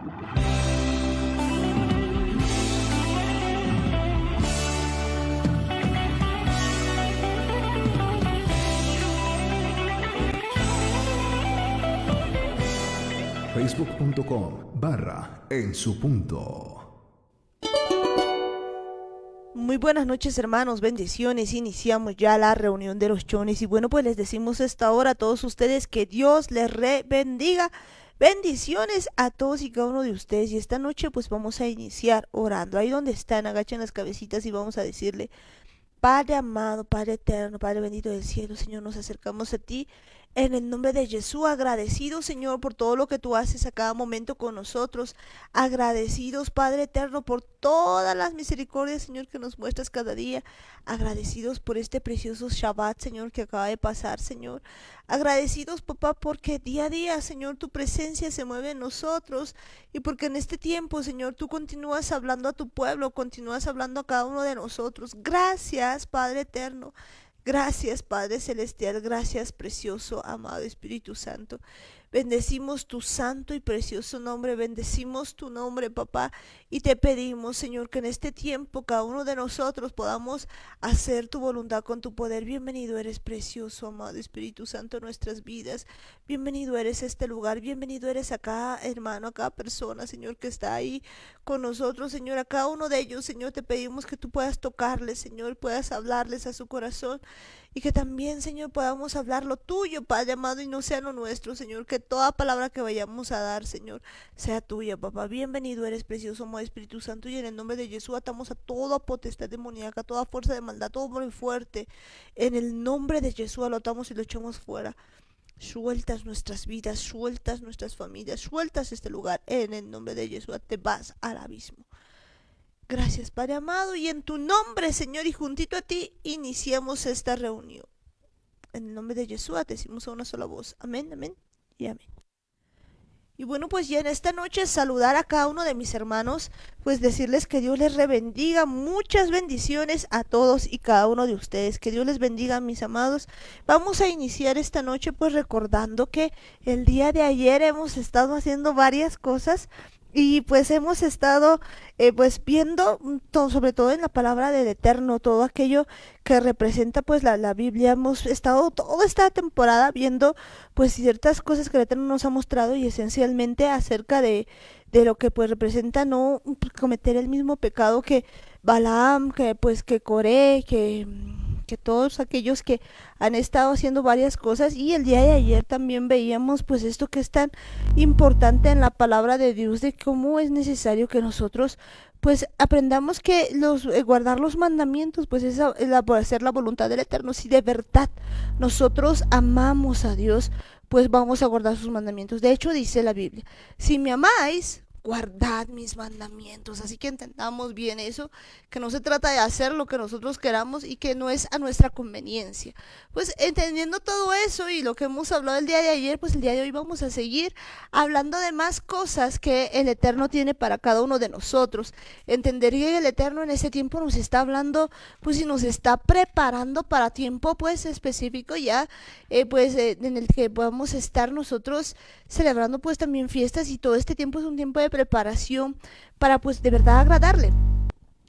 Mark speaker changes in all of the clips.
Speaker 1: Facebook.com/En Su Punto.
Speaker 2: Muy buenas noches, hermanos, bendiciones. Iniciamos ya la reunión de los chones y bueno, pues les decimos esta hora a todos ustedes que Dios les bendiga. Bendiciones a todos y cada uno de ustedes. Y esta noche pues vamos a iniciar orando. Ahí donde están, agachen las cabecitas y vamos a decirle: Padre amado, Padre eterno, Padre bendito del cielo, Señor, nos acercamos a ti en el nombre de Jesús, agradecidos, Señor, por todo lo que tú haces a cada momento con nosotros, agradecidos, Padre eterno, por todas las misericordias, Señor, que nos muestras cada día, agradecidos por este precioso Shabbat, Señor, que acaba de pasar, Señor, agradecidos, papá, porque día a día, Señor, tu presencia se mueve en nosotros y porque en este tiempo, Señor, tú continúas hablando a tu pueblo, continúas hablando a cada uno de nosotros. Gracias, Padre eterno. Gracias, Padre Celestial, gracias, precioso, amado Espíritu Santo. Bendecimos tu santo y precioso nombre, bendecimos tu nombre, papá, y te pedimos, Señor, que en este tiempo cada uno de nosotros podamos hacer tu voluntad con tu poder. Bienvenido eres, precioso, amado Espíritu Santo, en nuestras vidas. Bienvenido eres a este lugar, bienvenido eres a cada hermano, a cada persona, Señor, que está ahí con nosotros, Señor, a cada uno de ellos, Señor, te pedimos que tú puedas tocarles, Señor, puedas hablarles a su corazón. Y que también, Señor, podamos hablar lo tuyo, Padre amado, y no sea lo nuestro, Señor. Que toda palabra que vayamos a dar, Señor, sea tuya, papá. Bienvenido eres, precioso, amado Espíritu Santo. Y en el nombre de Jesús atamos a toda potestad demoníaca, a toda fuerza de maldad, todo muy fuerte. En el nombre de Jesús lo atamos y lo echamos fuera. Sueltas nuestras vidas, sueltas nuestras familias, sueltas este lugar. En el nombre de Jesús te vas al abismo. Gracias, Padre amado, y en tu nombre, Señor, y juntito a ti, iniciamos esta reunión. En el nombre de Jesús decimos a una sola voz. Amén, amén y amén. Y bueno, pues ya en esta noche saludar a cada uno de mis hermanos, pues decirles que Dios les bendiga, muchas bendiciones a todos y cada uno de ustedes, que Dios les bendiga, mis amados. Vamos a iniciar esta noche pues recordando que el día de ayer hemos estado haciendo varias cosas y pues hemos estado pues viendo sobre todo en la palabra del Eterno, todo aquello que representa pues la Biblia. Hemos estado toda esta temporada viendo pues ciertas cosas que el Eterno nos ha mostrado y esencialmente acerca de lo que pues representa no cometer el mismo pecado que Balaam, que pues que Coré, que todos aquellos que han estado haciendo varias cosas. Y el día de ayer también veíamos pues esto que es tan importante en la palabra de Dios, de cómo es necesario que nosotros pues aprendamos que guardar los mandamientos pues es hacer la voluntad del Eterno. Si de verdad nosotros amamos a Dios, pues vamos a guardar sus mandamientos. De hecho dice la Biblia: si me amáis, guardad mis mandamientos. Así que entendamos bien eso, que no se trata de hacer lo que nosotros queramos y que no es a nuestra conveniencia. Pues entendiendo todo eso y lo que hemos hablado el día de ayer, pues el día de hoy vamos a seguir hablando de más cosas que el Eterno tiene para cada uno de nosotros. Entender que el Eterno en ese tiempo nos está hablando pues y nos está preparando para tiempo pues específico ya en el que podamos estar nosotros celebrando pues también fiestas, y todo este tiempo es un tiempo de preparación para pues de verdad agradarle.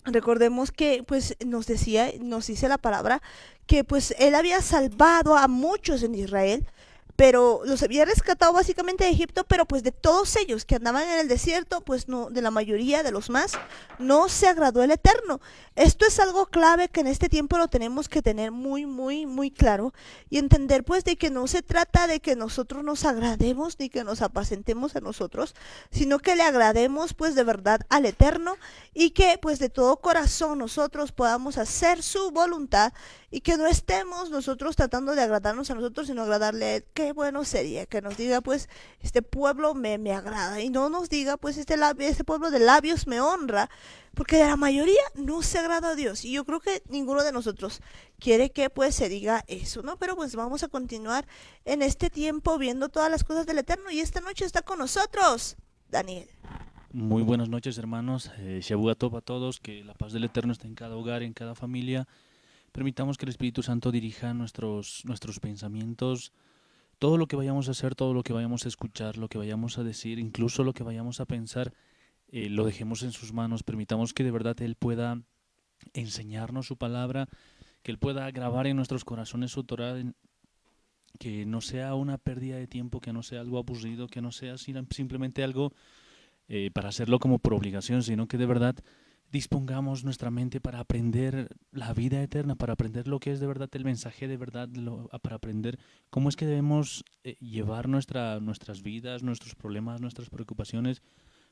Speaker 2: Recordemos que pues nos dice la palabra que pues él había salvado a muchos en Israel, pero los había rescatado básicamente de Egipto, pero pues de todos ellos que andaban en el desierto, pues no, de la mayoría de los más, no se agradó el Eterno. Esto es algo clave que en este tiempo lo tenemos que tener muy, muy, muy claro y entender pues de que no se trata de que nosotros nos agrademos ni que nos apacentemos a nosotros, sino que le agrademos pues de verdad al Eterno y que pues de todo corazón nosotros podamos hacer su voluntad y que no estemos nosotros tratando de agradarnos a nosotros, sino agradarle a él. Qué bueno sería que nos diga pues este pueblo me agrada, y no nos diga pues este pueblo de labios me honra, porque de la mayoría no se agrada a Dios, y yo creo que ninguno de nosotros quiere que pues se diga eso, ¿no? Pero pues vamos a continuar en este tiempo viendo todas las cosas del Eterno, y esta noche está con nosotros Daniel.
Speaker 3: Muy buenas noches, hermanos. Shavua Tov a todos, que la paz del Eterno esté en cada hogar, en cada familia. Permitamos que el Espíritu Santo dirija nuestros pensamientos, todo lo que vayamos a hacer, todo lo que vayamos a escuchar, lo que vayamos a decir, incluso lo que vayamos a pensar, lo dejemos en sus manos, permitamos que de verdad Él pueda enseñarnos su palabra, que Él pueda grabar en nuestros corazones su Torah, que no sea una pérdida de tiempo, que no sea algo aburrido, que no sea simplemente algo para hacerlo como por obligación, sino que de verdad dispongamos nuestra mente para aprender la vida eterna, para aprender lo que es de verdad el mensaje de verdad, para aprender cómo es que debemos llevar nuestras vidas, nuestros problemas, nuestras preocupaciones,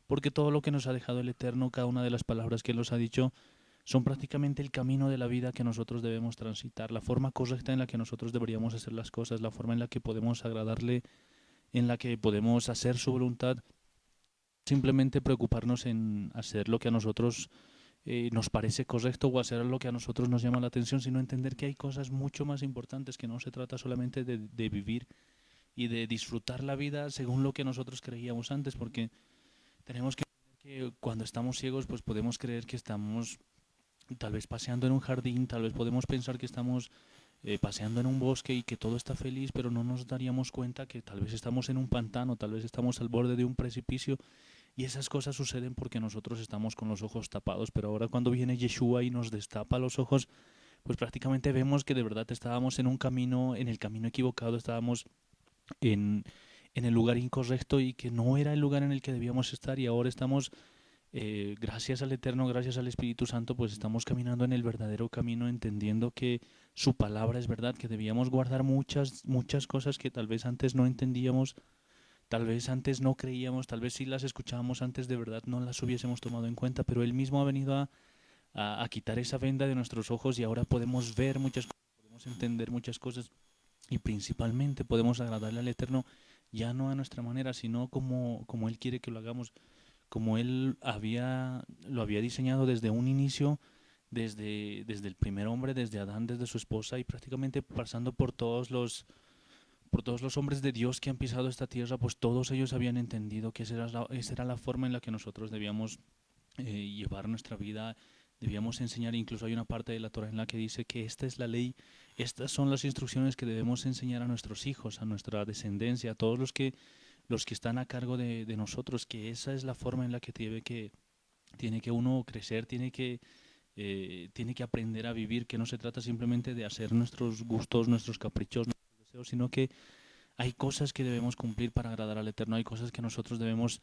Speaker 3: porque todo lo que nos ha dejado el Eterno, cada una de las palabras que Él nos ha dicho, son prácticamente el camino de la vida que nosotros debemos transitar, la forma correcta en la que nosotros deberíamos hacer las cosas, la forma en la que podemos agradarle, en la que podemos hacer su voluntad, simplemente preocuparnos en hacer lo que a nosotros nos parece correcto o hacer lo que a nosotros nos llama la atención, sino entender que hay cosas mucho más importantes, que no se trata solamente de vivir y de disfrutar la vida según lo que nosotros creíamos antes, porque tenemos que entender que cuando estamos ciegos pues podemos creer que estamos tal vez paseando en un jardín, tal vez podemos pensar que estamos paseando en un bosque y que todo está feliz, pero no nos daríamos cuenta que tal vez estamos en un pantano, tal vez estamos al borde de un precipicio, y esas cosas suceden porque nosotros estamos con los ojos tapados. Pero ahora cuando viene Yeshua y nos destapa los ojos, pues prácticamente vemos que de verdad estábamos en un camino, en el camino equivocado, estábamos en el lugar incorrecto y que no era el lugar en el que debíamos estar, y ahora estamos gracias al Eterno, gracias al Espíritu Santo, pues estamos caminando en el verdadero camino, entendiendo que su palabra es verdad, que debíamos guardar muchas cosas que tal vez antes no entendíamos, tal vez antes no creíamos, tal vez si las escuchábamos antes de verdad no las hubiésemos tomado en cuenta, pero Él mismo ha venido a quitar esa venda de nuestros ojos, y ahora podemos ver muchas cosas, podemos entender muchas cosas, y principalmente podemos agradarle al Eterno, ya no a nuestra manera, sino como Él quiere que lo hagamos, como Él lo había diseñado desde un inicio, desde el primer hombre, desde Adán, desde su esposa, y prácticamente pasando por todos los hombres de Dios que han pisado esta tierra, pues todos ellos habían entendido que esa era la forma en la que nosotros debíamos llevar nuestra vida, debíamos enseñar. Incluso hay una parte de la Torah en la que dice que esta es la ley, estas son las instrucciones que debemos enseñar a nuestros hijos, a nuestra descendencia, a todos los que están a cargo de nosotros, que esa es la forma en la que tiene que uno crecer, tiene que aprender a vivir, que no se trata simplemente de hacer nuestros gustos, nuestros caprichos, nuestros deseos, sino que hay cosas que debemos cumplir para agradar al Eterno, hay cosas que nosotros debemos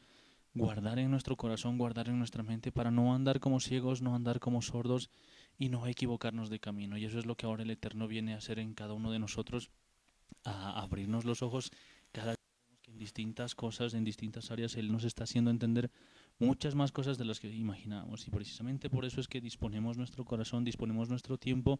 Speaker 3: guardar en nuestro corazón, guardar en nuestra mente, para no andar como ciegos, no andar como sordos y no equivocarnos de camino. Y eso es lo que ahora el Eterno viene a hacer en cada uno de nosotros, a abrirnos los ojos cada vez que en distintas cosas, en distintas áreas, Él nos está haciendo entender muchas más cosas de las que imaginábamos, y precisamente por eso es que disponemos nuestro corazón, disponemos nuestro tiempo,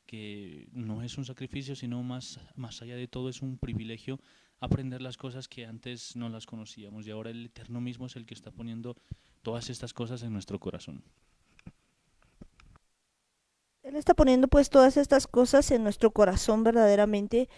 Speaker 3: que no es un sacrificio, sino más allá de todo es un privilegio aprender las cosas que antes no las conocíamos, y ahora el Eterno mismo es el que está poniendo todas estas cosas en nuestro corazón.
Speaker 2: Él está poniendo pues todas estas cosas en nuestro corazón verdaderamente,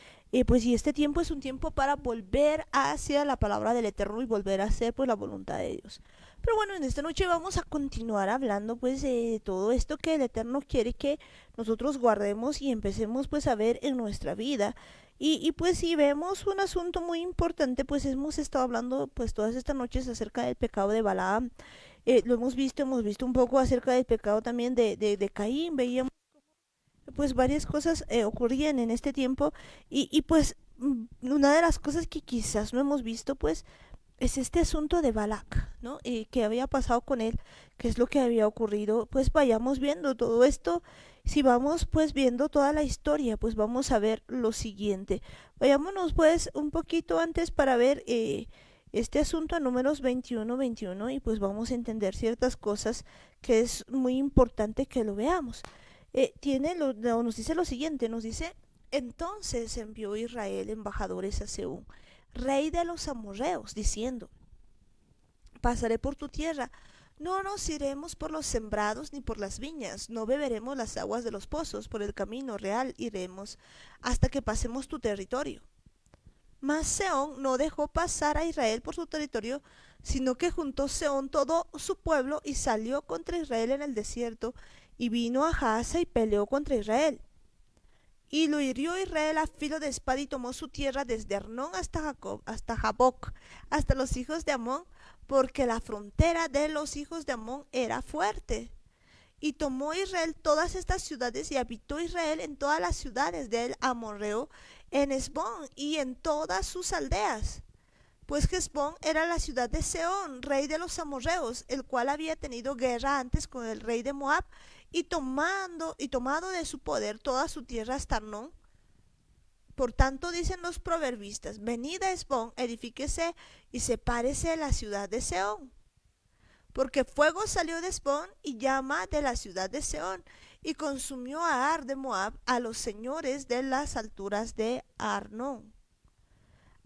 Speaker 2: pues y este tiempo es un tiempo para volver hacia la palabra del Eterno y volver a hacer pues la voluntad de Dios. Pero bueno, en esta noche vamos a continuar hablando pues de todo esto que el Eterno quiere que nosotros guardemos y empecemos pues a ver en nuestra vida. Y pues si vemos un asunto muy importante, pues hemos estado hablando pues todas estas noches acerca del pecado de Balaam. Lo hemos visto un poco acerca del pecado también de Caín. Veíamos pues varias cosas ocurrían en este tiempo, y pues una de las cosas que quizás no hemos visto pues es este asunto de Balac, ¿no? ¿Qué había pasado con él? ¿Qué es lo que había ocurrido? Pues vayamos viendo todo esto. Si vamos pues viendo toda la historia, pues vamos a ver lo siguiente. Vayámonos pues un poquito antes para ver este asunto a Números 21 y pues vamos a entender ciertas cosas que es muy importante que lo veamos. Nos dice lo siguiente, nos dice: entonces envió Israel embajadores a Sehón, rey de los amorreos, diciendo: pasaré por tu tierra, no nos iremos por los sembrados ni por las viñas, no beberemos las aguas de los pozos, por el camino real iremos hasta que pasemos tu territorio. Mas Sehón no dejó pasar a Israel por su territorio, sino que juntó Sehón todo su pueblo y salió contra Israel en el desierto, y vino a Jahaza y peleó contra Israel. Y lo hirió Israel a filo de espada y tomó su tierra desde Arnón hasta Jaboc, hasta los hijos de Amón, porque la frontera de los hijos de Amón era fuerte. Y tomó Israel todas estas ciudades y habitó Israel en todas las ciudades del amorreo, en Hesbón y en todas sus aldeas. Pues Hesbón era la ciudad de Seón, rey de los amorreos, el cual había tenido guerra antes con el rey de Moab, y tomado de su poder toda su tierra hasta Arnón. Por tanto dicen los proverbistas: venid a Hesbón, edifíquese y sepárese de la ciudad de Seón. Porque fuego salió de Hesbón y llama de la ciudad de Seón, y consumió a Ar de Moab, a los señores de las alturas de Arnón.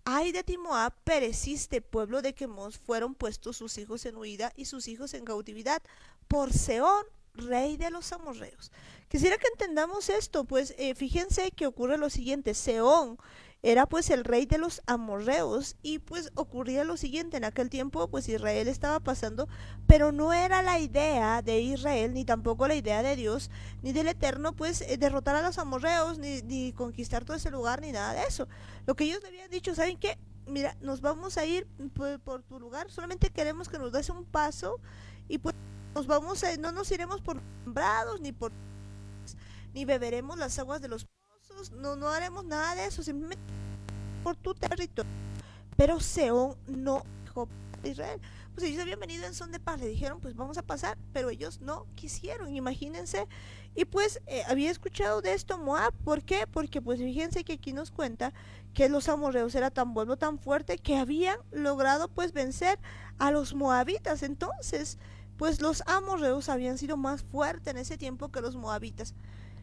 Speaker 2: Ay de ti, Moab, pereciste, pueblo de Quemos, fueron puestos sus hijos en huida y sus hijos en cautividad por Seón, rey de los amorreos. Quisiera que entendamos esto, pues fíjense que ocurre lo siguiente: Seón era pues el rey de los amorreos, y pues ocurría lo siguiente: en aquel tiempo pues Israel estaba pasando, pero no era la idea de Israel, ni tampoco la idea de Dios, ni del Eterno, pues derrotar a los amorreos, ni conquistar todo ese lugar, ni nada de eso. Lo que ellos le habían dicho: ¿saben qué? Mira, nos vamos a ir por tu lugar, solamente queremos que nos des un paso, y pues no nos iremos por sembrados, ni beberemos las aguas de los pozos, no haremos nada de eso, simplemente por tu territorio. Pero Seón no dijo a Israel. Pues ellos habían venido en son de paz, le dijeron pues vamos a pasar, pero ellos no quisieron, imagínense. Y pues había escuchado de esto Moab. ¿Por qué? Porque pues fíjense que aquí nos cuenta que los amorreos era tan bueno, tan fuerte, que habían logrado pues vencer a los moabitas. Entonces pues los amorreos habían sido más fuertes en ese tiempo que los moabitas.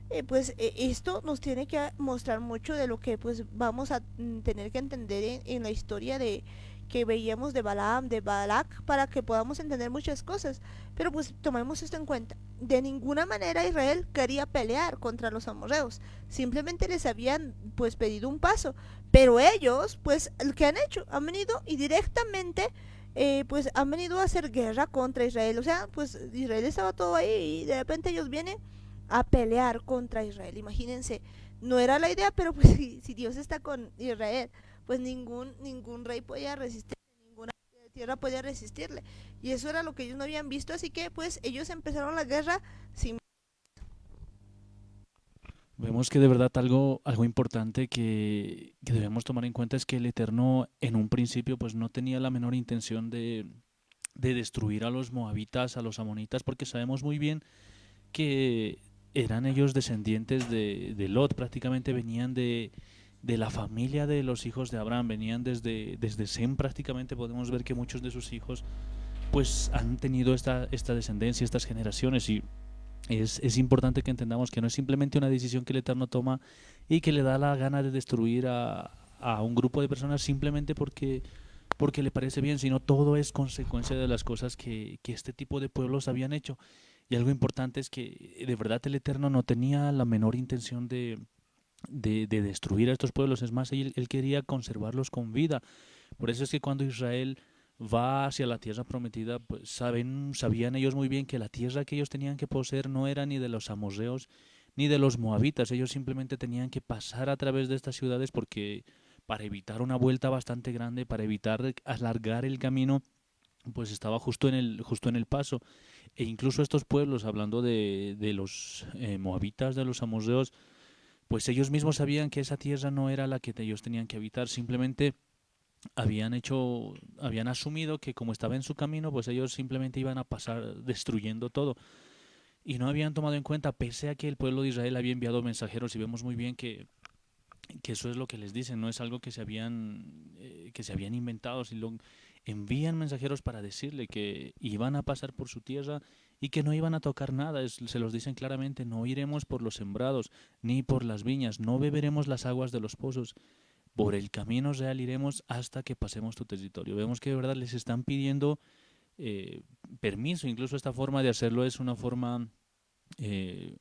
Speaker 2: Esto nos tiene que mostrar mucho de lo que pues vamos a tener que entender en la historia de que veíamos de Balaam, de Balak, para que podamos entender muchas cosas. Pero pues tomemos esto en cuenta: de ninguna manera Israel quería pelear contra los amorreos, simplemente les habían pues pedido un paso. Pero ellos pues el que han hecho, han venido y directamente pues han venido a hacer guerra contra Israel. O sea, pues Israel estaba todo ahí y de repente ellos vienen a pelear contra Israel. Imagínense, no era la idea, pero pues si Dios está con Israel, pues ningún rey podía resistir, ninguna tierra podía resistirle. Y eso era lo que ellos no habían visto, así que pues ellos empezaron la guerra sin...
Speaker 3: Vemos que de verdad algo importante que debemos tomar en cuenta es que el Eterno en un principio pues no tenía la menor intención de destruir a los moabitas, a los amonitas, porque sabemos muy bien que eran ellos descendientes de Lot, prácticamente venían de la familia de los hijos de Abraham, venían desde Sem. Prácticamente podemos ver que muchos de sus hijos pues han tenido esta descendencia, estas generaciones, y es importante que entendamos que no es simplemente una decisión que el Eterno toma y que le da la gana de destruir a un grupo de personas simplemente porque le parece bien, sino todo es consecuencia de las cosas que este tipo de pueblos habían hecho. Y algo importante es que de verdad el Eterno no tenía la menor intención de destruir a estos pueblos. Es más, él quería conservarlos con vida. Por eso es que cuando Israel va hacia la tierra prometida, pues sabían ellos muy bien que la tierra que ellos tenían que poseer no era ni de los amorreos ni de los moabitas. Ellos simplemente tenían que pasar a través de estas ciudades porque para evitar una vuelta bastante grande, para evitar alargar el camino, pues estaba justo en el paso. E incluso estos pueblos, hablando de los moabitas, de los amorreos, pues ellos mismos sabían que esa tierra no era la que ellos tenían que habitar. Simplemente habían asumido que como estaba en su camino, pues ellos simplemente iban a pasar destruyendo todo. Y no habían tomado en cuenta, pese a que el pueblo de Israel había enviado mensajeros, y vemos muy bien que eso es lo que les dicen, no es algo que se habían inventado, sino envían mensajeros para decirle que iban a pasar por su tierra y que no iban a tocar nada. Se los dicen claramente: no iremos por los sembrados ni por las viñas, no beberemos las aguas de los pozos, por el camino real iremos hasta que pasemos tu territorio. Vemos que de verdad les están pidiendo permiso. Incluso esta forma de hacerlo es eh,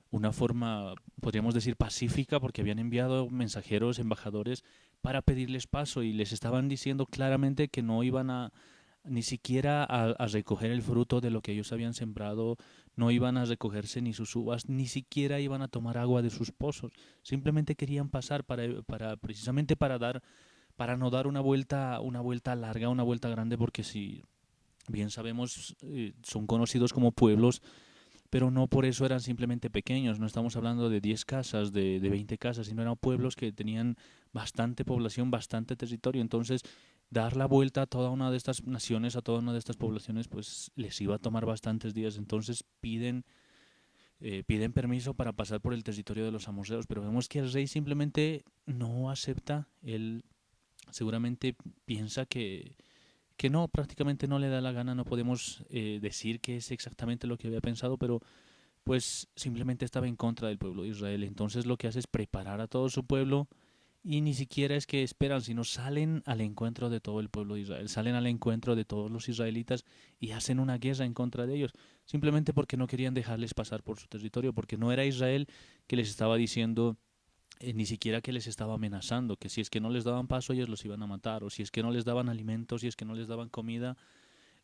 Speaker 3: una forma, podríamos decir, pacífica, porque habían enviado mensajeros, embajadores, para pedirles paso, y les estaban diciendo claramente que no iban a ni siquiera a recoger el fruto de lo que ellos habían sembrado, no iban a recogerse ni sus uvas, ni siquiera iban a tomar agua de sus pozos, simplemente querían pasar para precisamente para no dar una vuelta larga, una vuelta grande, porque si bien sabemos, son conocidos como pueblos, pero no por eso eran simplemente pequeños, no estamos hablando de 10 casas, de 20 casas, sino eran pueblos que tenían bastante población, bastante territorio. Entonces, dar la vuelta a toda una de estas naciones, a toda una de estas poblaciones, pues les iba a tomar bastantes días. Entonces piden permiso para pasar por el territorio de los amorreos, pero vemos que el rey simplemente no acepta. Él seguramente piensa que no, prácticamente no le da la gana, no podemos decir que es exactamente lo que había pensado, pero pues simplemente estaba en contra del pueblo de Israel. Entonces lo que hace es preparar a todo su pueblo y ni siquiera es que esperan, sino salen al encuentro de todo el pueblo de Israel, salen al encuentro de todos los israelitas y hacen una guerra en contra de ellos, simplemente porque no querían dejarles pasar por su territorio, porque no era Israel que les estaba diciendo, ni siquiera que les estaba amenazando, que si es que no les daban paso ellos los iban a matar, o si es que no les daban alimentos, si es que no les daban comida,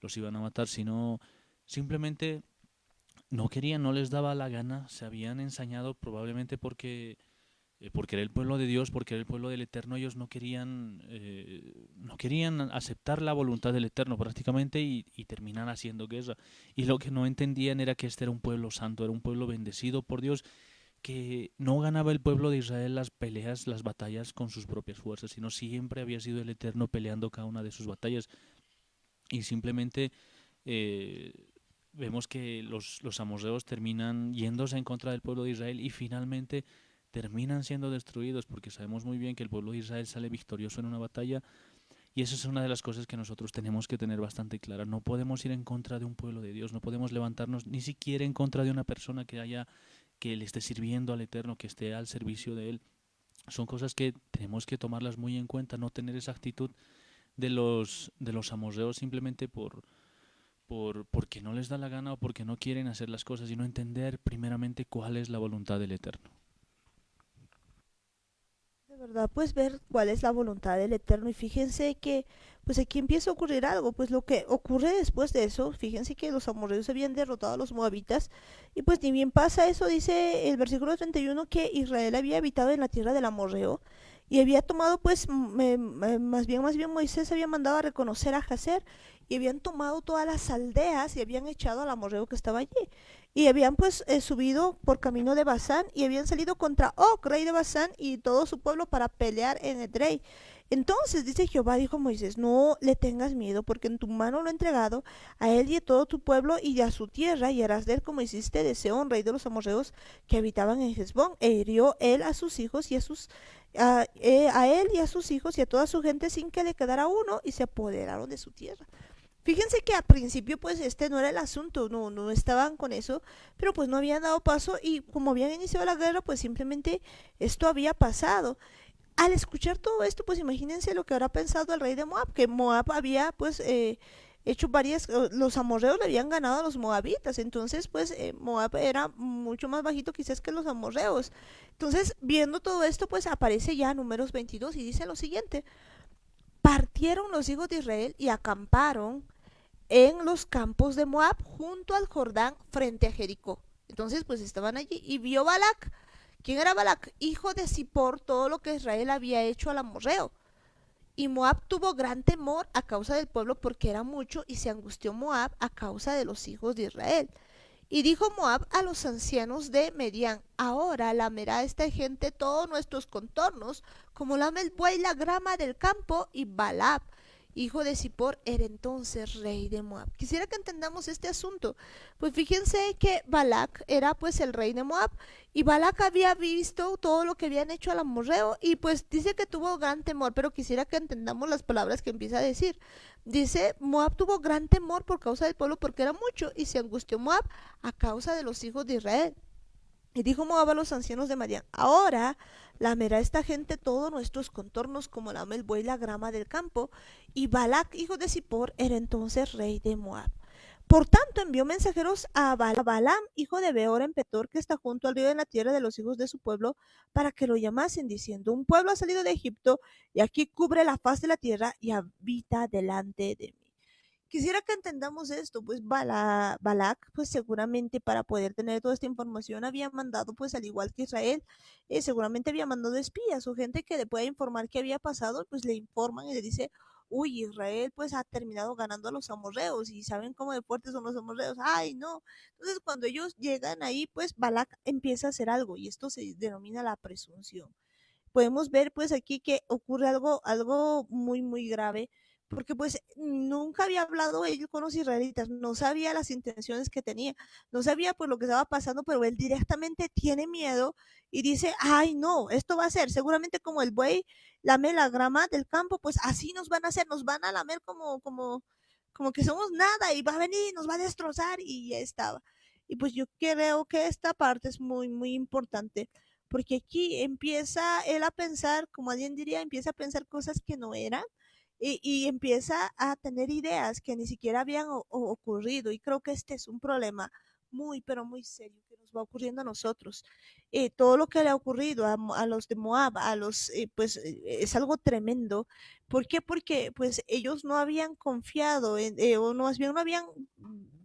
Speaker 3: los iban a matar, sino simplemente no querían, no les daba la gana, se habían ensañado probablemente porque era el pueblo de Dios, porque era el pueblo del Eterno, ellos no querían aceptar la voluntad del Eterno prácticamente y terminan haciendo guerra. Y lo que no entendían era que este era un pueblo santo, era un pueblo bendecido por Dios, que no ganaba el pueblo de Israel las peleas, las batallas con sus propias fuerzas, sino siempre había sido el Eterno peleando cada una de sus batallas. Y simplemente eh, vemos que los amorreos terminan yéndose en contra del pueblo de Israel y finalmente terminan siendo destruidos, porque sabemos muy bien que el pueblo de Israel sale victorioso en una batalla, y eso es una de las cosas que nosotros tenemos que tener bastante clara. No podemos ir en contra de un pueblo de Dios, no podemos levantarnos ni siquiera en contra de una persona que le esté sirviendo al Eterno, que esté al servicio de Él. Son cosas que tenemos que tomarlas muy en cuenta, no tener esa actitud de los amorreos simplemente porque no les da la gana o porque no quieren hacer las cosas, sino entender primeramente cuál es la voluntad del Eterno.
Speaker 2: De verdad, pues ver cuál es la voluntad del Eterno. Y fíjense que, pues aquí empieza a ocurrir algo. Pues lo que ocurre después de eso, fíjense que los amorreos habían derrotado a los moabitas. Y pues ni bien pasa eso, dice el versículo 31 que Israel había habitado en la tierra del amorreo. Y había tomado, pues, más bien Moisés había mandado a reconocer a Jacer. Y habían tomado todas las aldeas y habían echado al amorreo que estaba allí. Y habían pues subido por camino de Basán y habían salido contra Og, rey de Basán, y todo su pueblo para pelear en Edrei. Entonces dice Jehová, dijo Moisés, no le tengas miedo, porque en tu mano lo he entregado a él y a todo tu pueblo y a su tierra, y harás de él como hiciste de Sehón, rey de los amorreos que habitaban en Hezbón, e hirió él a sus hijos y a él y a sus hijos y a toda su gente sin que le quedara uno, y se apoderaron de su tierra. Fíjense que al principio pues este no era el asunto, no estaban con eso, pero pues no habían dado paso y como habían iniciado la guerra pues simplemente esto había pasado. Al escuchar todo esto pues imagínense lo que habrá pensado el rey de Moab, que Moab había pues hecho los amorreos le habían ganado a los moabitas, entonces pues Moab era mucho más bajito quizás que los amorreos. Entonces viendo todo esto pues aparece ya Números 22 y dice lo siguiente: partieron los hijos de Israel y acamparon en los campos de Moab junto al Jordán frente a Jericó. Entonces pues estaban allí y vio Balac. ¿Quién era Balac? Hijo de Zippor, todo lo que Israel había hecho al amorreo. Y Moab tuvo gran temor a causa del pueblo porque era mucho, y se angustió Moab a causa de los hijos de Israel. Y dijo Moab a los ancianos de Medián: ahora lamerá esta gente todos nuestros contornos, como lame el buey la grama del campo. Y Balac, hijo de Zippor, era entonces rey de Moab. Quisiera que entendamos este asunto. Pues fíjense que Balac era pues el rey de Moab, y Balac había visto todo lo que habían hecho al amorreo y pues dice que tuvo gran temor, pero quisiera que entendamos las palabras que empieza a decir. Dice, Moab tuvo gran temor por causa del pueblo porque era mucho, y se angustió Moab a causa de los hijos de Israel. Y dijo Moab a los ancianos de Madián: ahora lamerá esta gente todos nuestros contornos como lame el buey la grama del campo. Y Balac, hijo de Zippor, era entonces rey de Moab. Por tanto envió mensajeros a Balaam, hijo de Beor en Petor, que está junto al río en la tierra de los hijos de su pueblo, para que lo llamasen, diciendo: un pueblo ha salido de Egipto y aquí cubre la faz de la tierra y habita delante de mí. Quisiera que entendamos esto, pues Balak, pues seguramente para poder tener toda esta información había mandado, pues al igual que Israel, seguramente había mandado espías o gente que le pueda informar qué había pasado, pues le informan y le dice, uy, Israel pues ha terminado ganando a los amorreos y saben cómo de fuertes son los amorreos, ay no. Entonces cuando ellos llegan ahí, pues Balak empieza a hacer algo y esto se denomina la presunción. Podemos ver pues aquí que ocurre algo muy grave, porque pues nunca había hablado él con los israelitas, no sabía las intenciones que tenía, no sabía pues lo que estaba pasando, pero él directamente tiene miedo y dice, ay no, esto va a ser seguramente como el buey lame la grama del campo, pues así nos van a hacer, nos van a lamer como que somos nada y va a venir, nos va a destrozar y ya estaba. Y pues yo creo que esta parte es muy importante porque aquí empieza él a pensar, como alguien diría, empieza a pensar cosas que no eran y empieza a tener ideas que ni siquiera habían ocurrido. Y creo que este es un problema pero muy serio que nos va ocurriendo a nosotros. Todo lo que le ha ocurrido a los de Moab, pues es algo tremendo. ¿Por qué? Porque pues ellos no habían confiado o no, más bien no habían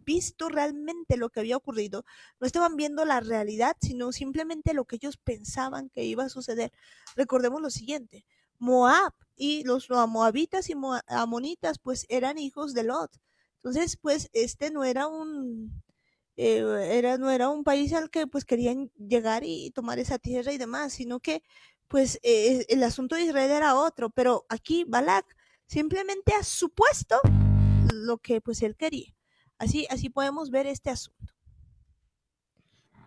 Speaker 2: visto realmente lo que había ocurrido, no estaban viendo la realidad, sino simplemente lo que ellos pensaban que iba a suceder. Recordemos lo siguiente, Moab y los moabitas y amonitas pues eran hijos de Lot. Entonces pues este no era no era un país al que pues querían llegar y tomar esa tierra y demás, sino que pues el asunto de Israel era otro, pero aquí Balak simplemente ha supuesto lo que pues él quería. Así podemos ver este asunto.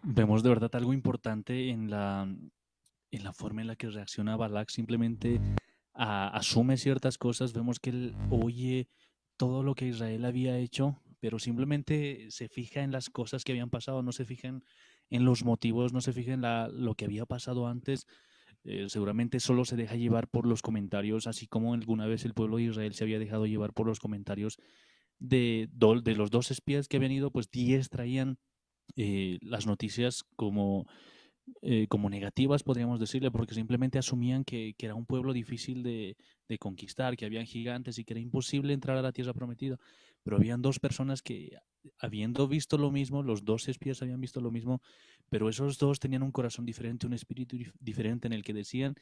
Speaker 3: Vemos de verdad algo importante en la forma en la que reacciona Balak. Simplemente asume ciertas cosas. Vemos que él oye todo lo que Israel había hecho, pero simplemente se fija en las cosas que habían pasado, no se fija en los motivos, no se fija en lo que había pasado antes. Seguramente solo se deja llevar por los comentarios, así como alguna vez el pueblo de Israel se había dejado llevar por los comentarios de los dos espías que habían ido, pues 10 traían las noticias como negativas, podríamos decirle, porque simplemente asumían que era un pueblo difícil de conquistar, que habían gigantes y que era imposible entrar a la tierra prometida. Pero habían dos personas que, habiendo visto lo mismo, los dos espías habían visto lo mismo, pero esos dos tenían un corazón diferente, un espíritu diferente en el que decían,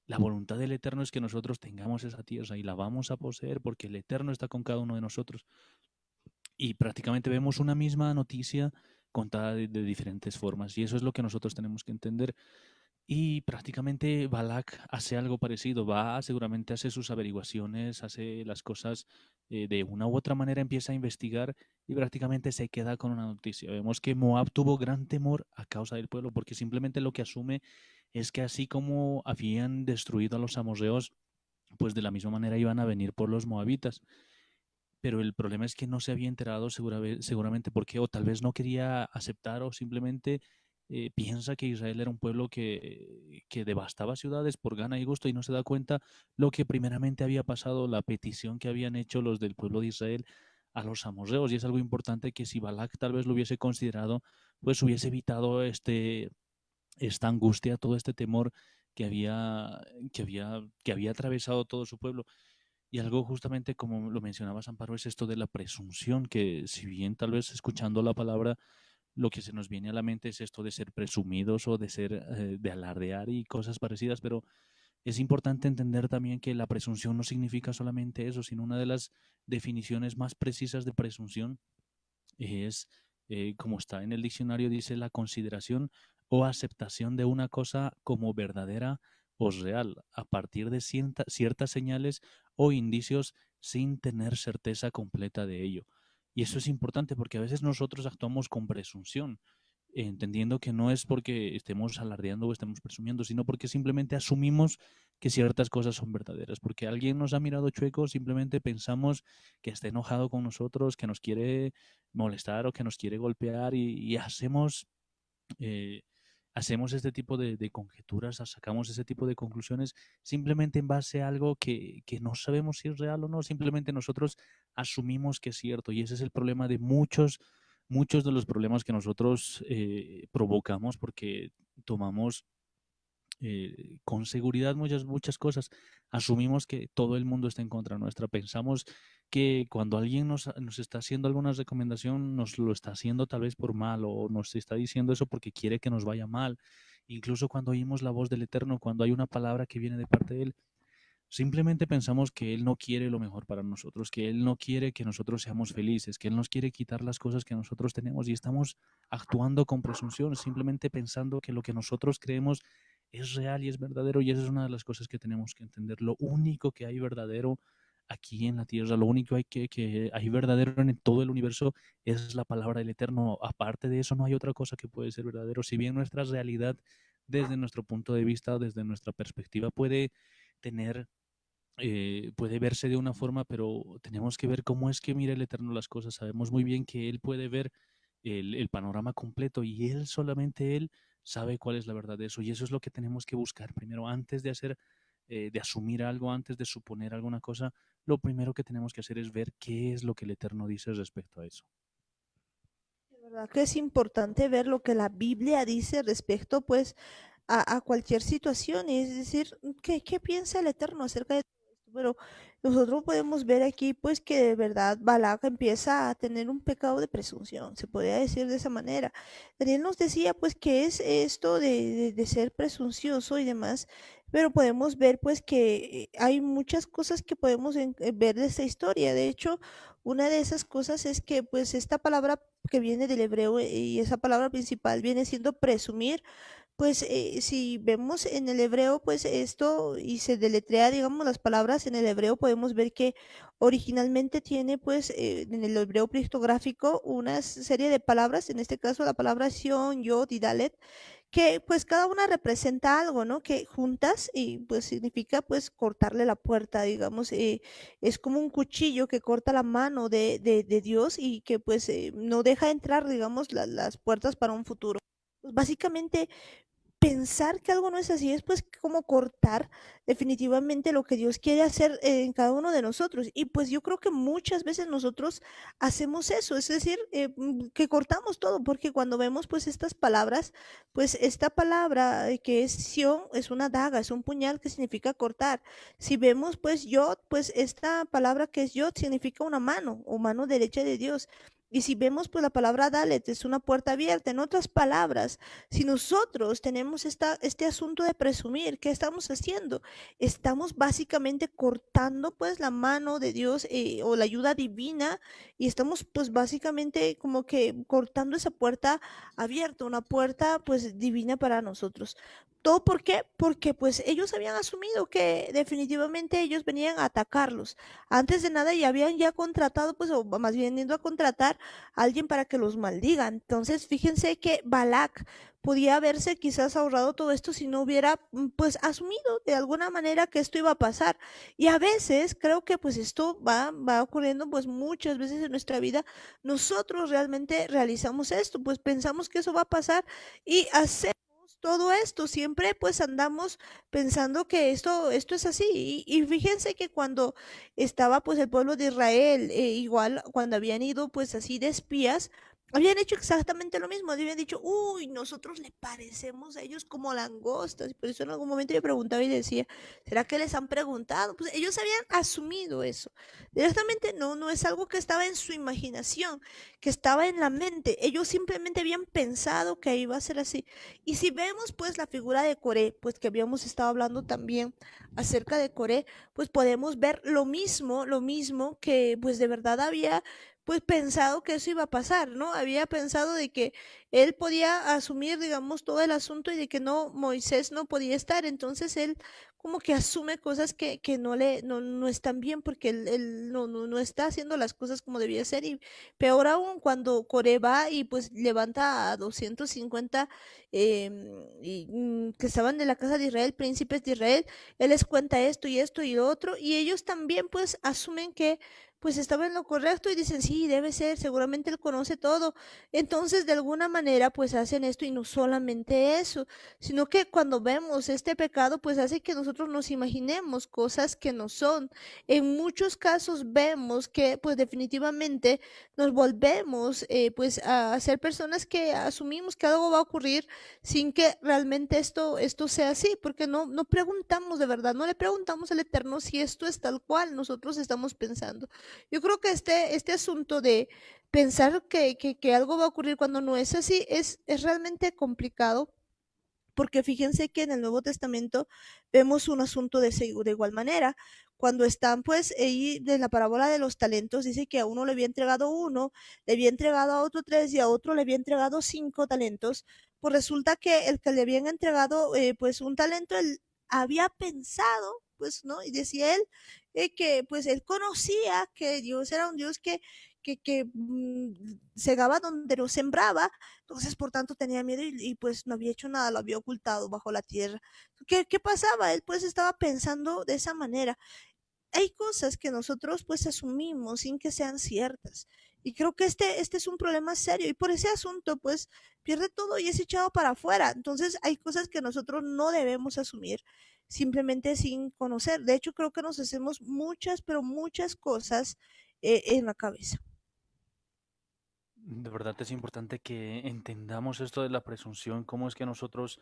Speaker 3: la voluntad del Eterno es que nosotros tengamos esa tierra y la vamos a poseer porque el Eterno está con cada uno de nosotros. Y prácticamente vemos una misma noticia contada de diferentes formas. Y eso es lo que nosotros tenemos que entender. Y prácticamente Balak hace algo parecido. Seguramente hace sus averiguaciones, hace las cosas de una u otra manera, empieza a investigar y prácticamente se queda con una noticia. Vemos que Moab tuvo gran temor a causa del pueblo, porque simplemente lo que asume es que así como habían destruido a los amorreos, pues de la misma manera iban a venir por los moabitas. Pero el problema es que no se había enterado seguramente porque o tal vez no quería aceptar o simplemente piensa que Israel era un pueblo que devastaba ciudades por gana y gusto y no se da cuenta lo que primeramente había pasado, la petición que habían hecho los del pueblo de Israel a los amorreos. Y es algo importante que si Balak tal vez lo hubiese considerado, pues hubiese evitado esta angustia, todo este temor que había atravesado todo su pueblo. Y algo justamente como lo mencionabas, Amparo, es esto de la presunción, que si bien tal vez escuchando la palabra, lo que se nos viene a la mente es esto de ser presumidos o de alardear y cosas parecidas, pero es importante entender también que la presunción no significa solamente eso, sino una de las definiciones más precisas de presunción es, como está en el diccionario, dice la consideración o aceptación de una cosa como verdadera o real, a partir de ciertas señales o indicios sin tener certeza completa de ello. Y eso es importante porque a veces nosotros actuamos con presunción, entendiendo que no es porque estemos alardeando o estemos presumiendo, sino porque simplemente asumimos que ciertas cosas son verdaderas. Porque alguien nos ha mirado chueco, simplemente pensamos que está enojado con nosotros, que nos quiere molestar o que nos quiere golpear y eh, hacemos este tipo de conjeturas, sacamos ese tipo de conclusiones simplemente en base a algo que no sabemos si es real o no, simplemente nosotros asumimos que es cierto y ese es el problema de muchos de los problemas que nosotros provocamos porque tomamos con seguridad muchas cosas. Asumimos que todo el mundo está en contra nuestra. Pensamos que cuando alguien nos está haciendo alguna recomendación, nos lo está haciendo tal vez por mal o nos está diciendo eso porque quiere que nos vaya mal. Incluso cuando oímos la voz del Eterno, cuando hay una palabra que viene de parte de Él, simplemente pensamos que Él no quiere lo mejor para nosotros, que Él no quiere que nosotros seamos felices, que Él nos quiere quitar las cosas que nosotros tenemos y estamos actuando con presunción, simplemente pensando que lo que nosotros creemos es real y es verdadero, y esa es una de las cosas que tenemos que entender. Lo único que hay verdadero aquí en la tierra, lo único que hay verdadero en todo el universo es la palabra del Eterno. Aparte de eso, no hay otra cosa que puede ser verdadero. Si bien nuestra realidad, desde nuestro punto de vista, desde nuestra perspectiva, tener puede verse de una forma, pero tenemos que ver cómo es que mira el Eterno las cosas. Sabemos muy bien que Él puede ver el panorama completo y Él, solamente Él, sabe cuál es la verdad de eso. Y eso es lo que tenemos que buscar primero, antes de hacer, de asumir algo, antes de suponer alguna cosa. Lo primero que tenemos que hacer es ver qué es lo que el Eterno dice respecto a eso.
Speaker 2: De verdad que es importante ver lo que la Biblia dice respecto pues a cualquier situación, es decir, ¿qué piensa el Eterno acerca de todo esto? Pero nosotros podemos ver aquí pues que de verdad Balac empieza a tener un pecado de presunción, se podría decir de esa manera. Daniel nos decía pues que es esto de ser presuncioso y demás, pero podemos ver pues que hay muchas cosas que podemos ver de esta historia. De hecho, una de esas cosas es que pues esta palabra que viene del hebreo y esa palabra principal viene siendo presumir, pues si vemos en el hebreo, pues esto y se deletrea, digamos, las palabras en el hebreo, podemos ver que originalmente tiene, pues, en el hebreo criptográfico una serie de palabras, en este caso la palabra Sion, Yod y Dalet, que pues cada una representa algo, ¿no? Que juntas y pues significa pues cortarle la puerta, digamos, es como un cuchillo que corta la mano de Dios y que pues no deja entrar, digamos, las puertas para un futuro. Pues básicamente pensar que algo no es así es pues como cortar definitivamente lo que Dios quiere hacer en cada uno de nosotros. Y pues yo creo que muchas veces nosotros hacemos eso, es decir, que cortamos todo, porque cuando vemos pues estas palabras, pues esta palabra que es Sion es una daga, es un puñal que significa cortar. Si vemos pues Yod, pues esta palabra que es Yod significa una mano o mano derecha de Dios. Y si vemos pues la palabra Dalet es una puerta abierta. En otras palabras, si nosotros tenemos este asunto de presumir, ¿qué estamos haciendo? Estamos básicamente cortando pues la mano de Dios o la ayuda divina y estamos pues básicamente como que cortando esa puerta abierta, una puerta pues divina para nosotros. ¿Todo por qué? Porque pues ellos habían asumido que definitivamente ellos venían a atacarlos. Antes de nada ya habían ya contratado pues o más bien ido a contratar a alguien para que los maldiga. Entonces fíjense que Balak podía haberse quizás ahorrado todo esto si no hubiera pues asumido de alguna manera que esto iba a pasar. Y a veces creo que pues esto va ocurriendo pues muchas veces en nuestra vida. Nosotros realmente realizamos esto, pues pensamos que eso va a pasar y hacemos todo esto, siempre pues andamos pensando que esto es así. Y fíjense que cuando estaba pues el pueblo de Israel, igual cuando habían ido pues así de espías, habían hecho exactamente lo mismo, habían dicho, uy, nosotros le parecemos a ellos como langostas. Y por eso en algún momento yo preguntaba y decía, ¿será que les han preguntado? Pues ellos habían asumido eso. Directamente no es algo que estaba en su imaginación, que estaba en la mente. Ellos simplemente habían pensado que iba a ser así. Y si vemos pues la figura de Coré, pues que habíamos estado hablando también acerca de Coré, pues podemos ver lo mismo que pues de verdad había pues pensado que eso iba a pasar, ¿no? Había pensado de que él podía asumir, digamos, todo el asunto y de que no, Moisés no podía estar, entonces él como que asume cosas que no están bien porque él no está haciendo las cosas como debía ser y peor aún cuando Coré va y pues levanta a 250 que estaban de la casa de Israel, príncipes de Israel, él les cuenta esto y lo otro y ellos también pues asumen que pues estaba en lo correcto y dicen, sí, debe ser, seguramente él conoce todo. Entonces, de alguna manera, pues hacen esto y no solamente eso, sino que cuando vemos este pecado, pues hace que nosotros nos imaginemos cosas que no son. En muchos casos vemos que, pues definitivamente nos volvemos, pues a ser personas que asumimos que algo va a ocurrir sin que realmente esto sea así, porque no preguntamos de verdad, no le preguntamos al Eterno si esto es tal cual nosotros estamos pensando. Yo creo que este asunto de pensar que algo va a ocurrir cuando no es así es realmente complicado, porque fíjense que en el Nuevo Testamento vemos un asunto de igual manera. Cuando están pues ahí de la parábola de los talentos, dice que a uno le había entregado uno, le había entregado a otro tres y a otro le había entregado 5 talentos. Pues resulta que el que le habían entregado pues un talento, él había pensado, pues, ¿no? Y decía él que pues él conocía que Dios era un Dios que segaba donde no sembraba, entonces por tanto tenía miedo y pues no había hecho nada, lo había ocultado bajo la tierra. ¿Qué pasaba? Él pues estaba pensando de esa manera. Hay cosas que nosotros pues asumimos sin que sean ciertas. Y creo que este es un problema serio y por ese asunto pues pierde todo y es echado para afuera. Entonces hay cosas que nosotros no debemos asumir simplemente sin conocer. De hecho creo que nos hacemos muchas, pero muchas cosas en la cabeza.
Speaker 3: De verdad es importante que entendamos esto de la presunción, cómo es que nosotros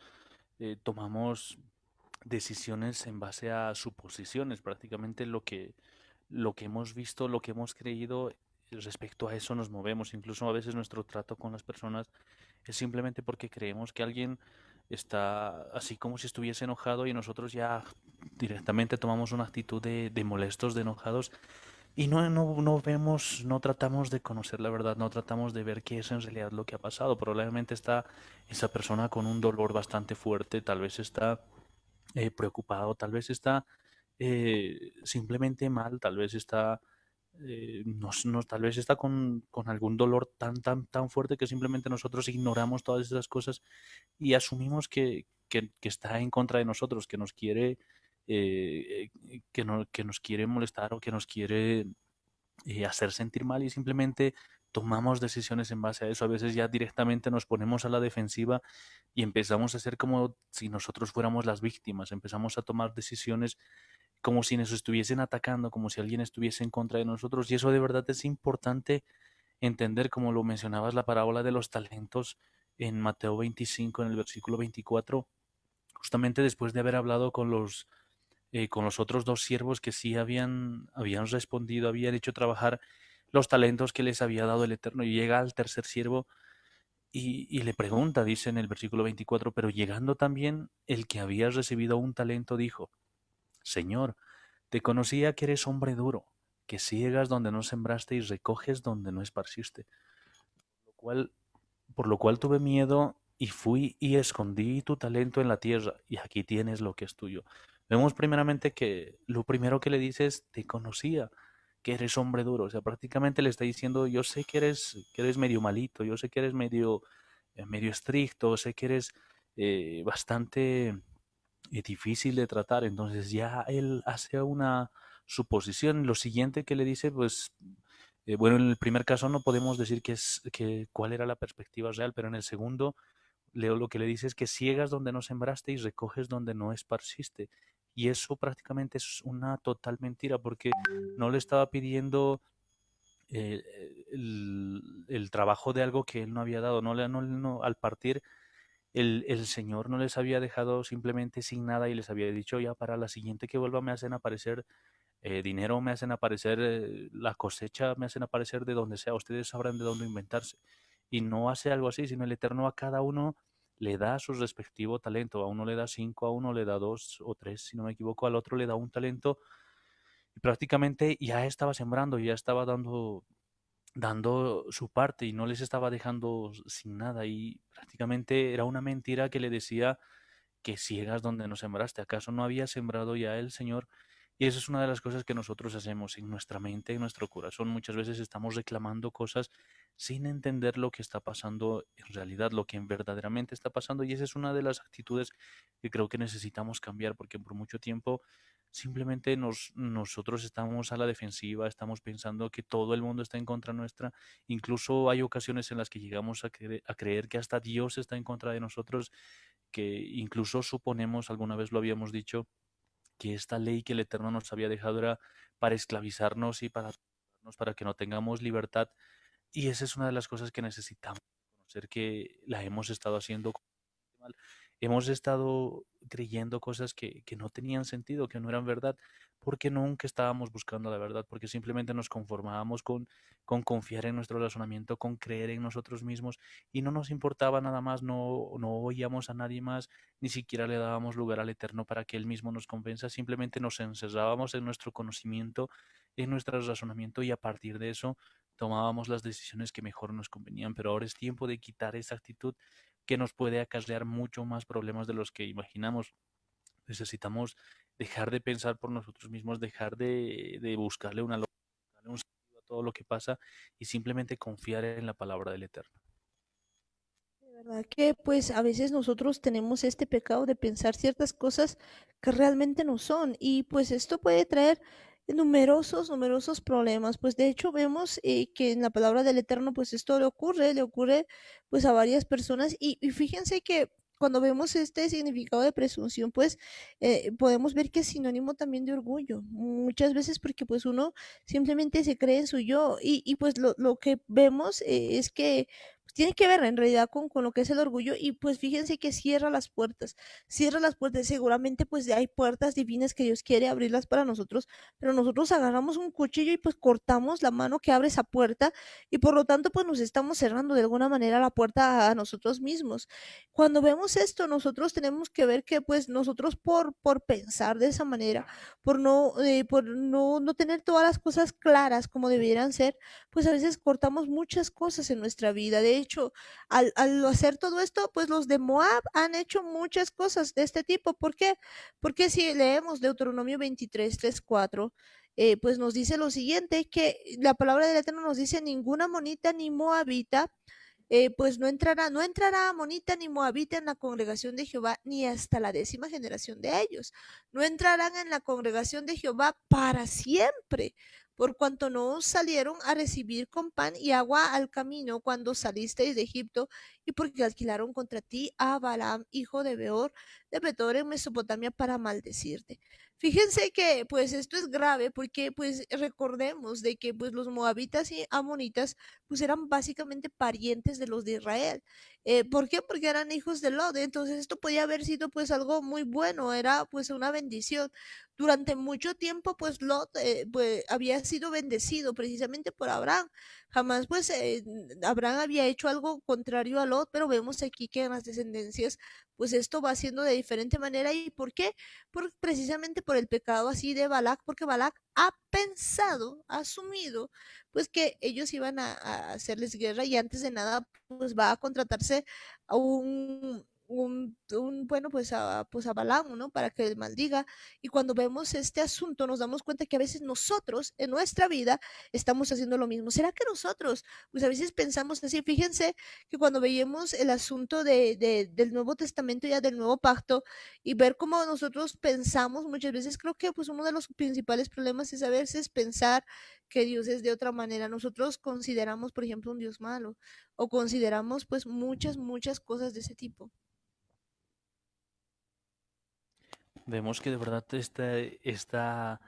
Speaker 3: tomamos decisiones en base a suposiciones, prácticamente lo que hemos visto, lo que hemos creído, respecto a eso nos movemos. Incluso a veces nuestro trato con las personas es simplemente porque creemos que alguien está así como si estuviese enojado y nosotros ya directamente tomamos una actitud de molestos, de enojados y no vemos, no tratamos de conocer la verdad, no tratamos de ver qué es en realidad lo que ha pasado. Probablemente está esa persona con un dolor bastante fuerte, tal vez está preocupado, tal vez está simplemente mal, tal vez está, tal vez está con algún dolor tan fuerte que simplemente nosotros ignoramos todas esas cosas y asumimos que está en contra de nosotros, que nos quiere, que nos quiere molestar o que nos quiere hacer sentir mal y simplemente tomamos decisiones en base a eso. A veces ya directamente nos ponemos a la defensiva y empezamos a ser como si nosotros fuéramos las víctimas. Empezamos a tomar decisiones como si nos estuviesen atacando, como si alguien estuviese en contra de nosotros. Y eso de verdad es importante entender, como lo mencionabas, la parábola de los talentos en Mateo 25, en el versículo 24, justamente después de haber hablado con los otros dos siervos que sí habían respondido, habían hecho trabajar los talentos que les había dado el Eterno. Y llega al tercer siervo y le pregunta, dice en el versículo 24, pero llegando también el que había recibido un talento, dijo, Señor, te conocía que eres hombre duro, que ciegas donde no sembraste y recoges donde no esparciste, lo cual, por lo cual tuve miedo y fui y escondí tu talento en la tierra, y aquí tienes lo que es tuyo. Vemos primeramente que lo primero que le dice es, te conocía, que eres hombre duro. O sea, prácticamente le está diciendo, yo sé que eres medio malito, yo sé que eres medio estricto, sé que eres bastante difícil de tratar. Entonces ya él hace una suposición. Lo siguiente que le dice, pues, bueno, en el primer caso no podemos decir cuál era la perspectiva real, pero en el segundo, Leo lo que le dice es que ciegas donde no sembraste y recoges donde no esparciste. Y eso prácticamente es una total mentira, porque no le estaba pidiendo el trabajo de algo que él no había dado. Al partir, el Señor no les había dejado simplemente sin nada y les había dicho, ya para la siguiente que vuelva me hacen aparecer dinero, me hacen aparecer la cosecha, me hacen aparecer de donde sea, ustedes sabrán de dónde inventarse. Y no hace algo así, sino el Eterno a cada uno le da su respectivo talento. A uno le da 5, a uno le da 2 o 3, si no me equivoco, al otro le da un talento y prácticamente ya estaba sembrando, ya estaba dando su parte y no les estaba dejando sin nada y prácticamente era una mentira que le decía que ciegas donde no sembraste. ¿Acaso no había sembrado ya el Señor? Y eso es una de las cosas que nosotros hacemos en nuestra mente, en nuestro corazón. Muchas veces estamos reclamando cosas sin entender lo que está pasando en realidad, lo que verdaderamente está pasando. Y esa es una de las actitudes que creo que necesitamos cambiar, porque por mucho tiempo simplemente nosotros estamos a la defensiva, estamos pensando que todo el mundo está en contra nuestra. Incluso hay ocasiones en las que llegamos a creer que hasta Dios está en contra de nosotros, que incluso suponemos, alguna vez lo habíamos dicho, que esta ley que el Eterno nos había dejado era para esclavizarnos y para que no tengamos libertad. Y esa es una de las cosas que necesitamos reconocer, que la hemos estado haciendo mal. Hemos estado creyendo cosas que no tenían sentido, que no eran verdad, porque nunca estábamos buscando la verdad, porque simplemente nos conformábamos con confiar en nuestro razonamiento, con creer en nosotros mismos y no nos importaba nada más, no oíamos a nadie más, ni siquiera le dábamos lugar al Eterno para que Él mismo nos convenza, simplemente nos encerrábamos en nuestro conocimiento, en nuestro razonamiento y a partir de eso tomábamos las decisiones que mejor nos convenían. Pero ahora es tiempo de quitar esa actitud que nos puede acarrear mucho más problemas de los que imaginamos. Necesitamos dejar de pensar por nosotros mismos, dejar de buscarle una lógica, darle un sentido a todo lo que pasa y simplemente confiar en la palabra del Eterno.
Speaker 2: De verdad que pues a veces nosotros tenemos este pecado de pensar ciertas cosas que realmente no son y pues esto puede traer numerosos problemas. Pues de hecho vemos que en la palabra del Eterno pues esto le ocurre pues a varias personas y fíjense que cuando vemos este significado de presunción pues podemos ver que es sinónimo también de orgullo. Muchas veces porque pues uno simplemente se cree en su yo y pues lo que vemos es que pues, tiene que ver en realidad con lo que es el orgullo y pues fíjense que cierra las puertas, seguramente pues hay puertas divinas que Dios quiere abrirlas para nosotros, pero nosotros agarramos un cuchillo y pues cortamos la mano que abre esa puerta y por lo tanto pues nos estamos cerrando de alguna manera la puerta a nosotros mismos. Cuando vemos esto, nosotros tenemos que ver que pues nosotros por pensar de esa manera, por no tener todas las cosas claras como debieran ser, pues a veces cortamos muchas cosas en nuestra vida. De hecho, al hacer todo esto, pues los de Moab han hecho muchas cosas de este tipo. ¿Por qué? Porque si leemos Deuteronomio 23, 3, 4, pues nos dice lo siguiente, que la palabra del Eterno nos dice, ninguna monita ni moabita pues no entrará amonita ni moabita en la congregación de Jehová ni hasta la 10ª generación de ellos. No entrarán en la congregación de Jehová para siempre, por cuanto no os salieron a recibir con pan y agua al camino cuando salisteis de Egipto, y porque alquilaron contra ti a Balaam, hijo de Beor, de Petor en Mesopotamia, para maldecirte. Fíjense que pues esto es grave porque pues recordemos de que pues los moabitas y amonitas pues eran básicamente parientes de los de Israel. ¿Por qué? Porque eran hijos de Lot. Entonces esto podía haber sido pues algo muy bueno, era pues una bendición. Durante mucho tiempo pues Lot pues, había sido bendecido precisamente por Abraham. Jamás pues Abraham había hecho algo contrario a Lot, pero vemos aquí que en las descendencias pues esto va siendo de diferente manera. ¿Y por qué? Precisamente por el pecado así de Balac, porque Balac ha pensado, ha asumido pues que ellos iban a hacerles guerra y antes de nada pues va a contratarse a bueno, pues a Balaam, ¿no? Para que maldiga. Y cuando vemos este asunto nos damos cuenta que a veces nosotros en nuestra vida estamos haciendo lo mismo. ¿Será que nosotros, pues a veces pensamos así? Fíjense que cuando veíamos el asunto del Nuevo Testamento, ya del Nuevo Pacto, y ver cómo nosotros pensamos, muchas veces creo que pues uno de los principales problemas es a veces pensar que Dios es de otra manera. Nosotros consideramos, por ejemplo, un Dios malo o consideramos pues muchas cosas de ese tipo.
Speaker 3: Vemos que de verdad esta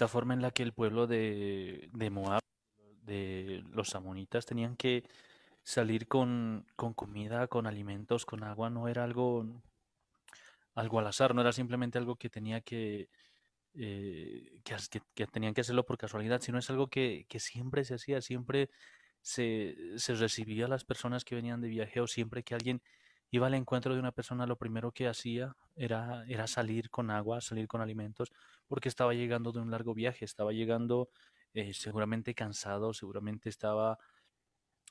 Speaker 3: forma en la que el pueblo de Moab, de los amonitas, tenían que salir con comida, con alimentos, con agua, no era algo al azar, no era simplemente algo que tenía que tenían que hacerlo por casualidad, sino es algo que siempre se hacía, siempre se recibía a las personas que venían de viaje o siempre que alguien iba al encuentro de una persona, lo primero que hacía era salir con agua, salir con alimentos, porque estaba llegando de un largo viaje, estaba llegando seguramente cansado, seguramente estaba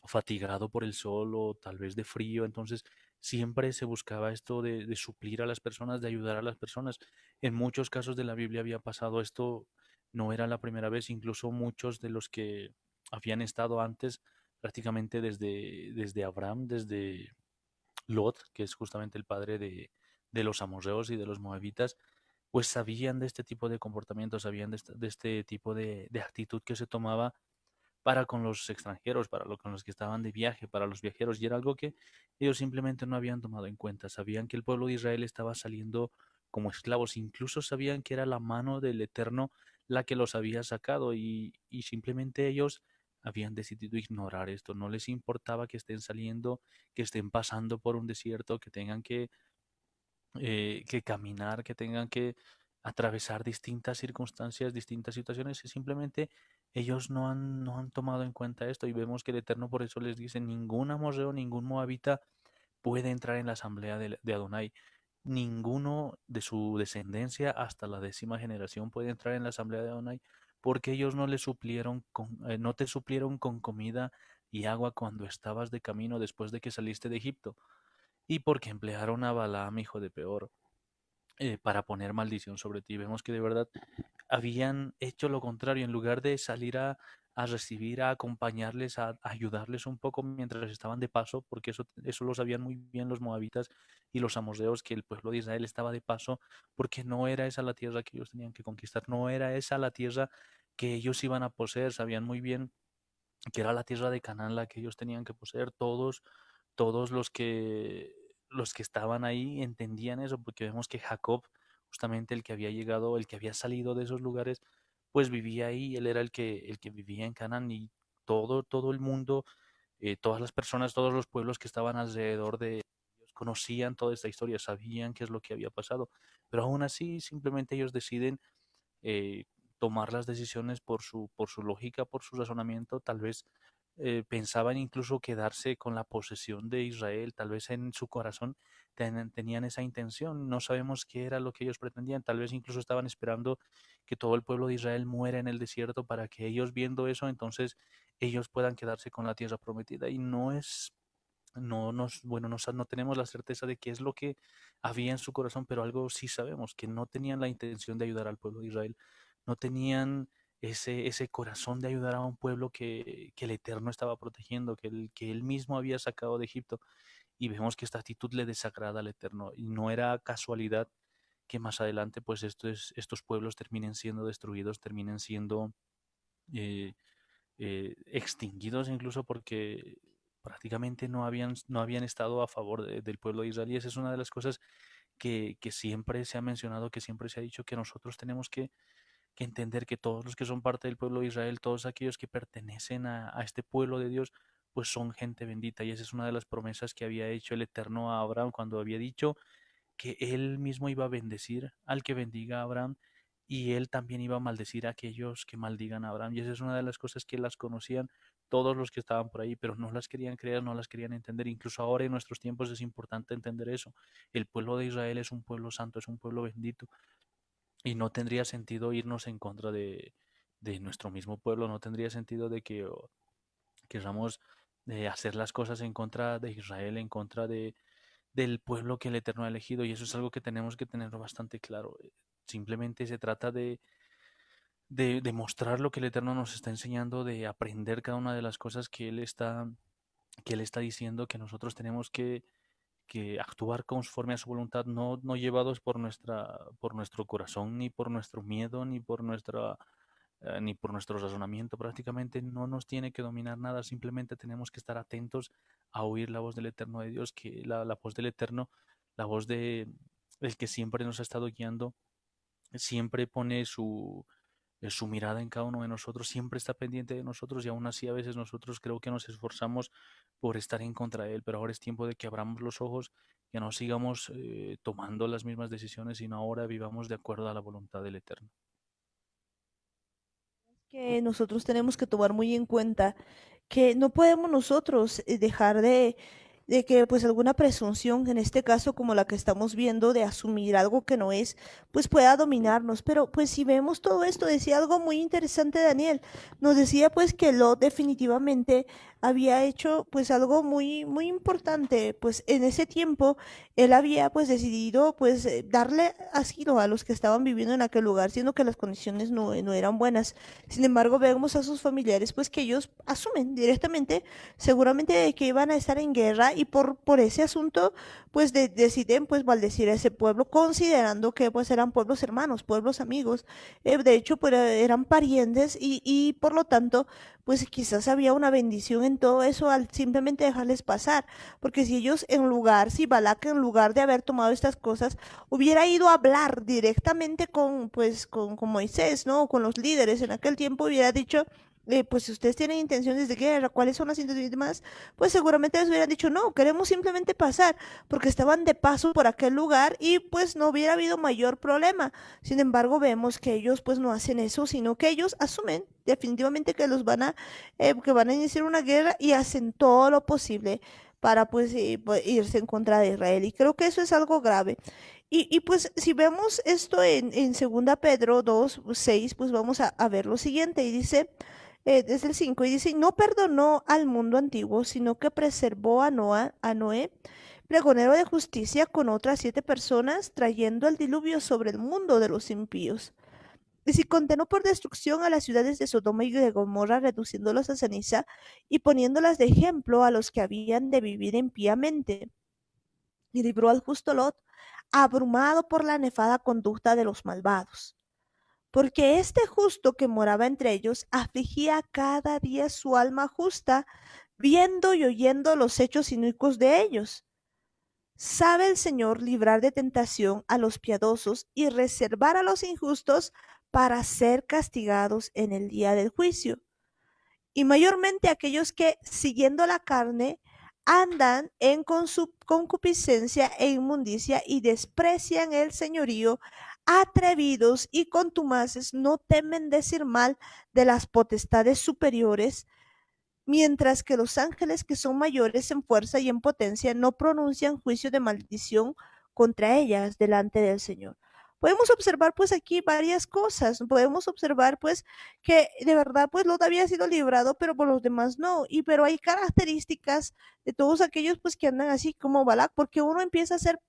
Speaker 3: fatigado por el sol o tal vez de frío, entonces siempre se buscaba esto de suplir a las personas, de ayudar a las personas. En muchos casos de la Biblia había pasado esto, no era la primera vez, incluso muchos de los que habían estado antes, prácticamente desde Abraham, desde Lot, que es justamente el padre de los amorreos y de los moabitas, pues sabían de este tipo de comportamientos, sabían de este tipo de actitud que se tomaba para con los extranjeros, con los que estaban de viaje, para los viajeros, y era algo que ellos simplemente no habían tomado en cuenta. Sabían que el pueblo de Israel estaba saliendo como esclavos, incluso sabían que era la mano del Eterno la que los había sacado, y simplemente ellos habían decidido ignorar esto. No les importaba que estén saliendo, que estén pasando por un desierto, que tengan que caminar, que tengan que atravesar distintas circunstancias, distintas situaciones, y simplemente ellos no han tomado en cuenta esto, y vemos que el Eterno por eso les dice: ningún amorreo, ningún moabita puede entrar en la asamblea de Adonai. Ninguno de su descendencia hasta la 10ª generación puede entrar en la asamblea de Adonai, porque ellos no te suplieron con comida y agua cuando estabas de camino después de que saliste de Egipto, y porque emplearon a Balaam, hijo de Peor, para poner maldición sobre ti. Vemos que de verdad habían hecho lo contrario. En lugar de salir a recibir, a acompañarles, a ayudarles un poco mientras estaban de paso, porque eso lo sabían muy bien los moabitas y los amorreos, que el pueblo de Israel estaba de paso, porque no era esa la tierra que ellos tenían que conquistar, no era esa la tierra que ellos iban a poseer. Sabían muy bien que era la tierra de Canaán la que ellos tenían que poseer. Todos los que estaban ahí entendían eso, porque vemos que Jacob, justamente el que había llegado, el que había salido de esos lugares, pues vivía ahí. Él era el que vivía en Canaán, y todo el mundo, todas las personas, todos los pueblos que estaban alrededor de ellos conocían toda esta historia, sabían qué es lo que había pasado, pero aún así simplemente ellos deciden eh, tomar las decisiones por su lógica, por su razonamiento. Tal vez pensaban incluso quedarse con la posesión de Israel, tal vez en su corazón tenían esa intención. No sabemos qué era lo que ellos pretendían, tal vez incluso estaban esperando que todo el pueblo de Israel muera en el desierto, para que ellos, viendo eso, entonces ellos puedan quedarse con la tierra prometida. Y no es no nos, bueno, no tenemos la certeza de qué es lo que había en su corazón, pero algo sí sabemos: que no tenían la intención de ayudar al pueblo de Israel, no tenían ese corazón de ayudar a un pueblo que el Eterno estaba protegiendo, que él mismo había sacado de Egipto. Y vemos que esta actitud le desagrada al Eterno, y no era casualidad que más adelante pues estos pueblos terminen siendo destruidos, terminen siendo eh, extinguidos, incluso porque prácticamente no habían estado a favor del pueblo de Israel. Y esa es una de las cosas que siempre se ha mencionado, que siempre se ha dicho: que nosotros tenemos que entender que todos los que son parte del pueblo de Israel, todos aquellos que pertenecen a este pueblo de Dios, pues son gente bendita. Y esa es una de las promesas que había hecho el Eterno a Abraham, cuando había dicho que él mismo iba a bendecir al que bendiga a Abraham, y él también iba a maldecir a aquellos que maldigan a Abraham. Y esa es una de las cosas que las conocían todos los que estaban por ahí, pero no las querían creer, no las querían entender. Incluso ahora en nuestros tiempos es importante entender eso. El pueblo de Israel es un pueblo santo, es un pueblo bendito, y no tendría sentido irnos en contra de nuestro mismo pueblo. No tendría sentido de que queramos hacer las cosas en contra de Israel, en contra del pueblo que el Eterno ha elegido. Y eso es algo que tenemos que tener bastante claro. Simplemente se trata de mostrar lo que el Eterno nos está enseñando, de aprender cada una de las cosas que Él está diciendo, que nosotros tenemos que actuar conforme a su voluntad, no llevados por nuestro corazón, ni por nuestro miedo, ni por nuestro razonamiento. Prácticamente no nos tiene que dominar nada, simplemente tenemos que estar atentos a oír la voz del Eterno de Dios, que la voz del Eterno, la voz del que siempre nos ha estado guiando, siempre pone su mirada en cada uno de nosotros, siempre está pendiente de nosotros. Y aún así a veces nosotros creo que nos esforzamos por estar en contra de Él, pero ahora es tiempo de que abramos los ojos, que no sigamos tomando las mismas decisiones, sino ahora vivamos de acuerdo a la voluntad del Eterno.
Speaker 2: Que nosotros tenemos que tomar muy en cuenta que no podemos nosotros dejar de que pues alguna presunción, en este caso como la que estamos viendo, de asumir algo que no es, pues pueda dominarnos. Pero pues si vemos todo esto, decía algo muy interesante Daniel, nos decía pues que Lot definitivamente había hecho pues algo muy importante, pues en ese tiempo él había pues decidido pues darle asilo a los que estaban viviendo en aquel lugar, siendo que las condiciones no eran buenas. Sin embargo, vemos a sus familiares pues que ellos asumen directamente seguramente de que iban a estar en guerra y por ese asunto pues deciden pues maldecir a ese pueblo considerando que pues eran pueblos hermanos, pueblos amigos, de hecho pues eran parientes y por lo tanto pues quizás había una bendición en todo eso al simplemente dejarles pasar, porque si ellos si Balak en lugar de haber tomado estas cosas hubiera ido a hablar directamente con Moisés, ¿no? Con los líderes en aquel tiempo hubiera dicho, pues si ustedes tienen intenciones de guerra, ¿cuáles son las intenciones y demás? Pues seguramente les hubieran dicho, no, queremos simplemente pasar, porque estaban de paso por aquel lugar y pues no hubiera habido mayor problema. Sin embargo, vemos que ellos pues no hacen eso, sino que ellos asumen definitivamente que que van a iniciar una guerra y hacen todo lo posible para pues irse en contra de Israel. Y creo que eso es algo grave. Pues si vemos esto en 2 Pedro 2:6 pues vamos a ver lo siguiente y dice, desde el 5 y dice, no perdonó al mundo antiguo, sino que preservó a Noé, pregonero de justicia, con otras 7 personas, trayendo el diluvio sobre el mundo de los impíos. Y si condenó por destrucción a las ciudades de Sodoma y de Gomorra, reduciéndolas a ceniza y poniéndolas de ejemplo a los que habían de vivir impíamente. Y libró al justo Lot, abrumado por la nefada conducta de los malvados. Porque este justo que moraba entre ellos afligía cada día su alma justa, viendo y oyendo los hechos inicuos de ellos. Sabe el Señor librar de tentación a los piadosos y reservar a los injustos para ser castigados en el día del juicio. Y mayormente aquellos que, siguiendo la carne, andan en concupiscencia e inmundicia y desprecian el señorío, atrevidos y contumaces, no temen decir mal de las potestades superiores, mientras que los ángeles que son mayores en fuerza y en potencia no pronuncian juicio de maldición contra ellas delante del Señor. Podemos observar pues aquí varias cosas, podemos observar pues que de verdad pues Lot había sido librado, pero por los demás no, pero hay características de todos aquellos pues que andan así como Balak, porque uno empieza a ser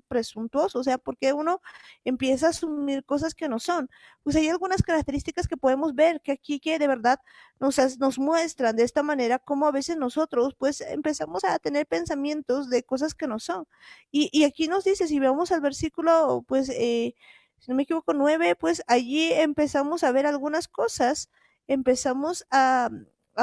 Speaker 2: presuntuoso, o sea, porque uno empieza a asumir cosas que no son. Pues hay algunas características que podemos ver que aquí que de verdad nos muestran de esta manera cómo a veces nosotros pues empezamos a tener pensamientos de cosas que no son. Y aquí nos dice, si vemos al versículo, pues, si no me equivoco, 9, pues allí empezamos a ver algunas cosas, empezamos a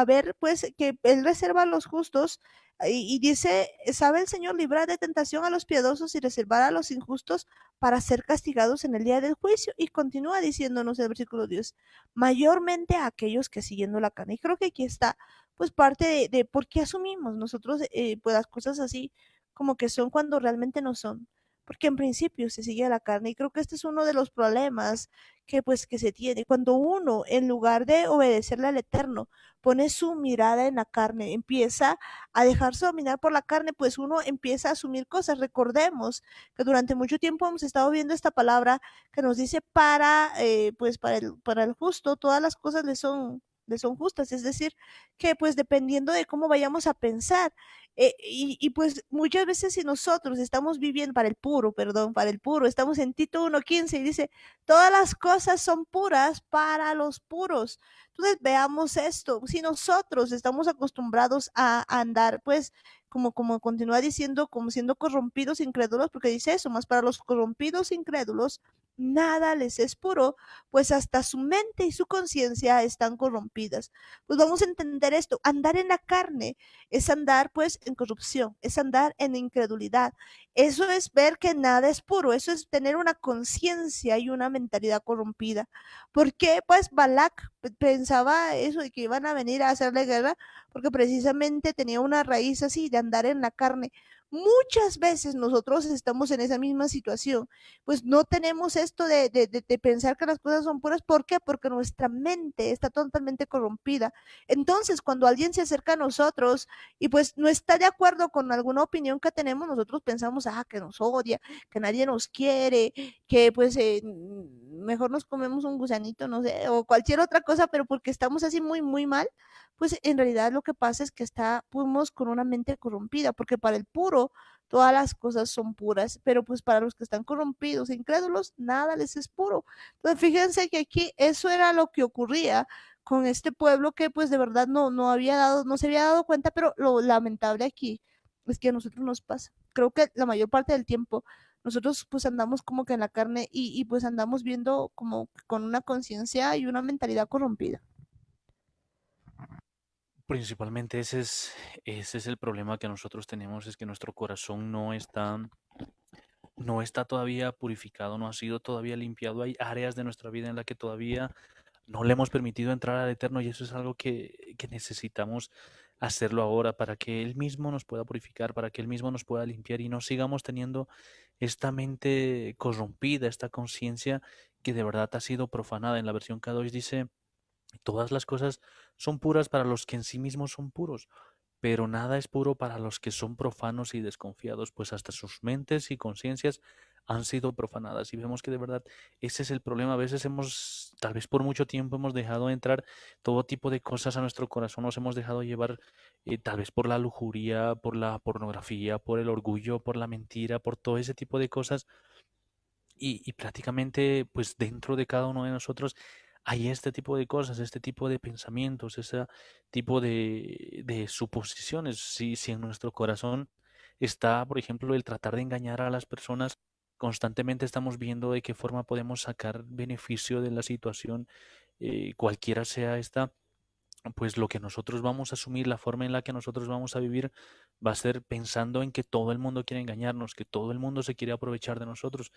Speaker 2: ver pues que Él reserva a los justos y dice, sabe el Señor librar de tentación a los piadosos y reservar a los injustos para ser castigados en el día del juicio. Y continúa diciéndonos el versículo 10, mayormente a aquellos que siguiendo la carne. Y creo que aquí está pues parte de por qué asumimos nosotros pues las cosas así como que son cuando realmente no son. Porque en principio se sigue la carne y creo que este es uno de los problemas que se tiene. Cuando uno, en lugar de obedecerle al Eterno, pone su mirada en la carne, empieza a dejarse dominar por la carne, pues uno empieza a asumir cosas. Recordemos que durante mucho tiempo hemos estado viendo esta palabra que nos dice para el justo, todas las cosas le son justas, es decir, que pues dependiendo de cómo vayamos a pensar, pues muchas veces si nosotros estamos viviendo para el puro, estamos en Tito 1:15 y dice, todas las cosas son puras para los puros. Entonces veamos esto, si nosotros estamos acostumbrados a andar, pues como continúa diciendo, como siendo corrompidos, incrédulos, porque dice eso, más para los corrompidos, incrédulos, nada les es puro, pues hasta su mente y su conciencia están corrompidas. Pues vamos a entender esto, andar en la carne es andar pues en corrupción, es andar en incredulidad. Eso es ver que nada es puro, eso es tener una conciencia y una mentalidad corrompida. ¿Por qué? Pues Balak pensaba eso de que iban a venir a hacerle guerra, porque precisamente tenía una raíz así de andar en la carne. muchas veces nosotros estamos en esa misma situación, pues no tenemos esto de pensar que las cosas son puras. ¿Por qué? Porque nuestra mente está totalmente corrompida. Entonces, cuando alguien se acerca a nosotros y pues no está de acuerdo con alguna opinión que tenemos, nosotros pensamos, que nos odia, que nadie nos quiere, que pues mejor nos comemos un gusanito, no sé, o cualquier otra cosa, pero porque estamos así muy, muy mal, pues en realidad lo que pasa es que fuimos con una mente corrompida, porque para el puro todas las cosas son puras, pero pues para los que están corrompidos e incrédulos, nada les es puro. Entonces fíjense que aquí eso era lo que ocurría con este pueblo que pues de verdad no se había dado cuenta, pero lo lamentable aquí es que a nosotros nos pasa. Creo que la mayor parte del tiempo nosotros pues andamos como que en la carne y pues andamos viendo como con una conciencia y una mentalidad corrompida.
Speaker 3: Principalmente ese es el problema que nosotros tenemos, es que nuestro corazón no está todavía purificado, no ha sido todavía limpiado. Hay áreas de nuestra vida en las que todavía no le hemos permitido entrar al Eterno y eso es algo que necesitamos hacerlo ahora para que Él mismo nos pueda purificar, para que Él mismo nos pueda limpiar y no sigamos teniendo esta mente corrompida, esta conciencia que de verdad ha sido profanada. En la versión K2 dice, todas las cosas son puras para los que en sí mismos son puros, pero nada es puro para los que son profanos y desconfiados, pues hasta sus mentes y conciencias han sido profanadas. Y vemos que de verdad ese es el problema. A veces tal vez por mucho tiempo hemos dejado entrar todo tipo de cosas a nuestro corazón, nos hemos dejado llevar tal vez por la lujuria, por la pornografía, por el orgullo, por la mentira, por todo ese tipo de cosas y prácticamente, pues dentro de cada uno de nosotros hay este tipo de cosas, este tipo de pensamientos, ese tipo de suposiciones. Si en nuestro corazón está, por ejemplo, el tratar de engañar a las personas, constantemente estamos viendo de qué forma podemos sacar beneficio de la situación, cualquiera sea esta, pues lo que nosotros vamos a asumir, la forma en la que nosotros vamos a vivir, va a ser pensando en que todo el mundo quiere engañarnos, que todo el mundo se quiere aprovechar de nosotros.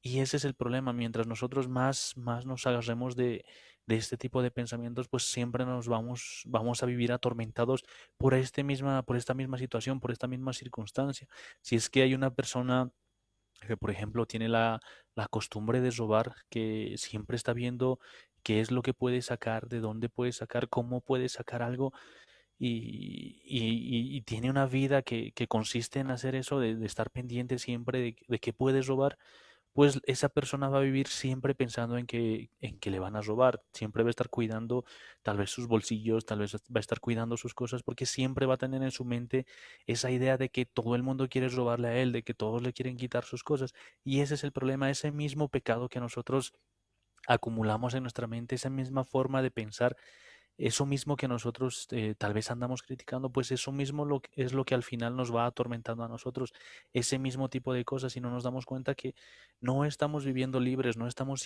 Speaker 3: Y ese es el problema. Mientras nosotros más nos agarremos de este tipo de pensamientos, pues siempre vamos a vivir atormentados por esta misma situación, por esta misma circunstancia. Si es que hay una persona que, por ejemplo, tiene la costumbre de robar, que siempre está viendo qué es lo que puede sacar, de dónde puede sacar, cómo puede sacar algo, y tiene una vida que consiste en hacer eso, de estar pendiente siempre de qué puede robar, pues esa persona va a vivir siempre pensando en que le van a robar, siempre va a estar cuidando tal vez sus bolsillos, tal vez va a estar cuidando sus cosas, porque siempre va a tener en su mente esa idea de que todo el mundo quiere robarle a él, de que todos le quieren quitar sus cosas. Y ese es el problema, ese mismo pecado que nosotros acumulamos en nuestra mente, esa misma forma de pensar, eso mismo que nosotros tal vez andamos criticando, pues eso mismo es lo que al final nos va atormentando a nosotros, ese mismo tipo de cosas, y no nos damos cuenta que no estamos viviendo libres, no estamos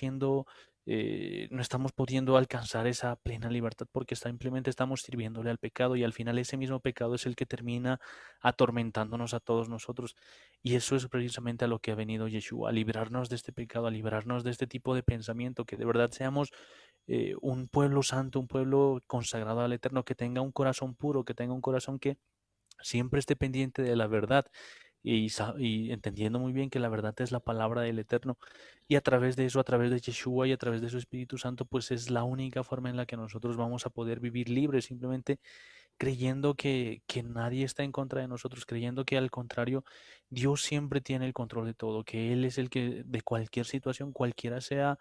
Speaker 3: pudiendo alcanzar esa plena libertad porque simplemente estamos sirviéndole al pecado y al final ese mismo pecado es el que termina atormentándonos a todos nosotros. Y eso es precisamente a lo que ha venido Yeshua, a librarnos de este pecado, a librarnos de este tipo de pensamiento, que de verdad seamos un pueblo santo, un pueblo consagrado al Eterno, que tenga un corazón puro, que tenga un corazón que siempre esté pendiente de la verdad y entendiendo muy bien que la verdad es la palabra del Eterno. Y a través de eso, a través de Yeshua y a través de su Espíritu Santo, pues es la única forma en la que nosotros vamos a poder vivir libres, simplemente creyendo que nadie está en contra de nosotros, creyendo que al contrario, Dios siempre tiene el control de todo, que Él es el que de cualquier situación, cualquiera sea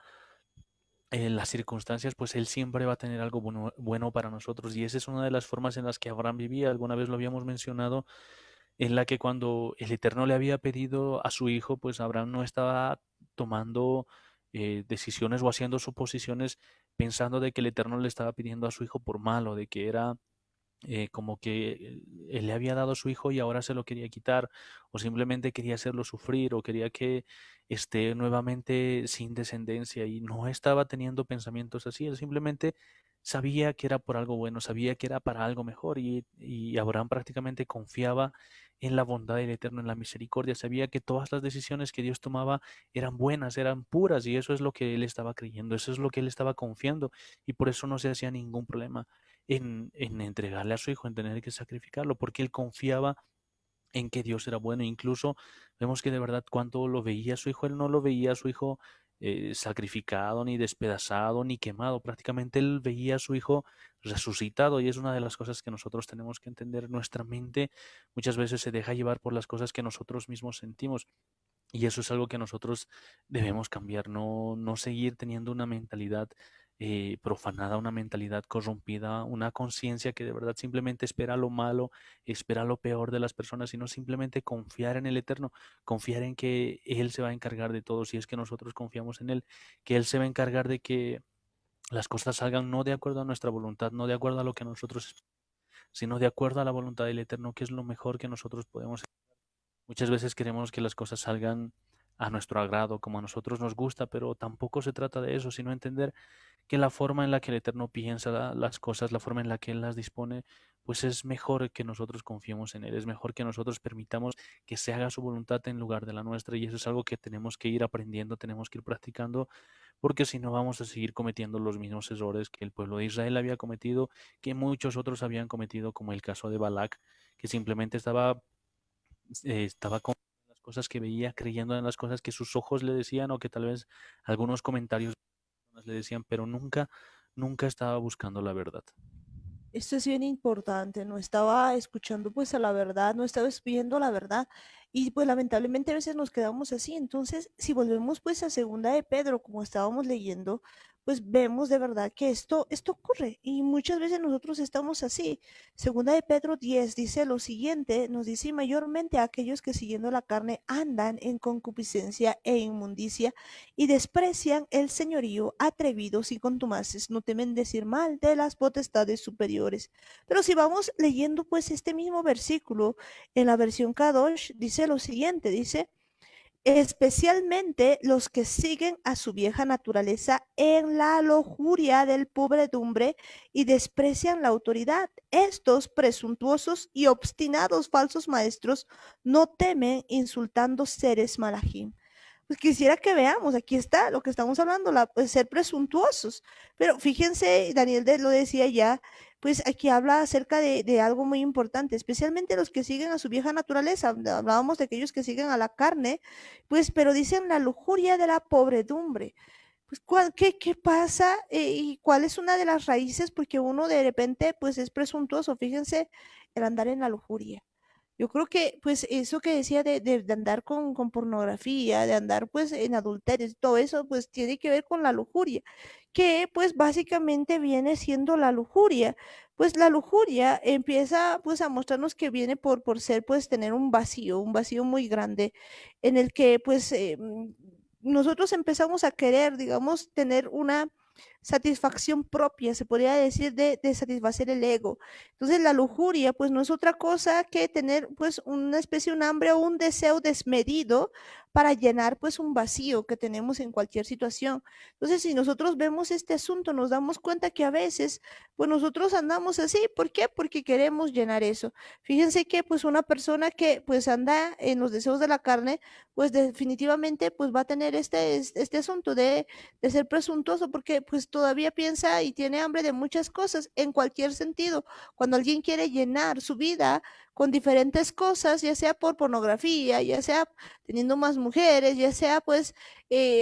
Speaker 3: las circunstancias, pues Él siempre va a tener algo bueno para nosotros. Y esa es una de las formas en las que Abraham vivía. Alguna vez lo habíamos mencionado, en la que cuando el Eterno le había pedido a su hijo, pues Abraham no estaba tomando decisiones o haciendo suposiciones pensando de que el Eterno le estaba pidiendo a su hijo por mal o de que era como que él le había dado a su hijo y ahora se lo quería quitar, o simplemente quería hacerlo sufrir, o quería que esté nuevamente sin descendencia, y no estaba teniendo pensamientos así, él simplemente sabía que era por algo bueno, sabía que era para algo mejor, y Abraham prácticamente confiaba en la bondad del Eterno, en la misericordia, sabía que todas las decisiones que Dios tomaba eran buenas, eran puras, y eso es lo que él estaba creyendo, eso es lo que él estaba confiando, y por eso no se hacía ningún problema en entregarle a su hijo, en tener que sacrificarlo, porque él confiaba en que Dios era bueno. Incluso vemos que de verdad cuánto lo veía a su hijo, él no lo veía a su hijo sacrificado, ni despedazado, ni quemado. Prácticamente él veía a su hijo resucitado, y es una de las cosas que nosotros tenemos que entender. Nuestra mente muchas veces se deja llevar por las cosas que nosotros mismos sentimos. Y eso es algo que nosotros debemos cambiar, no seguir teniendo una mentalidad profanada, una mentalidad corrompida, una conciencia que de verdad simplemente espera lo malo, espera lo peor de las personas, sino simplemente confiar en el Eterno, confiar en que Él se va a encargar de todo, si es que nosotros confiamos en Él, que Él se va a encargar de que las cosas salgan no de acuerdo a nuestra voluntad, no de acuerdo a lo que nosotros, sino de acuerdo a la voluntad del Eterno, que es lo mejor que nosotros podemos. Muchas veces queremos que las cosas salgan a nuestro agrado, como a nosotros nos gusta, pero tampoco se trata de eso, sino entender que la forma en la que el Eterno piensa las cosas, la forma en la que Él las dispone, pues es mejor que nosotros confiemos en Él, es mejor que nosotros permitamos que se haga su voluntad en lugar de la nuestra, y eso es algo que tenemos que ir aprendiendo, tenemos que ir practicando, porque si no vamos a seguir cometiendo los mismos errores que el pueblo de Israel había cometido, que muchos otros habían cometido, como el caso de Balac, que simplemente estaba con las cosas que veía, creyendo en las cosas que sus ojos le decían, o que tal vez algunos comentarios le decían, pero nunca estaba buscando la verdad.
Speaker 2: Esto es bien importante, no estaba escuchando pues a la verdad, no estaba viendo la verdad y pues lamentablemente a veces nos quedamos así. Entonces, si volvemos pues a segunda de Pedro, como estábamos leyendo, pues vemos de verdad que esto ocurre y muchas veces nosotros estamos así. Segunda de Pedro 10 dice lo siguiente, nos dice: "Y mayormente a aquellos que siguiendo la carne andan en concupiscencia e inmundicia y desprecian el señorío, atrevidos y contumaces, no temen decir mal de las potestades superiores". Pero si vamos leyendo pues este mismo versículo en la versión Kadosh, dice lo siguiente, dice: "Especialmente los que siguen a su vieja naturaleza en la lujuria del pobredumbre y desprecian la autoridad. Estos presuntuosos y obstinados falsos maestros no temen insultando seres malajim". Pues quisiera que veamos, aquí está lo que estamos hablando, pues, ser presuntuosos. Pero fíjense, Daniel lo decía ya, pues aquí habla acerca de algo muy importante, especialmente los que siguen a su vieja naturaleza. Hablábamos de aquellos que siguen a la carne, pues, pero dicen la lujuria de la pobredumbre. Pues, ¿qué pasa? ¿Y cuál es una de las raíces? Porque uno de repente, pues, es presuntuoso. Fíjense, el andar en la lujuria. Yo creo que, pues, eso que decía de andar con pornografía, de andar, pues, en adulterio, todo eso, pues, tiene que ver con la lujuria, que, pues, básicamente viene siendo la lujuria. Pues, la lujuria empieza, pues, a mostrarnos que viene por ser, pues, tener un vacío muy grande en el que, pues, nosotros empezamos a querer, digamos, tener una satisfacción propia, se podría decir, de satisfacer el ego. Entonces la lujuria pues no es otra cosa que tener pues una especie, un hambre o un deseo desmedido para llenar pues un vacío que tenemos en cualquier situación. Entonces si nosotros vemos este asunto nos damos cuenta que a veces pues nosotros andamos así. ¿Por qué? Porque queremos llenar eso. Fíjense que pues una persona que pues anda en los deseos de la carne pues definitivamente pues va a tener este asunto de ser presuntuoso porque pues todavía piensa y tiene hambre de muchas cosas en cualquier sentido. Cuando alguien quiere llenar su vida con diferentes cosas, ya sea por pornografía, ya sea teniendo más mujeres, ya sea pues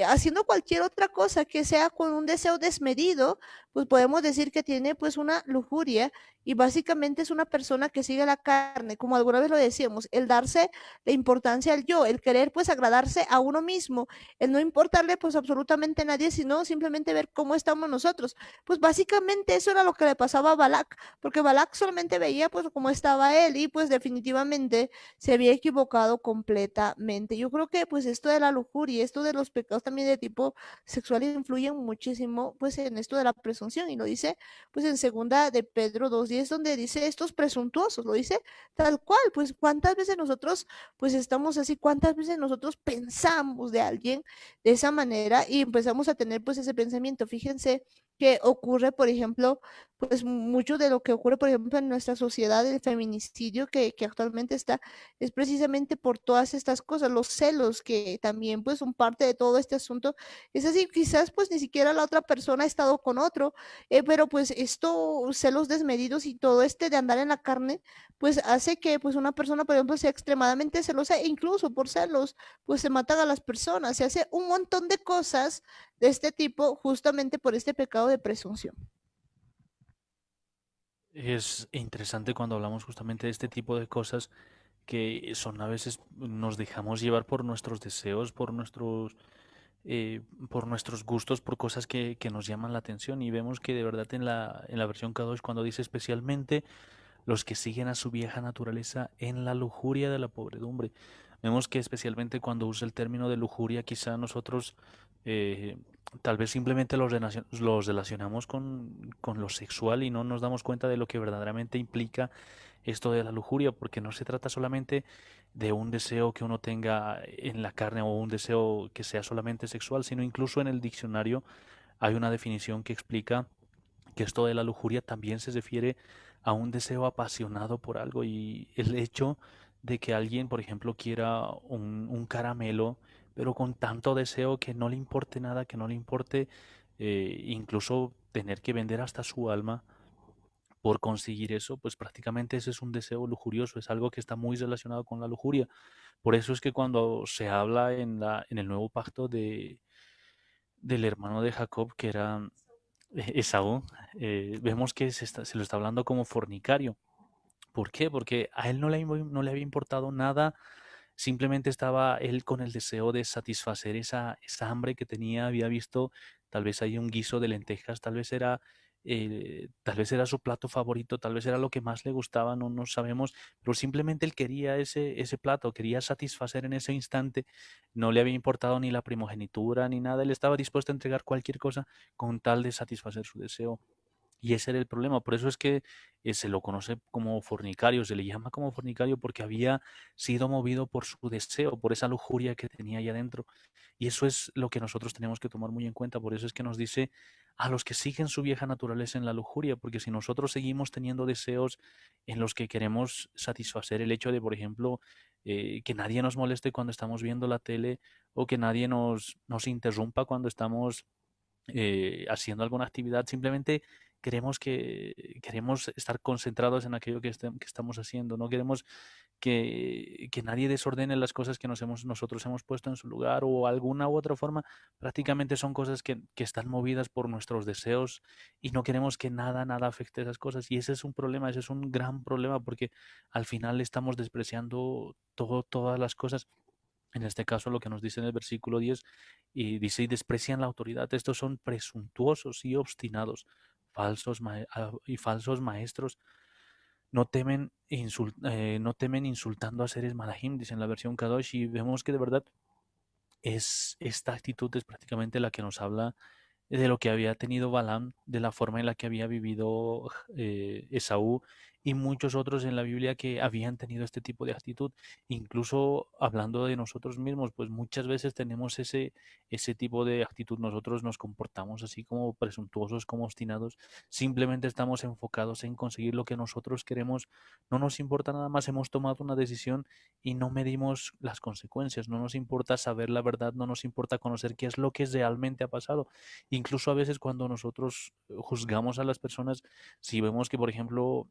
Speaker 2: haciendo cualquier otra cosa que sea con un deseo desmedido, pues podemos decir que tiene pues una lujuria y básicamente es una persona que sigue la carne, como alguna vez lo decíamos, el darse la importancia al yo, el querer pues agradarse a uno mismo, el no importarle pues absolutamente a nadie, sino simplemente ver cómo estamos nosotros. Pues básicamente eso era lo que le pasaba a Balak, porque Balak solamente veía pues cómo estaba él y pues definitivamente se había equivocado completamente. Yo creo que pues esto de la lujuria, esto de los pecados también de tipo sexual influyen muchísimo pues en esto de la presunción y lo dice pues en segunda de Pedro 2:10 donde dice estos presuntuosos, lo dice tal cual, pues cuántas veces nosotros pues estamos así, cuántas veces nosotros pensamos de alguien de esa manera y empezamos a tener pues ese pensamiento. Fíjense que ocurre, por ejemplo, pues mucho de lo que ocurre, por ejemplo, en nuestra sociedad, el feminicidio que actualmente está, es precisamente por todas estas cosas, los celos que también pues son parte de todo este asunto. Es así, quizás pues ni siquiera la otra persona ha estado con otro, pero pues esto, celos desmedidos y todo este de andar en la carne, pues hace que pues una persona, por ejemplo, sea extremadamente celosa e incluso por celos, pues se matan a las personas, se hace un montón de cosas de este tipo justamente por este pecado de presunción.
Speaker 3: Es interesante cuando hablamos justamente de este tipo de cosas que son a veces nos dejamos llevar por nuestros deseos, por nuestros gustos, por cosas que nos llaman la atención y vemos que de verdad en la versión K2 cuando dice especialmente los que siguen a su vieja naturaleza en la lujuria de la pobredumbre. Vemos que especialmente cuando usa el término de lujuria, quizá nosotros eh, tal vez simplemente los relacionamos con lo sexual y no nos damos cuenta de lo que verdaderamente implica esto de la lujuria, porque no se trata solamente de un deseo que uno tenga en la carne o un deseo que sea solamente sexual, sino incluso en el diccionario hay una definición que explica que esto de la lujuria también se refiere a un deseo apasionado por algo y el hecho de que alguien, por ejemplo, quiera un caramelo, pero con tanto deseo que no le importe nada, que no le importe incluso tener que vender hasta su alma por conseguir eso, pues prácticamente ese es un deseo lujurioso, es algo que está muy relacionado con la lujuria. Por eso es que cuando se habla en el nuevo pacto del hermano de Jacob, que era Esaú, vemos que se lo está hablando como fornicario. ¿Por qué? Porque a él no le había importado nada, simplemente estaba él con el deseo de satisfacer esa hambre que tenía, había visto tal vez hay un guiso de lentejas, tal vez era su plato favorito, tal vez era lo que más le gustaba, no sabemos, pero simplemente él quería ese plato, quería satisfacer en ese instante, no le había importado ni la primogenitura ni nada, él estaba dispuesto a entregar cualquier cosa con tal de satisfacer su deseo. Y ese era el problema. Por eso es que se lo conoce como fornicario, se le llama como fornicario porque había sido movido por su deseo, por esa lujuria que tenía ahí adentro. Y eso es lo que nosotros tenemos que tomar muy en cuenta. Por eso es que nos dice a los que siguen su vieja naturaleza en la lujuria, porque si nosotros seguimos teniendo deseos en los que queremos satisfacer el hecho de, por ejemplo, que nadie nos moleste cuando estamos viendo la tele o que nadie nos interrumpa cuando estamos haciendo alguna actividad, simplemente queremos estar concentrados en aquello que estamos haciendo, no queremos que nadie desordene las cosas que nosotros hemos puesto en su lugar o alguna u otra forma, prácticamente son cosas que están movidas por nuestros deseos y no queremos que nada afecte esas cosas. Y ese es un problema, ese es un gran problema porque al final estamos despreciando todas las cosas en este caso, lo que nos dice en el versículo 10, y dice, y desprecian la autoridad. Estos son presuntuosos y obstinados, y falsos maestros. No temen insultando a seres malahim, dice en la versión Kadosh, y vemos que de verdad esta actitud es prácticamente la que nos habla de lo que había tenido Balaam, de la forma en la que había vivido Esaú y muchos otros en la Biblia que habían tenido este tipo de actitud. Incluso hablando de nosotros mismos, pues muchas veces tenemos ese tipo de actitud. Nosotros nos comportamos así como presuntuosos, como obstinados. Simplemente estamos enfocados en conseguir lo que nosotros queremos. No nos importa nada más. Hemos tomado una decisión y no medimos las consecuencias. No nos importa saber la verdad, no nos importa conocer qué es lo que realmente ha pasado. Incluso a veces cuando nosotros juzgamos a las personas, si vemos que, por ejemplo,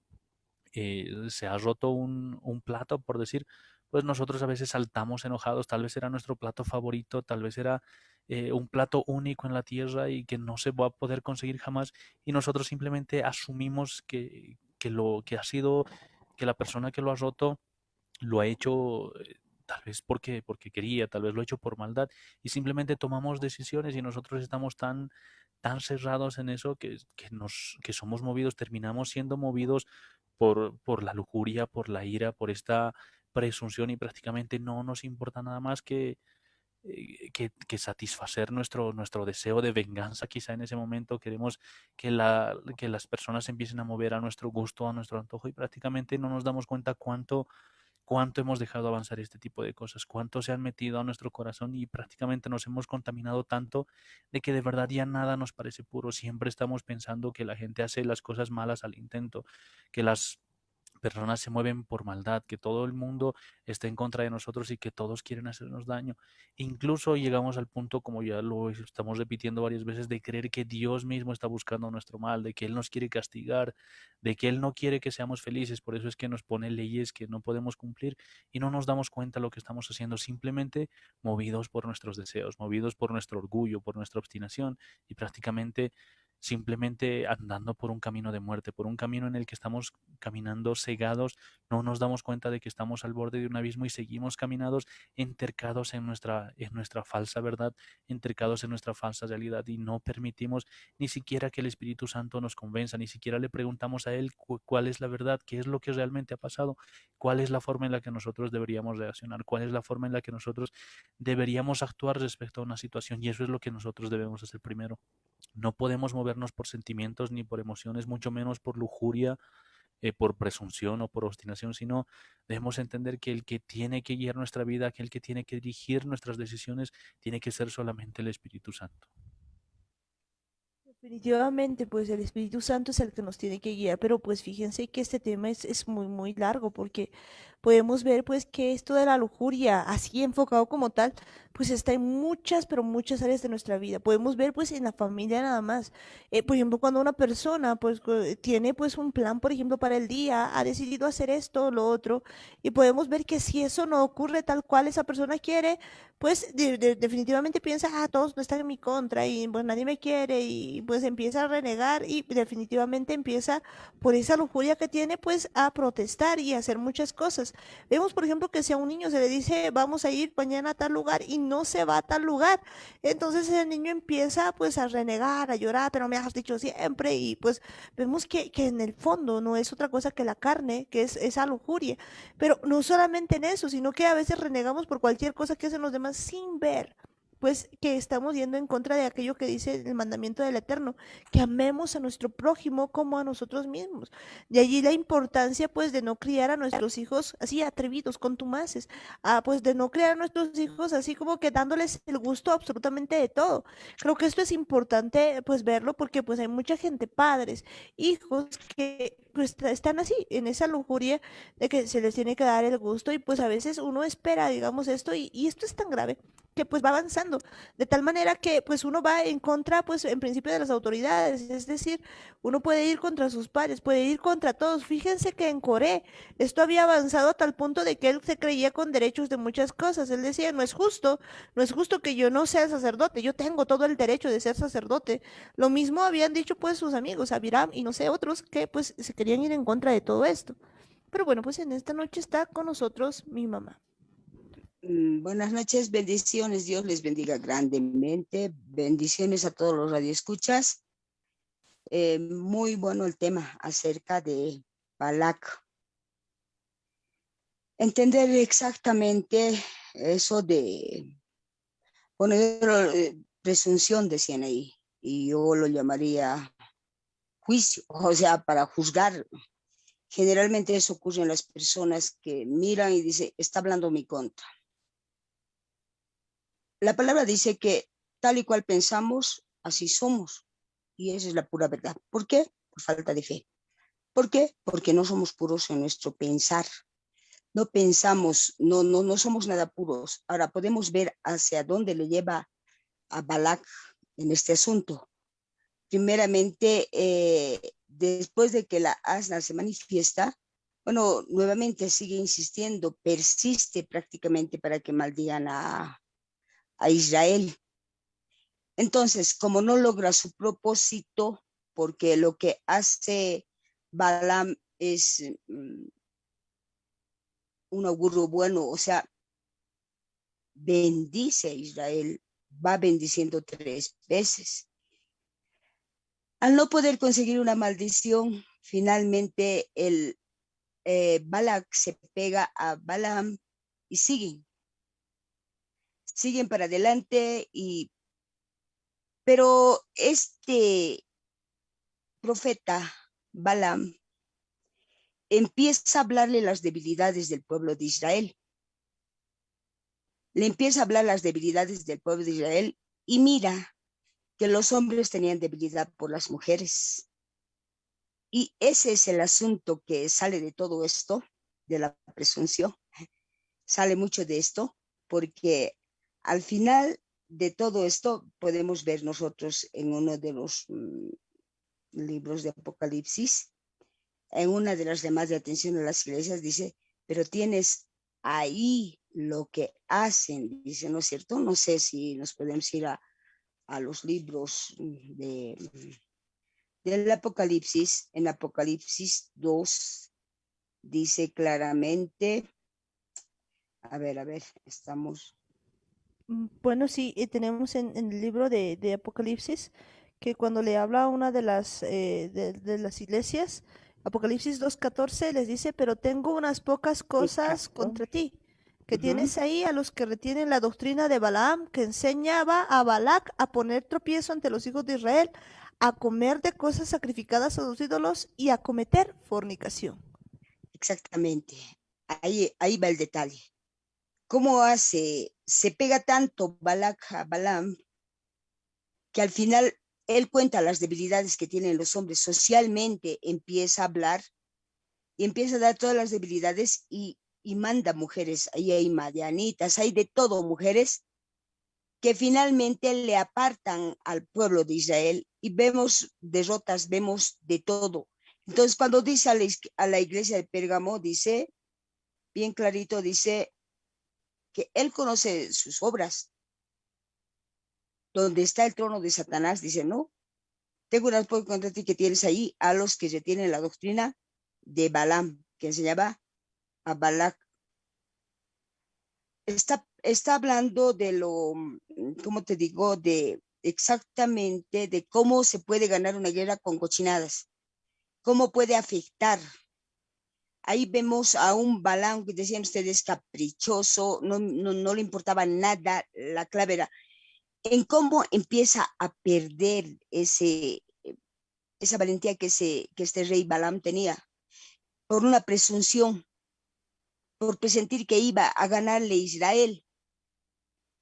Speaker 3: se ha roto un plato, por decir, pues nosotros a veces saltamos enojados, tal vez era nuestro plato favorito, tal vez era un plato único en la tierra y que no se va a poder conseguir jamás, y nosotros simplemente asumimos que lo que ha sido, que la persona que lo ha roto lo ha hecho tal vez porque quería, tal vez lo ha hecho por maldad y simplemente tomamos decisiones y nosotros estamos tan cerrados en eso que somos movidos, terminamos siendo movidos por la lujuria, por la ira, por esta presunción y prácticamente no nos importa nada más que satisfacer nuestro deseo de venganza. Quizá en ese momento queremos que las personas empiecen a mover a nuestro gusto, a nuestro antojo y prácticamente no nos damos cuenta cuánto hemos dejado avanzar este tipo de cosas, cuánto se han metido a nuestro corazón y prácticamente nos hemos contaminado tanto de que de verdad ya nada nos parece puro. Siempre estamos pensando que la gente hace las cosas malas al intento, que las personas se mueven por maldad, que todo el mundo está en contra de nosotros y que todos quieren hacernos daño. Incluso llegamos al punto, como ya lo estamos repitiendo varias veces, de creer que Dios mismo está buscando nuestro mal, de que Él nos quiere castigar, de que Él no quiere que seamos felices. Por eso es que nos pone leyes que no podemos cumplir y no nos damos cuenta de lo que estamos haciendo, simplemente movidos por nuestros deseos, movidos por nuestro orgullo, por nuestra obstinación y prácticamente simplemente andando por un camino de muerte, por un camino en el que estamos caminando cegados, no nos damos cuenta de que estamos al borde de un abismo y seguimos caminados entercados en nuestra falsa verdad, entercados en nuestra falsa realidad y no permitimos ni siquiera que el Espíritu Santo nos convenza, ni siquiera le preguntamos a Él cuál es la verdad, qué es lo que realmente ha pasado, cuál es la forma en la que nosotros deberíamos reaccionar, cuál es la forma en la que nosotros deberíamos actuar respecto a una situación y eso es lo que nosotros debemos hacer primero. No podemos movernos por sentimientos ni por emociones, mucho menos por lujuria, por presunción o por obstinación, sino debemos entender que el que tiene que guiar nuestra vida, que el que tiene que dirigir nuestras decisiones, tiene que ser solamente el Espíritu Santo.
Speaker 2: Definitivamente, pues el Espíritu Santo es el que nos tiene que guiar, pero pues fíjense que este tema es muy, muy largo porque podemos ver pues que esto de la lujuria, así enfocado como tal, pues está en muchas, pero muchas áreas de nuestra vida. Podemos ver pues en la familia nada más. Por ejemplo, cuando una persona pues tiene pues un plan, por ejemplo, para el día, ha decidido hacer esto o lo otro, y podemos ver que si eso no ocurre tal cual esa persona quiere, pues definitivamente piensa, ah, todos no están en mi contra y pues nadie me quiere y pues empieza a renegar y definitivamente empieza por esa lujuria que tiene pues a protestar y a hacer muchas cosas. Vemos por ejemplo que si a un niño se le dice vamos a ir mañana a tal lugar y no se va a tal lugar, entonces el niño empieza pues a renegar, a llorar, pero me has dicho siempre y pues vemos que en el fondo no es otra cosa que la carne, que es esa lujuria. Pero no solamente en eso, sino que a veces renegamos por cualquier cosa que hacen los demás sin ver, pues que estamos yendo en contra de aquello que dice el mandamiento del Eterno, que amemos a nuestro prójimo como a nosotros mismos. De allí la importancia pues de no criar a nuestros hijos así atrevidos, contumaces, pues de no criar a nuestros hijos así como que dándoles el gusto absolutamente de todo. Creo que esto es importante pues verlo porque pues hay mucha gente, padres, hijos que pues están así en esa lujuria de que se les tiene que dar el gusto y pues a veces uno espera, digamos, esto y esto es tan grave que pues va avanzando, de tal manera que pues uno va en contra, pues en principio de las autoridades, es decir, uno puede ir contra sus padres, puede ir contra todos. Fíjense que en Corea esto había avanzado a tal punto de que él se creía con derechos de muchas cosas. Él decía, no es justo, no es justo que yo no sea sacerdote, yo tengo todo el derecho de ser sacerdote. Lo mismo habían dicho pues sus amigos, Abiram y no sé otros, que pues se querían ir en contra de todo esto. Pero bueno, pues en esta noche está con nosotros mi mamá.
Speaker 4: Buenas noches, bendiciones, Dios les bendiga grandemente, bendiciones a todos los radioescuchas. Muy bueno el tema acerca de Balak. Entender exactamente eso de poner presunción, decían ahí, y yo lo llamaría juicio, o sea, para juzgar. Generalmente eso ocurre en las personas que miran y dicen, está hablando mi contra. La palabra dice que tal y cual pensamos, así somos. Y esa es la pura verdad. ¿Por qué? Por falta de fe. ¿Por qué? Porque no somos puros en nuestro pensar. No pensamos, no somos nada puros. Ahora podemos ver hacia dónde le lleva a Balak en este asunto. Primeramente, después de que la asna se manifiesta, bueno, nuevamente sigue insistiendo, persiste prácticamente para que maldigan a Israel. Entonces, como no logra su propósito, porque lo que hace Balaam es un augurio bueno, o sea, bendice a Israel, va bendiciendo 3 veces. Al no poder conseguir una maldición, finalmente el Balak se pega a Balaam y siguen para adelante, pero este profeta Balaam empieza a hablarle las debilidades del pueblo de Israel. Le empieza a hablar las debilidades del pueblo de Israel y mira que los hombres tenían debilidad por las mujeres. Y ese es el asunto que sale de todo esto, de la presunción. Sale mucho de esto, porque al final de todo esto podemos ver nosotros en uno de los libros de Apocalipsis, en una de las llamadas de atención de las iglesias, dice, pero tienes ahí lo que hacen, dice, ¿no es cierto? No sé si nos podemos ir a los libros del Apocalipsis. En Apocalipsis 2 dice claramente, a ver, estamos...
Speaker 2: Bueno, sí, tenemos en el libro de Apocalipsis que cuando le habla a una de las iglesias, Apocalipsis 2:14 les dice, pero tengo unas pocas cosas
Speaker 4: Exacto.
Speaker 2: contra ti, que tienes ahí a los que retienen la doctrina de Balaam, que enseñaba a Balac a poner tropiezo ante los hijos de Israel, a comer de cosas sacrificadas a los ídolos y a cometer fornicación.
Speaker 4: Exactamente, ahí va el detalle. ¿Cómo se pega tanto Balac a Balaam que al final él cuenta las debilidades que tienen los hombres socialmente, empieza a hablar y empieza a dar todas las debilidades y manda mujeres, ahí hay madianitas, hay de todo mujeres que finalmente le apartan al pueblo de Israel y vemos derrotas, vemos de todo. Entonces cuando dice a la iglesia de Pérgamo, dice, bien clarito, dice que él conoce sus obras. Donde está el trono de Satanás, dice, no, tengo unas pocas contra ti que tienes ahí a los que retienen la doctrina de Balaam, que enseñaba a Balac. Está hablando de lo, ¿cómo te digo? De exactamente de cómo se puede ganar una guerra con cochinadas, cómo puede afectar. Ahí vemos a un Balaam que decían ustedes caprichoso, no le importaba nada, la clave era en cómo empieza a perder esa valentía que este rey Balaam tenía, por una presunción, por presentir que iba a ganarle Israel.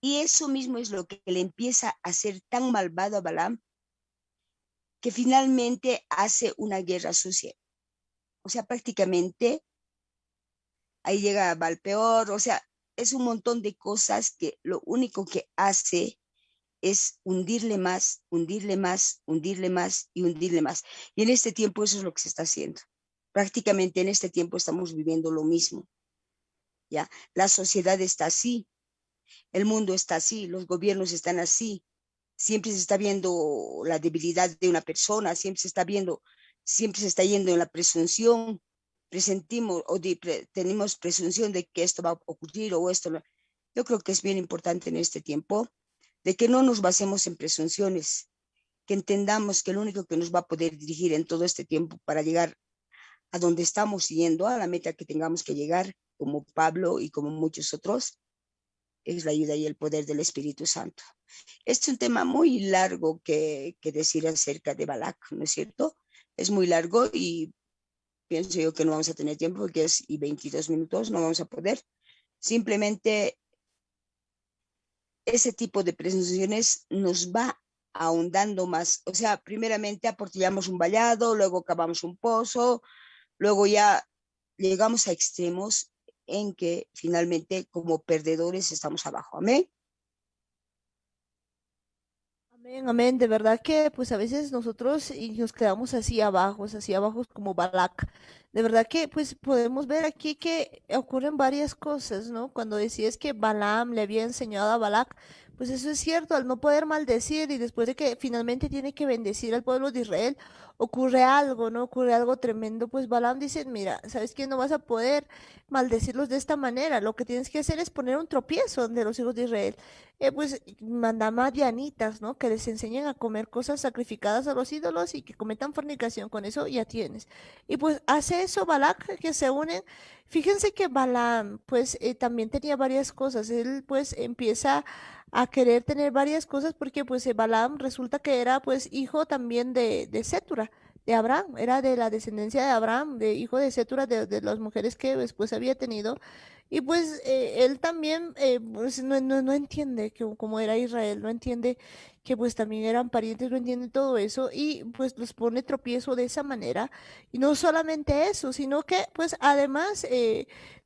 Speaker 4: Y eso mismo es lo que le empieza a hacer tan malvado a Balaam, que finalmente hace una guerra sucia. O sea, prácticamente ahí llega Valpeor, o sea, es un montón de cosas que lo único que hace es hundirle más, hundirle más, hundirle más y hundirle más. Y en este tiempo eso es lo que se está haciendo. Prácticamente en este tiempo estamos viviendo lo mismo. ¿Ya? La sociedad está así, el mundo está así, los gobiernos están así. Siempre se está viendo la debilidad de una persona, siempre se está yendo en la presunción. Presentimos o tenemos presunción de que esto va a ocurrir o esto no. Yo creo que es bien importante en este tiempo de que no nos basemos en presunciones, que entendamos que lo único que nos va a poder dirigir en todo este tiempo para llegar a donde estamos yendo, a la meta que tengamos que llegar, como Pablo y como muchos otros, es la ayuda y el poder del Espíritu Santo. Este es un tema muy largo que decir acerca de Balac, ¿no es cierto? Es muy largo y pienso yo que no vamos a tener tiempo porque es 22 minutos, no vamos a poder. Simplemente ese tipo de presunciones nos va ahondando más. O sea, primeramente aportillamos un vallado, luego cavamos un pozo, luego ya llegamos a extremos en que finalmente como perdedores estamos abajo. Amén.
Speaker 2: Amén, amén. De verdad que pues a veces nosotros y nos quedamos así abajo como Balak. De verdad que pues podemos ver aquí que ocurren varias cosas, ¿no? Cuando decías que Balaam le había enseñado a Balak, pues eso es cierto, al no poder maldecir y después de que finalmente tiene que bendecir al pueblo de Israel, ocurre algo, ¿no? Ocurre algo tremendo, pues Balaam dice, mira, ¿sabes qué? No vas a poder maldecirlos de esta manera, lo que tienes que hacer es poner un tropiezo de los hijos de Israel. Pues manda madianitas, ¿no? Que les enseñen a comer cosas sacrificadas a los ídolos y que cometan fornicación, con eso ya tienes. Y pues hace eso Balak, que se unen. Fíjense que Balaam, pues también tenía varias cosas. Él pues empieza a querer tener varias cosas porque pues Balaam resulta que era pues hijo también de Sétura, de Abraham, era de la descendencia de Abraham, de hijo de Cetura, de las mujeres que después había tenido. Y pues él también pues, no entiende que como era Israel, no entiende que pues también eran parientes, no entiende todo eso y pues los pone tropiezo de esa manera. Y no solamente eso, sino que pues además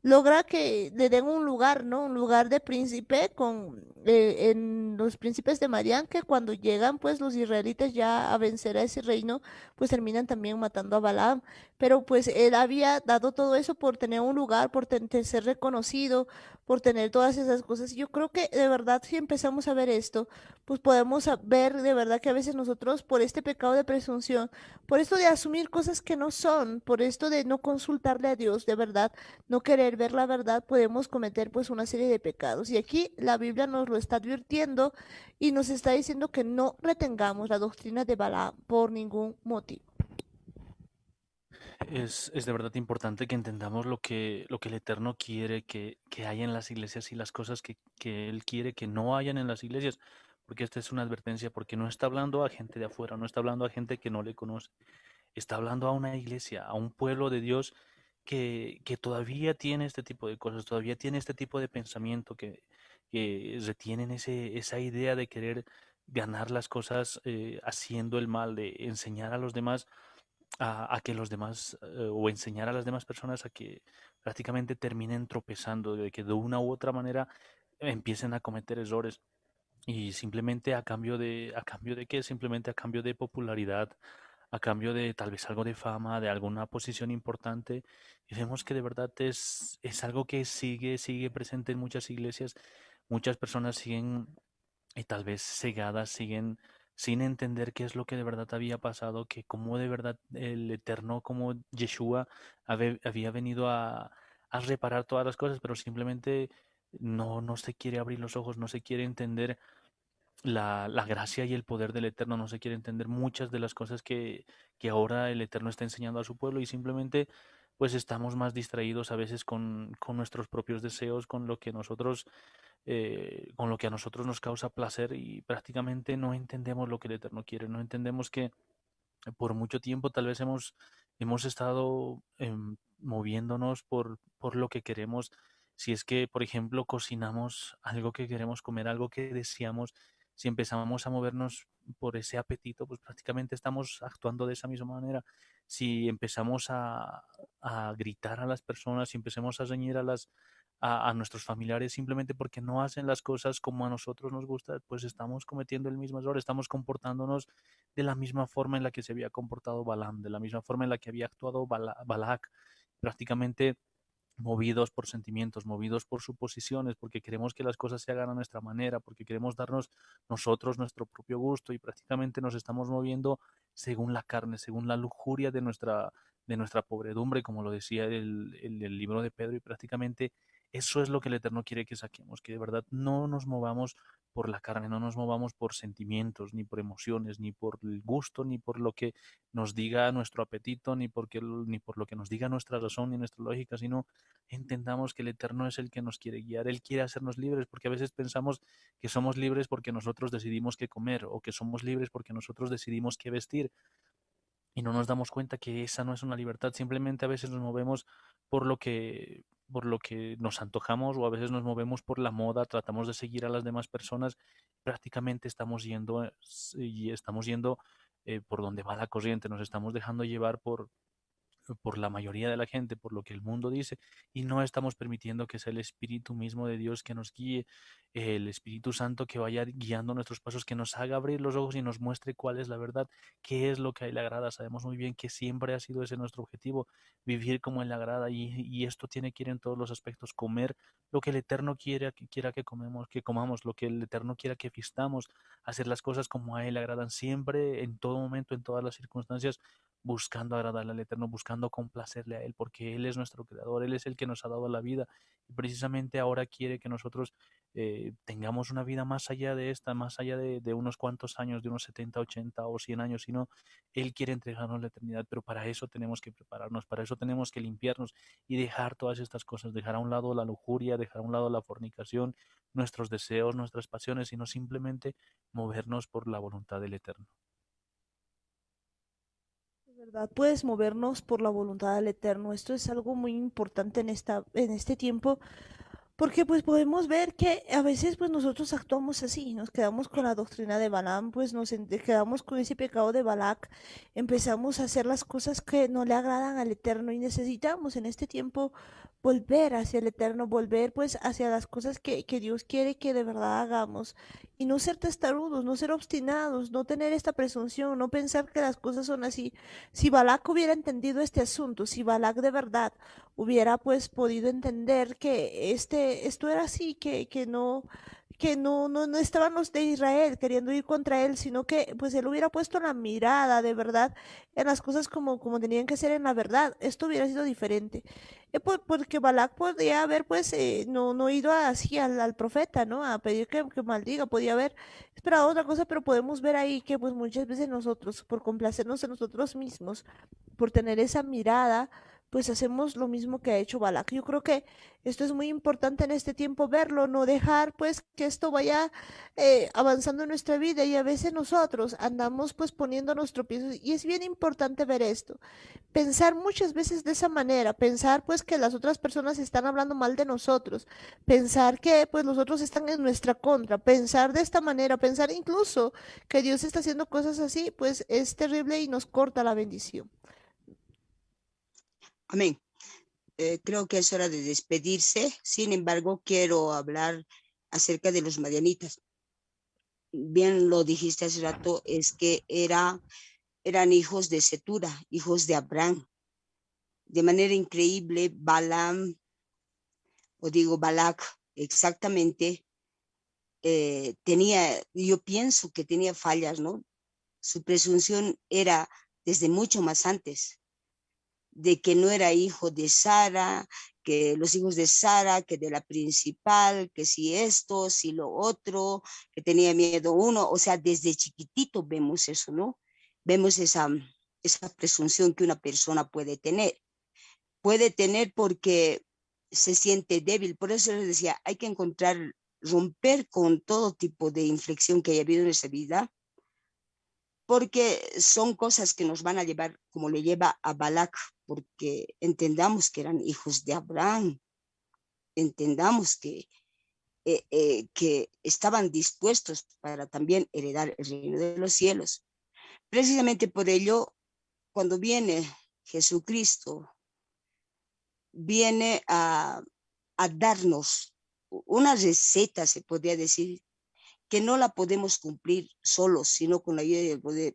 Speaker 2: logra que le den un lugar, ¿no? Un lugar de príncipe con en los príncipes de Madián, que cuando llegan pues los israelitas ya a vencer a ese reino, pues terminan también matando a Balaam. Pero pues él había dado todo eso por tener un lugar, por ser reconocido, por tener todas esas cosas. Y yo creo que de verdad si empezamos a ver esto, pues podemos ver de verdad que a veces nosotros por este pecado de presunción, por esto de asumir cosas que no son, por esto de no consultarle a Dios, de verdad, no querer ver la verdad, podemos cometer pues una serie de pecados. Y aquí la Biblia nos lo está advirtiendo y nos está diciendo que no retengamos la doctrina de Balaam por ningún motivo.
Speaker 3: Es de verdad importante que entendamos lo que el Eterno quiere que haya en las iglesias y las cosas que Él quiere que no hayan en las iglesias, porque esta es una advertencia, porque no está hablando a gente de afuera, no está hablando a gente que no le conoce, está hablando a una iglesia, a un pueblo de Dios que todavía tiene este tipo de cosas, todavía tiene este tipo de pensamiento, que retienen esa idea de querer ganar las cosas haciendo el mal, de enseñar a los demás a que los demás o enseñar a las demás personas a que prácticamente terminen tropezando, de que de una u otra manera empiecen a cometer errores y simplemente a cambio de qué, simplemente a cambio de popularidad, a cambio de tal vez algo de fama, de alguna posición importante. Y vemos que de verdad es algo que sigue presente en muchas iglesias. Muchas personas siguen tal vez cegadas, siguen sin entender qué es lo que de verdad había pasado, que cómo de verdad el Eterno, como Yeshua, había venido a reparar todas las cosas, pero simplemente no se quiere abrir los ojos, no se quiere entender la gracia y el poder del Eterno, no se quiere entender muchas de las cosas que ahora el Eterno está enseñando a su pueblo y simplemente pues estamos más distraídos a veces con nuestros propios deseos, con lo que con lo que a nosotros nos causa placer y prácticamente no entendemos lo que el Eterno quiere, no entendemos que por mucho tiempo tal vez hemos estado moviéndonos por lo que queremos. Si es que, por ejemplo, cocinamos algo que queremos comer, algo que deseamos, si empezamos a movernos por ese apetito, pues prácticamente estamos actuando de esa misma manera. Si empezamos a gritar a las personas, si empezamos a reñir a nuestros familiares simplemente porque no hacen las cosas como a nosotros nos gusta, pues estamos cometiendo el mismo error, estamos comportándonos de la misma forma en la que se había comportado Balaam, de la misma forma en la que había actuado Balak, prácticamente movidos por sentimientos, movidos por suposiciones, porque queremos que las cosas se hagan a nuestra manera, porque queremos darnos nosotros nuestro propio gusto y prácticamente nos estamos moviendo según la carne, según la lujuria de nuestra pobredumbre, como lo decía el libro de Pedro, y prácticamente eso es lo que el Eterno quiere que saquemos, que de verdad no nos movamos por la carne, no nos movamos por sentimientos, ni por emociones, ni por el gusto, ni por lo que nos diga nuestro apetito, ni por lo que nos diga nuestra razón ni nuestra lógica, sino entendamos que el Eterno es el que nos quiere guiar, Él quiere hacernos libres, porque a veces pensamos que somos libres porque nosotros decidimos qué comer o que somos libres porque nosotros decidimos qué vestir y no nos damos cuenta que esa no es una libertad, simplemente a veces nos movemos por lo que nos antojamos o a veces nos movemos por la moda, tratamos de seguir a las demás personas, prácticamente estamos yendo por donde va la corriente, nos estamos dejando llevar por la mayoría de la gente, por lo que el mundo dice, y no estamos permitiendo que sea el Espíritu mismo de Dios que nos guíe, el Espíritu Santo que vaya guiando nuestros pasos, que nos haga abrir los ojos y nos muestre cuál es la verdad, qué es lo que a Él le agrada. Sabemos muy bien que siempre ha sido ese nuestro objetivo, vivir como Él le agrada, y esto tiene que ir en todos los aspectos, comer lo que el Eterno quiera que que comamos, lo que el Eterno quiera que vistamos, hacer las cosas como a Él le agradan, siempre, en todo momento, en todas las circunstancias buscando agradarle al Eterno, buscando complacerle a Él, porque Él es nuestro creador, Él es el que nos ha dado la vida y precisamente ahora quiere que nosotros tengamos una vida más allá de esta, más allá de unos cuantos años, de unos 70 80 o 100 años, sino Él quiere entregarnos la eternidad, pero para eso tenemos que prepararnos, para eso tenemos que limpiarnos y dejar todas estas cosas, dejar a un lado la lujuria, dejar a un lado la fornicación, nuestros deseos, nuestras pasiones, sino simplemente movernos por la voluntad del Eterno.
Speaker 2: ¿Verdad? Puedes movernos por la voluntad del Eterno. Esto es algo muy importante en este tiempo. Porque pues podemos ver que a veces pues nosotros actuamos así, nos quedamos con la doctrina de Balaam, pues quedamos con ese pecado de Balac, empezamos a hacer las cosas que no le agradan al Eterno y necesitamos en este tiempo volver hacia el Eterno, volver pues hacia las cosas que Dios quiere que de verdad hagamos y no ser testarudos, no ser obstinados, no tener esta presunción, no pensar que las cosas son así. Si Balac hubiera entendido este asunto, si Balac de verdad hubiera pues podido entender que esto era así, que no estaban los de Israel queriendo ir contra él, sino que pues él hubiera puesto la mirada de verdad en las cosas como tenían que ser en la verdad, esto hubiera sido diferente. Porque Balak podía haber pues no ido así al profeta, ¿no? A pedir que maldiga, podía haber esperado otra cosa, pero podemos ver ahí que pues muchas veces nosotros, por complacernos en nosotros mismos, por tener esa mirada, pues hacemos lo mismo que ha hecho Balak. Yo creo que esto es muy importante en este tiempo verlo, no dejar pues que esto vaya avanzando en nuestra vida y a veces nosotros andamos pues poniéndonos tropiezos y es bien importante ver esto. Pensar muchas veces de esa manera, pensar pues que las otras personas están hablando mal de nosotros, pensar que pues los otros están en nuestra contra, pensar de esta manera, pensar incluso que Dios está haciendo cosas así, pues es terrible y nos corta la bendición.
Speaker 4: Amén. Creo que es hora de despedirse. Sin embargo, quiero hablar acerca de los madianitas. Bien lo dijiste hace rato, es que eran hijos de Setura, hijos de Abraham. De manera increíble, Balaam, o digo Balac, exactamente, yo pienso que tenía fallas, ¿no? Su presunción era desde mucho más antes, de que no era hijo de Sara, que los hijos de Sara, que de la principal, que si esto, si lo otro, que tenía miedo uno, o sea, desde chiquitito vemos eso, ¿no? Vemos esa presunción que una persona puede tener. Puede tener porque se siente débil, por eso les decía, hay que romper con todo tipo de inflexión que haya habido en esa vida, porque son cosas que nos van a llevar, como le lleva a Balac, porque entendamos que eran hijos de Abraham, entendamos que estaban dispuestos para también heredar el reino de los cielos. Precisamente por ello, cuando viene Jesucristo, viene a darnos una receta, se podría decir, que no la podemos cumplir solos, sino con la ayuda y el poder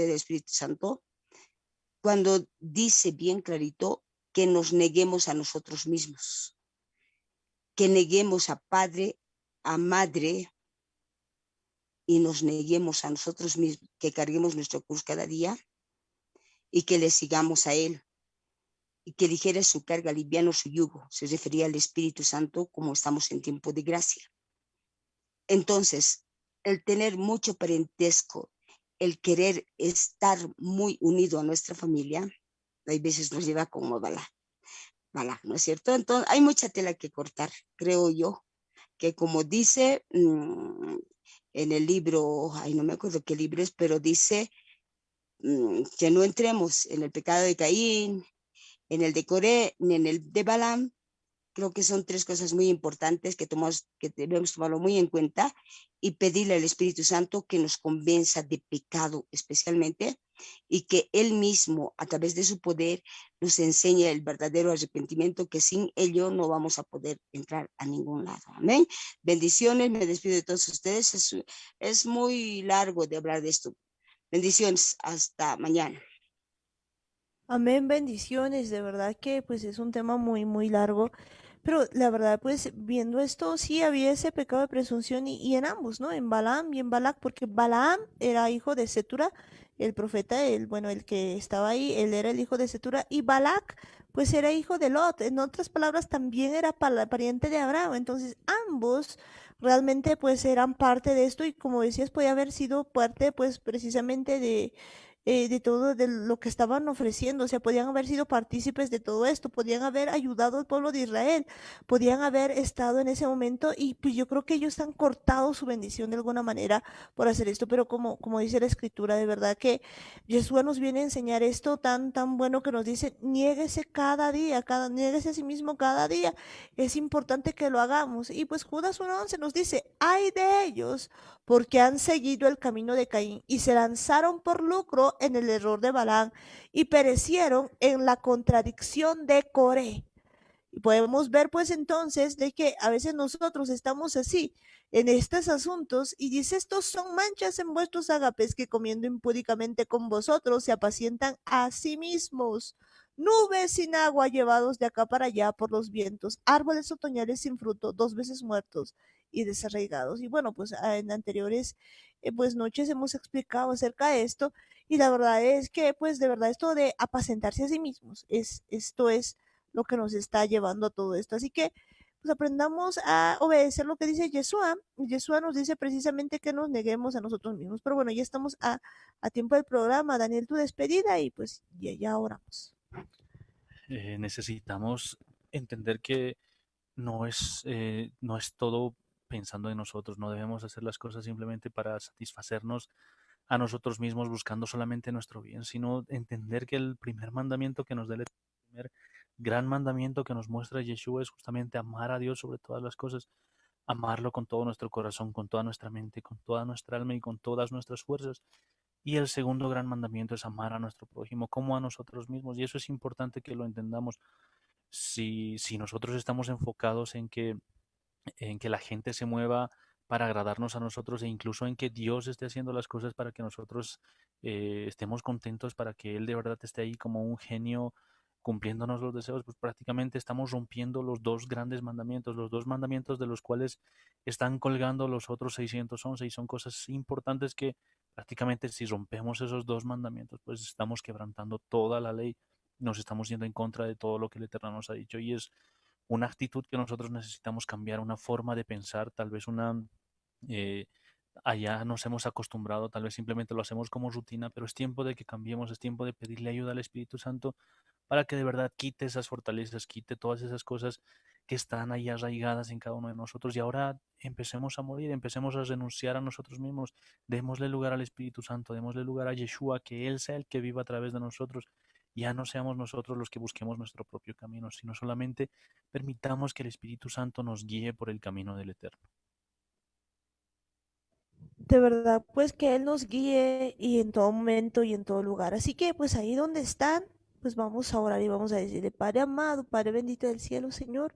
Speaker 4: del Espíritu Santo, cuando dice bien clarito que nos neguemos a nosotros mismos, que neguemos a padre, a madre, y nos neguemos a nosotros mismos, que carguemos nuestro cruz cada día y que le sigamos a él, y que ligere su carga, liviano su yugo. Se refería al Espíritu Santo como estamos en tiempo de gracia. Entonces, el tener mucho parentesco, el querer estar muy unido a nuestra familia, hay veces nos lleva como Balac, ¿no es cierto? Entonces, hay mucha tela que cortar, creo yo, que como dice en el libro, no me acuerdo qué libro es, pero dice que no entremos en el pecado de Caín, en el de Coré, ni en el de Balaam. Creo que son tres cosas muy importantes que debemos tomarlo muy en cuenta y pedirle al Espíritu Santo que nos convenza de pecado especialmente y que Él mismo, a través de su poder, nos enseñe el verdadero arrepentimiento, que sin ello no vamos a poder entrar a ningún lado. Amén. Bendiciones, me despido de todos ustedes. Es muy largo de hablar de esto. Bendiciones, hasta mañana.
Speaker 2: Amén, bendiciones, de verdad que pues es un tema muy, muy largo, pero la verdad pues viendo esto sí había ese pecado de presunción y en ambos, ¿no? En Balaam y en Balac, porque Balaam era hijo de Setura, el profeta, bueno, el que estaba ahí, él era el hijo de Setura, y Balac pues era hijo de Lot, en otras palabras también era pariente de Abraham, entonces ambos realmente pues eran parte de esto y como decías podía haber sido parte pues precisamente de todo de lo que estaban ofreciendo. O sea, podían haber sido partícipes de todo esto, podían haber ayudado al pueblo de Israel, podían haber estado en ese momento y pues yo creo que ellos han cortado su bendición de alguna manera por hacer esto, pero como dice la escritura, de verdad que Jesús nos viene a enseñar esto tan bueno que nos dice, niéguese cada día, niéguese a sí mismo cada día. Es importante que lo hagamos. Y pues Judas 1:11 nos dice, ay de ellos, porque han seguido el camino de Caín y se lanzaron por lucro en el error de Balaam y perecieron en la contradicción de Coré. Y podemos ver pues entonces de que a veces nosotros estamos así en estos asuntos y dice, estos son manchas en vuestros agapes que comiendo impúdicamente con vosotros se apacientan a sí mismos. Nubes sin agua llevados de acá para allá por los vientos, árboles otoñales sin fruto, 2 veces muertos y desarraigados. Y bueno, pues en anteriores pues noches hemos explicado acerca de esto y la verdad es que pues de verdad esto de apacentarse a sí mismos, esto es lo que nos está llevando a todo esto. Así que pues aprendamos a obedecer lo que dice Yeshua. Yeshua nos dice precisamente que nos neguemos a nosotros mismos. Pero bueno, ya estamos a tiempo del programa. Daniel, tu despedida y pues ya oramos.
Speaker 3: Necesitamos entender que no es todo pensando en nosotros, no debemos hacer las cosas simplemente para satisfacernos a nosotros mismos buscando solamente nuestro bien, sino entender que el primer mandamiento que nos da el primer gran mandamiento que nos muestra Yeshua es justamente amar a Dios sobre todas las cosas, amarlo con todo nuestro corazón, con toda nuestra mente, con toda nuestra alma y con todas nuestras fuerzas. Y el segundo gran mandamiento es amar a nuestro prójimo como a nosotros mismos. Y eso es importante que lo entendamos. Si nosotros estamos enfocados en que la gente se mueva para agradarnos a nosotros e incluso en que Dios esté haciendo las cosas para que nosotros estemos contentos, para que Él de verdad esté ahí como un genio cumpliéndonos los deseos, pues prácticamente estamos rompiendo los dos grandes mandamientos, los dos mandamientos de los cuales están colgando los otros 611 y son cosas importantes que prácticamente si rompemos esos dos mandamientos, pues estamos quebrantando toda la ley, nos estamos yendo en contra de todo lo que el Eterno nos ha dicho y es una actitud que nosotros necesitamos cambiar, una forma de pensar, tal vez eh, allá nos hemos acostumbrado, tal vez simplemente lo hacemos como rutina, pero es tiempo de que cambiemos, es tiempo de pedirle ayuda al Espíritu Santo para que de verdad quite esas fortalezas, quite todas esas cosas que están ahí arraigadas en cada uno de nosotros y ahora empecemos a morir, empecemos a renunciar a nosotros mismos, démosle lugar al Espíritu Santo, démosle lugar a Yeshua, que Él sea el que viva a través de nosotros, ya no seamos nosotros los que busquemos nuestro propio camino, sino solamente permitamos que el Espíritu Santo nos guíe por el camino del Eterno.
Speaker 2: De verdad, pues que Él nos guíe y en todo momento y en todo lugar. Así que pues ahí donde están, pues vamos a orar y vamos a decirle, Padre amado, Padre bendito del cielo, Señor,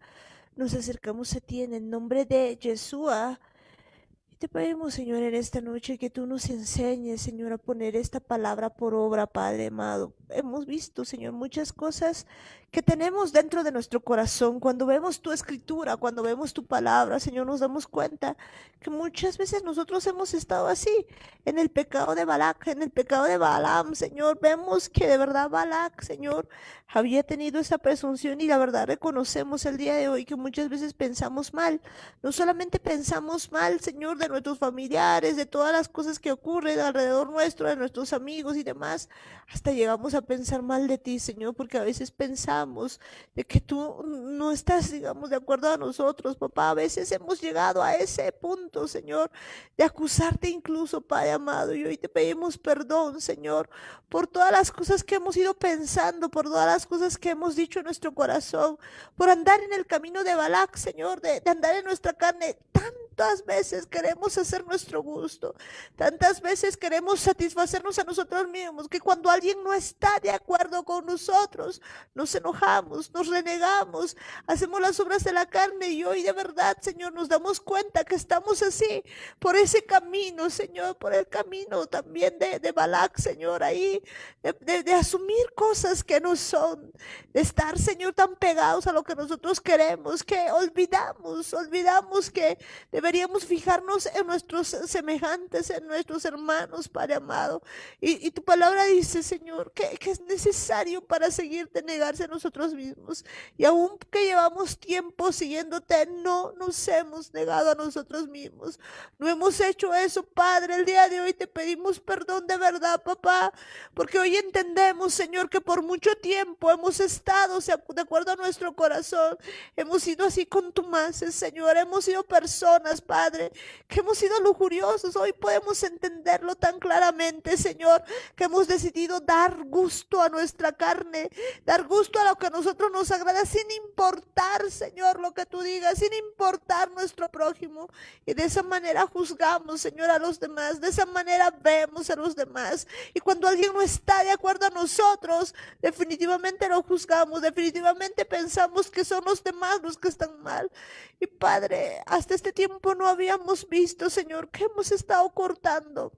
Speaker 2: nos acercamos a ti en el nombre de Yeshua. Y te pedimos, Señor, en esta noche que tú nos enseñes, Señor, a poner esta palabra por obra, Padre amado. Hemos visto, Señor, muchas cosas que tenemos dentro de nuestro corazón. Cuando vemos tu escritura, cuando vemos tu palabra, Señor, nos damos cuenta que muchas veces nosotros hemos estado así, en el pecado de Balac, en el pecado de Balaam, Señor. Vemos que de verdad Balac, Señor, había tenido esa presunción y la verdad reconocemos el día de hoy que muchas veces pensamos mal. No solamente pensamos mal, Señor, de nuestros familiares, de todas las cosas que ocurren alrededor nuestro, de nuestros amigos y demás, hasta llegamos a pensar mal de ti, Señor, porque a veces pensamos de que tú no estás, digamos, de acuerdo a nosotros, papá. A veces hemos llegado a ese punto, Señor, de acusarte incluso, Padre amado, y hoy te pedimos perdón, Señor, por todas las cosas que hemos ido pensando, por todas las cosas que hemos dicho en nuestro corazón, por andar en el camino de Balac, Señor, de andar en nuestra carne. Tantas veces queremos hacer nuestro gusto, tantas veces queremos satisfacernos a nosotros mismos, que cuando alguien no está de acuerdo con nosotros, nos enojamos, nos renegamos, hacemos las obras de la carne y hoy de verdad, Señor, nos damos cuenta que estamos así, por ese camino, Señor, por el camino también de Balac, Señor, ahí, de asumir cosas que no son, de estar, Señor, tan pegados a lo que nosotros queremos, que olvidamos que deberíamos fijarnos Dios, en nuestros semejantes, en nuestros hermanos, Padre amado. Y tu palabra dice, Señor, que es necesario para seguirte negarse a nosotros mismos. Y aun que llevamos tiempo siguiéndote, no nos hemos negado a nosotros mismos. No hemos hecho eso, Padre. El día de hoy te pedimos perdón de verdad, papá, porque hoy entendemos, Señor, que por mucho tiempo hemos estado de acuerdo a nuestro corazón. Hemos sido así contumaces, Señor. Hemos sido personas, Padre, que hemos sido lujuriosos. Hoy podemos entenderlo tan claramente, Señor, que hemos decidido dar gusto a nuestra carne, dar gusto a lo que a nosotros nos agrada, sin importar, Señor, lo que tú digas, sin importar nuestro prójimo. Y de esa manera juzgamos, Señor, a los demás. De esa manera vemos a los demás. Y cuando alguien no está de acuerdo a nosotros, definitivamente lo juzgamos, definitivamente pensamos que son los demás los que están mal. Y Padre, hasta este tiempo no habíamos visto, Señor, que hemos estado cortando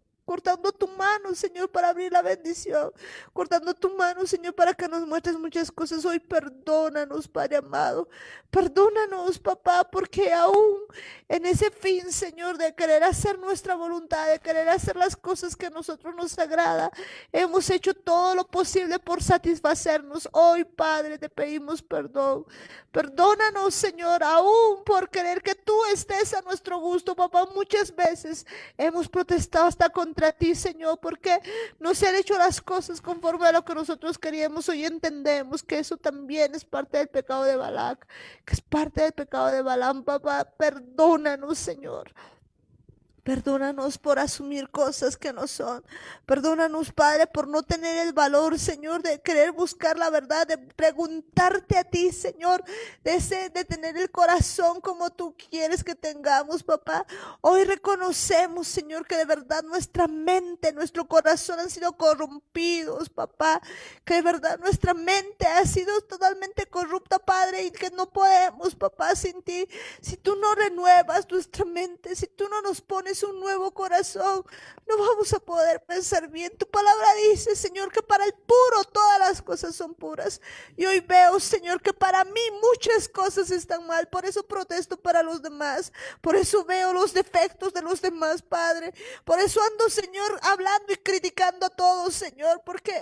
Speaker 2: tu mano, Señor, para abrir la bendición, cortando tu mano, Señor, para que nos muestres muchas cosas. Hoy perdónanos, Padre amado, perdónanos, papá, porque aún en ese fin, Señor, de querer hacer nuestra voluntad, de querer hacer las cosas que a nosotros nos agrada, hemos hecho todo lo posible por satisfacernos. Hoy, Padre, te pedimos perdón. Perdónanos, Señor, aún por querer que tú estés a nuestro gusto, papá. Muchas veces hemos protestado hasta contra ti, Señor, porque no se han hecho las cosas conforme a lo que nosotros queríamos. Hoy entendemos que eso también es parte del pecado de Balac, que es parte del pecado de Balaam, papá. Perdónanos, Señor. Perdónanos por asumir cosas que no son. Perdónanos, Padre, por no tener el valor, Señor, de querer buscar la verdad, de preguntarte a ti, Señor, de tener el corazón como tú quieres que tengamos, papá. Hoy reconocemos, Señor, que de verdad nuestra mente, nuestro corazón han sido corrompidos, papá. Que de verdad nuestra mente ha sido totalmente corrupta, Padre, y que no podemos, papá, sin ti. Si tú no renuevas nuestra mente, si tú no nos pones un nuevo corazón, no vamos a poder pensar bien. Tu palabra dice, Señor, que para el puro todas las cosas son puras. Y hoy veo, Señor, que para mí muchas cosas están mal. Por eso protesto para los demás. Por eso veo los defectos de los demás, Padre. Por eso ando, Señor, hablando y criticando a todos, Señor, porque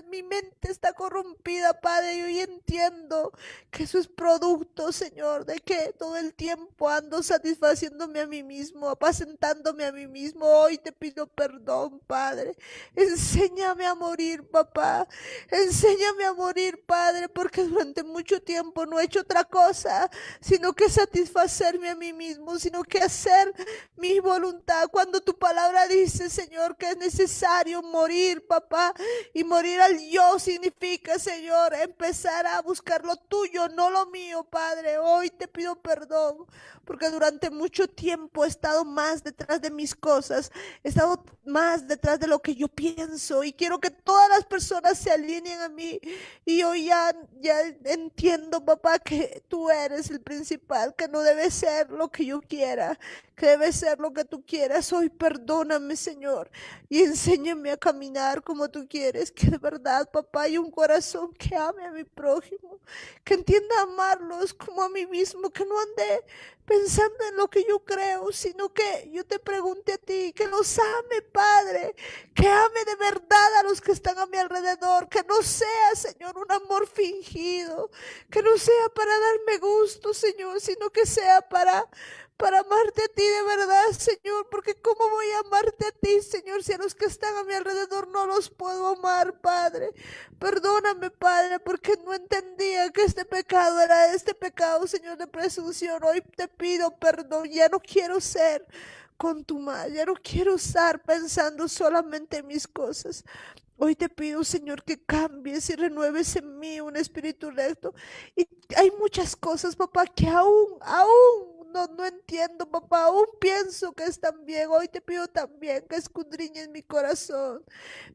Speaker 2: mi mente está corrompida, Padre. Y hoy entiendo que eso es producto, Señor, de que todo el tiempo ando satisfaciéndome a mí mismo, apacentándome a mí mismo. Hoy te pido perdón, Padre. Enséñame a morir, papá. Enséñame a morir, Padre, porque durante mucho tiempo no he hecho otra cosa, sino que satisfacerme a mí mismo, sino que hacer mi voluntad. Cuando tu palabra dice, Señor, que es necesario morir, papá, y morir al yo significa, Señor, empezar a buscar lo tuyo, no lo mío, Padre. Hoy te pido perdón, porque durante mucho tiempo he estado más detrás de mis cosas, he estado más detrás de lo que yo pienso, y quiero que todas las personas se alineen a mí. Y hoy ya entiendo, papá, que tú eres el principal, que no debe ser lo que yo quiera, que debe ser lo que tú quieras. Hoy perdóname, Señor, y enséñame a caminar como tú quieres, que de verdad, papá, hay un corazón que ame a mi prójimo, que entienda amarlos como a mí mismo, que no ande pensando en lo que yo creo, sino que yo te pregunte a ti, que los ame, Padre, que ame de verdad a los que están a mi alrededor, que no sea, Señor, un amor fingido, que no sea para darme gusto, Señor, sino que sea para amarte a ti de verdad, Señor, porque ¿cómo voy a amarte a ti, Señor, si a los que están a mi alrededor no los puedo amar, Padre? Perdóname, Padre, porque no entendía que este pecado era este pecado, Señor, de presunción. Hoy te pido perdón, ya no quiero ser contumaz, ya no quiero estar pensando solamente en mis cosas. Hoy te pido, Señor, que cambies y renueves en mí un espíritu recto. Y hay muchas cosas, papá, que aún no entiendo, papá. Aún pienso que están bien. Hoy te pido también que escudriñes mi corazón.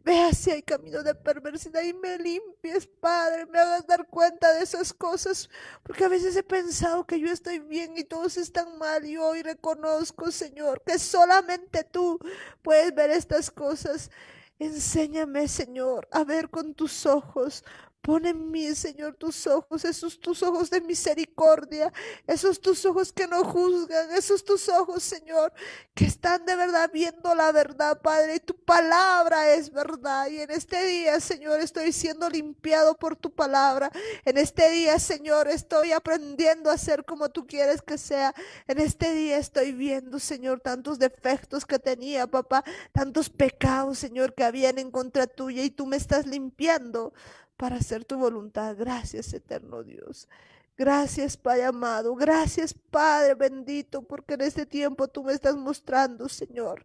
Speaker 2: Vea si hay camino de perversidad y me limpies, Padre. Me hagas dar cuenta de esas cosas. Porque a veces he pensado que yo estoy bien y todos están mal. Y hoy reconozco, Señor, que solamente tú puedes ver estas cosas. Enséñame, Señor, a ver con tus ojos. Pon en mí, Señor, tus ojos, esos tus ojos de misericordia, esos tus ojos que no juzgan, esos tus ojos, Señor, que están de verdad viendo la verdad, Padre. Y tu palabra es verdad. Y en este día, Señor, estoy siendo limpiado por tu palabra. En este día, Señor, estoy aprendiendo a ser como tú quieres que sea. En este día estoy viendo, Señor, tantos defectos que tenía, papá, tantos pecados, Señor, que habían en contra tuya y tú me estás limpiando para hacer tu voluntad. Gracias, eterno Dios. Gracias, Padre amado. Gracias, Padre bendito, porque en este tiempo tú me estás mostrando, Señor,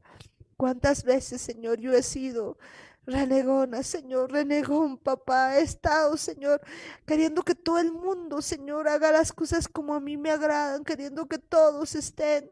Speaker 2: cuántas veces, Señor, yo he sido renegona, Señor, renegón, papá. He estado, Señor, queriendo que todo el mundo, Señor, haga las cosas como a mí me agradan, queriendo que todos estén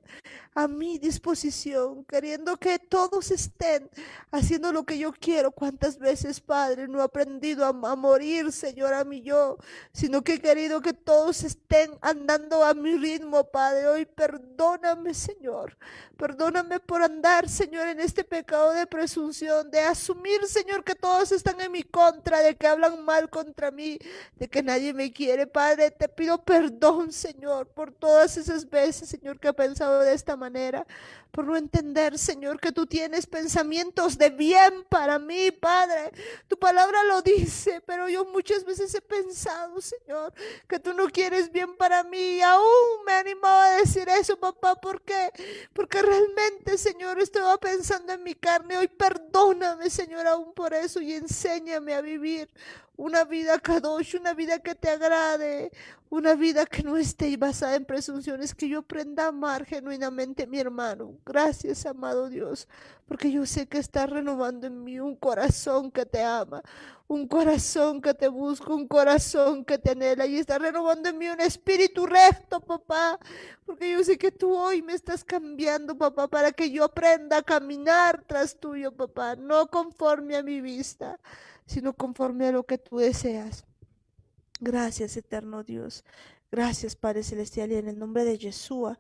Speaker 2: a mi disposición, queriendo que todos estén haciendo lo que yo quiero. Cuántas veces, Padre, no he aprendido a morir, Señor, a mí yo, sino que he querido que todos estén andando a mi ritmo, Padre. Hoy perdóname, Señor. Perdóname por andar, Señor, en este pecado de presunción, de asumir, Señor, que todos están en mi contra, de que hablan mal contra mí, de que nadie me quiere. Padre, te pido perdón, Señor, por todas esas veces, Señor, que he pensado de esta manera, por no entender, Señor, que tú tienes pensamientos de bien para mí, Padre. Tu palabra lo dice, pero yo muchas veces he pensado, Señor, que tú no quieres bien para mí. Y aún me he animado a decir eso, papá. ¿Por qué? Porque realmente, Señor, estaba pensando en mi carne. Hoy perdóname, Señor, aún por eso, y enséñame a vivir una vida kadosh, una vida que te agrade, una vida que no esté basada en presunciones, que yo aprenda a amar genuinamente a mi hermano. Gracias, amado Dios, porque yo sé que estás renovando en mí un corazón que te ama, un corazón que te busca, un corazón que te anhela, y estás renovando en mí un espíritu recto, papá, porque yo sé que tú hoy me estás cambiando, papá, para que yo aprenda a caminar tras tuyo, papá, no conforme a mi vista, sino conforme a lo que tú deseas. Gracias, eterno Dios. Gracias, Padre Celestial, y en el nombre de Yeshua,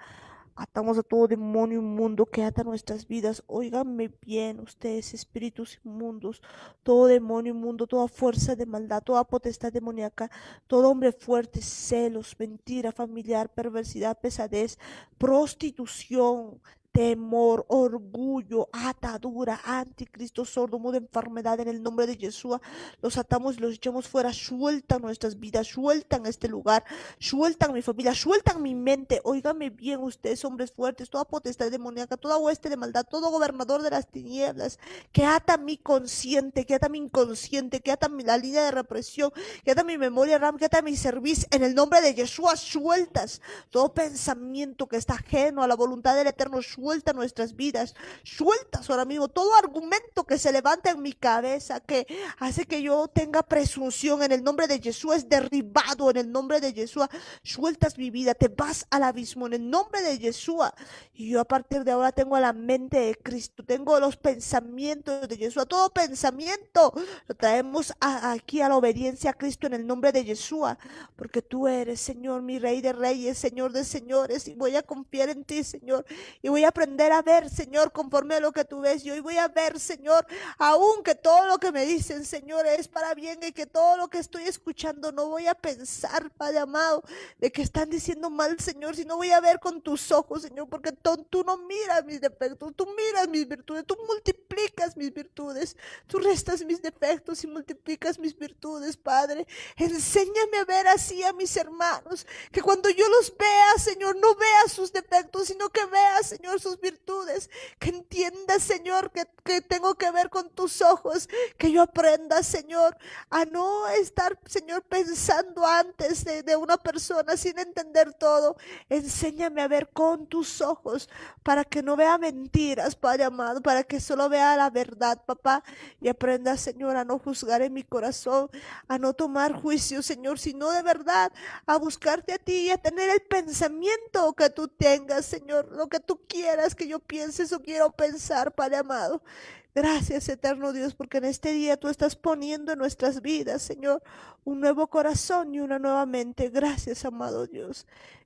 Speaker 2: atamos a todo demonio inmundo que ata nuestras vidas. Óiganme bien, ustedes, espíritus inmundos, todo demonio inmundo, toda fuerza de maldad, toda potestad demoníaca, todo hombre fuerte, celos, mentira familiar, perversidad, pesadez, prostitución, temor, orgullo, atadura, anticristo, sordo, muda, enfermedad, en el nombre de Yeshua, los atamos y los echamos fuera. Sueltan nuestras vidas, sueltan este lugar, sueltan mi familia, sueltan mi mente. Óigame bien ustedes, hombres fuertes, toda potestad demoníaca, toda hueste de maldad, todo gobernador de las tinieblas, que ata mi consciente, que ata mi inconsciente, que ata la línea de represión, que ata mi memoria RAM, que ata mi servicio, en el nombre de Yeshua, sueltas todo pensamiento que está ajeno a la voluntad del Eterno. Suelta nuestras vidas, sueltas ahora mismo todo argumento que se levanta en mi cabeza, que hace que yo tenga presunción. En el nombre de Jesús es derribado, en el nombre de Jesús sueltas mi vida, te vas al abismo en el nombre de Jesús. Y yo a partir de ahora tengo la mente de Cristo, tengo los pensamientos de Jesús. Todo pensamiento lo traemos aquí a la obediencia a Cristo en el nombre de Jesús, porque tú eres, Señor, mi Rey de Reyes, Señor de Señores, y voy a confiar en ti, Señor, y voy a aprender a ver, Señor, conforme a lo que tú ves. Y hoy voy a ver, Señor, aunque todo lo que me dicen, Señor, es para bien, y que todo lo que estoy escuchando no voy a pensar, Padre amado, de que están diciendo mal, Señor, sino voy a ver con tus ojos, Señor, porque tú no miras mis defectos, tú miras mis virtudes, tú multiplicas mis virtudes, tú restas mis defectos y multiplicas mis virtudes, Padre. Enséñame a ver así a mis hermanos, que cuando yo los vea, Señor, no vea sus defectos, sino que vea, Señor, sus virtudes, que entienda, Señor, que tengo que ver con tus ojos, que yo aprenda, Señor, a no estar, Señor, pensando antes de una persona sin entender todo. Enséñame a ver con tus ojos, para que no vea mentiras, Padre amado, para que solo vea la verdad, papá, y aprenda, Señor, a no juzgar en mi corazón, a no tomar juicio, Señor, sino de verdad a buscarte a ti y a tener el pensamiento que tú tengas, Señor, lo que tú quieras que yo piense o quiero pensar, Padre amado. Gracias, eterno Dios, porque en este día tú estás poniendo en nuestras vidas, Señor, un nuevo corazón y una nueva mente. Gracias, amado Dios.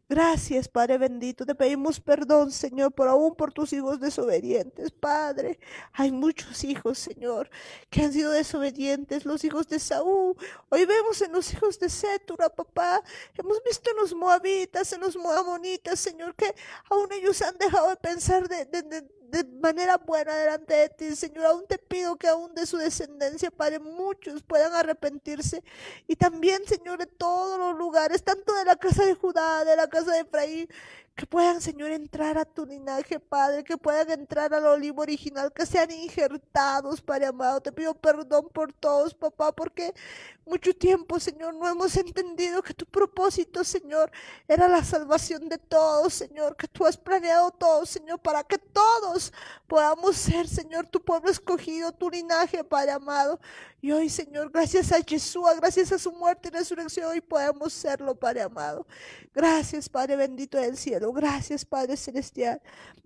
Speaker 2: Gracias, Padre bendito. Te pedimos perdón, Señor, por tus hijos desobedientes, Padre. Hay muchos hijos, Señor, que han sido desobedientes, los hijos de Saúl. Hoy vemos en los hijos de Sétura, papá. Hemos visto en los moabitas, en los moabonitas, Señor, que aún ellos han dejado de pensar de manera buena delante de ti, Señor. Aún te pido que aún de su descendencia, Padre, muchos puedan arrepentirse. Y también, Señor, de todos los lugares, tanto de la casa de Judá, de la casa de Efraín, que puedan, Señor, entrar a tu linaje, Padre, que puedan entrar al olivo original, que sean injertados, Padre amado. Te pido perdón por todos, papá, porque mucho tiempo, Señor, no hemos entendido que tu propósito, Señor, era la salvación de todos, Señor, que tú has planeado todo, Señor, para que todos podamos ser, Señor, tu pueblo escogido, tu linaje, Padre amado. Y hoy, Señor, gracias a Yeshua, gracias a su muerte y resurrección, hoy podemos serlo, Padre amado. Gracias, Padre bendito del cielo. Gracias, Padre celestial.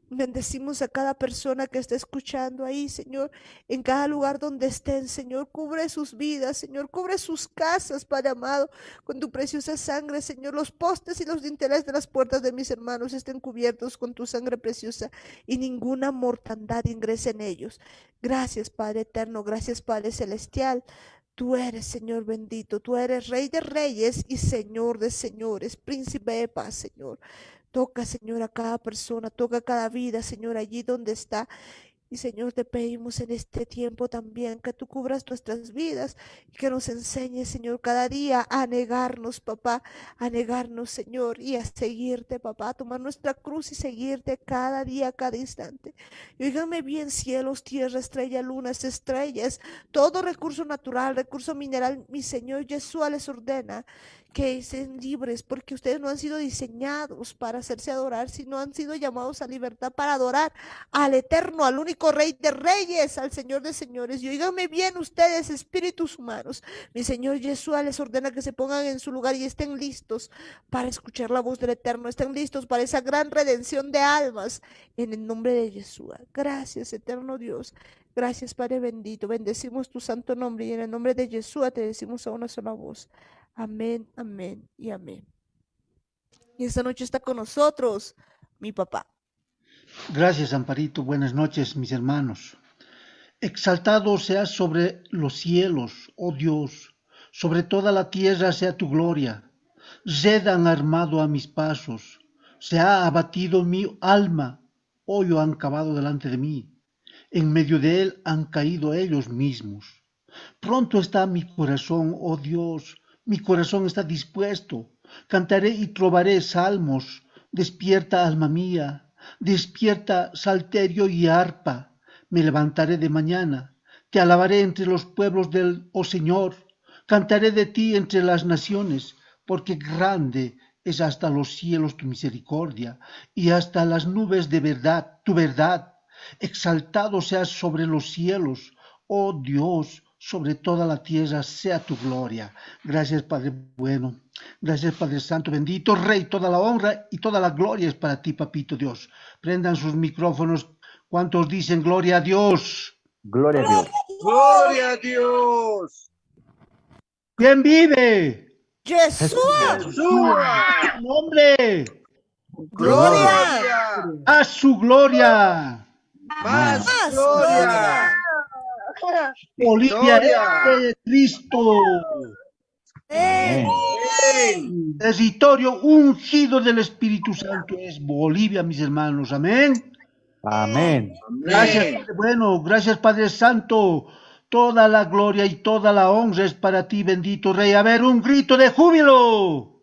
Speaker 2: Bendecimos a cada persona que está escuchando ahí, Señor, en cada lugar donde estén, Señor. Cubre sus vidas, Señor. Cubre sus casas, Padre amado, con tu preciosa sangre, Señor. Los postes y los dinteles de las puertas de mis hermanos estén cubiertos con tu sangre preciosa y ninguna mortandad ingrese en ellos. Gracias, Padre eterno. Gracias, Padre celestial. Tú eres, Señor bendito. Tú eres Rey de reyes y Señor de señores. Príncipe de paz, Señor. Toca, Señor, a cada persona, toca cada vida, Señor, allí donde está. Y Señor, te pedimos en este tiempo también que tú cubras nuestras vidas y que nos enseñes, Señor, cada día a negarnos, papá, a negarnos, Señor, y a seguirte, papá, a tomar nuestra cruz y seguirte cada día, cada instante. Y óigame bien, cielos, tierra, estrella, lunas, estrellas, todo recurso natural, recurso mineral, mi Señor Yeshua les ordena que sean libres, porque ustedes no han sido diseñados para hacerse adorar, sino han sido llamados a libertad para adorar al eterno, al único Rey de reyes, al Señor de señores. Y oíganme bien ustedes, espíritus humanos, mi Señor Yeshua les ordena que se pongan en su lugar y estén listos para escuchar la voz del eterno, estén listos para esa gran redención de almas, en el nombre de Yeshua. Gracias, eterno Dios. Gracias, Padre bendito. Bendecimos tu santo nombre y en el nombre de Yeshua te decimos a una sola voz. Amén, amén y amén. Y esta noche está con nosotros mi papá.
Speaker 5: Gracias, Amparito. Buenas noches, mis hermanos. Exaltado seas sobre los cielos, oh Dios, sobre toda la tierra sea tu gloria. Red han armado a mis pasos, se ha abatido mi alma, hoyo han cavado delante de mí, en medio de él han caído ellos mismos. Pronto está mi corazón, oh Dios, mi corazón está dispuesto, cantaré y trovaré salmos, despierta alma mía, despierta salterio y arpa, me levantaré de mañana, te alabaré entre los pueblos del, oh Señor, cantaré de ti entre las naciones, porque grande es hasta los cielos tu misericordia, y hasta las nubes de verdad, tu verdad. Exaltado seas sobre los cielos, oh Dios, sobre toda la tierra sea tu gloria. Gracias, Padre bueno. Gracias, Padre Santo, bendito Rey. Toda la honra y toda la gloria es para ti, Papito Dios. Prendan sus micrófonos. ¿Cuántos dicen gloria a Dios?
Speaker 6: Gloria a Dios.
Speaker 7: ¡Gloria a Dios!
Speaker 5: ¿Quién vive?
Speaker 2: Yeshua,
Speaker 7: ¡Yeshua!
Speaker 5: ¡Nombre!
Speaker 2: gloria,
Speaker 5: ¡A su gloria!
Speaker 7: ¡Más
Speaker 2: más
Speaker 7: gloria!
Speaker 5: Bolivia
Speaker 7: Victoria.
Speaker 5: es de Cristo.
Speaker 2: Amén.
Speaker 7: ¡Amén!
Speaker 5: Territorio ungido del Espíritu Santo es Bolivia, mis hermanos. Amén.
Speaker 6: Amén.
Speaker 5: Gracias,
Speaker 7: Amén.
Speaker 5: Padre bueno. Gracias, Padre Santo. Toda la gloria y toda la honra es para ti, bendito Rey. A ver, un grito de júbilo.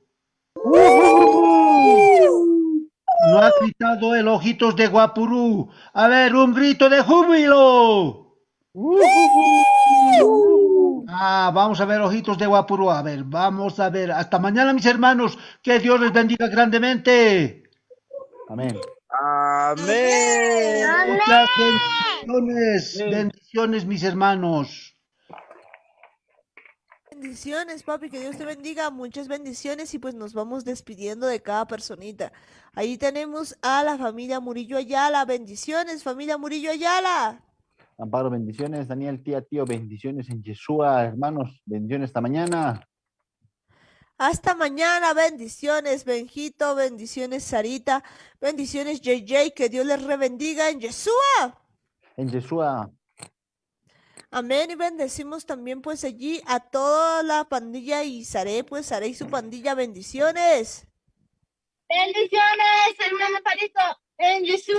Speaker 5: No ha gritado el Ojitos de Guapurú. A ver, un grito de júbilo. Vamos a ver, Ojitos de Guapurú. A ver, vamos a ver. Hasta mañana, mis hermanos. Que Dios les bendiga grandemente.
Speaker 6: Amén.
Speaker 7: Amén.
Speaker 5: Muchas bendiciones. Bendiciones, mis hermanos.
Speaker 2: Bendiciones, papi, que Dios te bendiga, muchas bendiciones y pues nos vamos despidiendo de cada personita. Ahí tenemos a la familia Murillo Ayala, bendiciones, familia Murillo Ayala.
Speaker 6: Amparo, bendiciones. Daniel, tía, tío, bendiciones en Yeshua. Hermanos, bendiciones esta mañana.
Speaker 2: Hasta mañana, bendiciones, Benjito, bendiciones, Sarita, bendiciones, JJ, que Dios les rebendiga en Yeshua.
Speaker 6: En Yeshua.
Speaker 2: Amén, y bendecimos también pues allí a toda la pandilla y Saré, pues Saré y su pandilla, bendiciones.
Speaker 8: Bendiciones, hermano Parito, en Yeshua.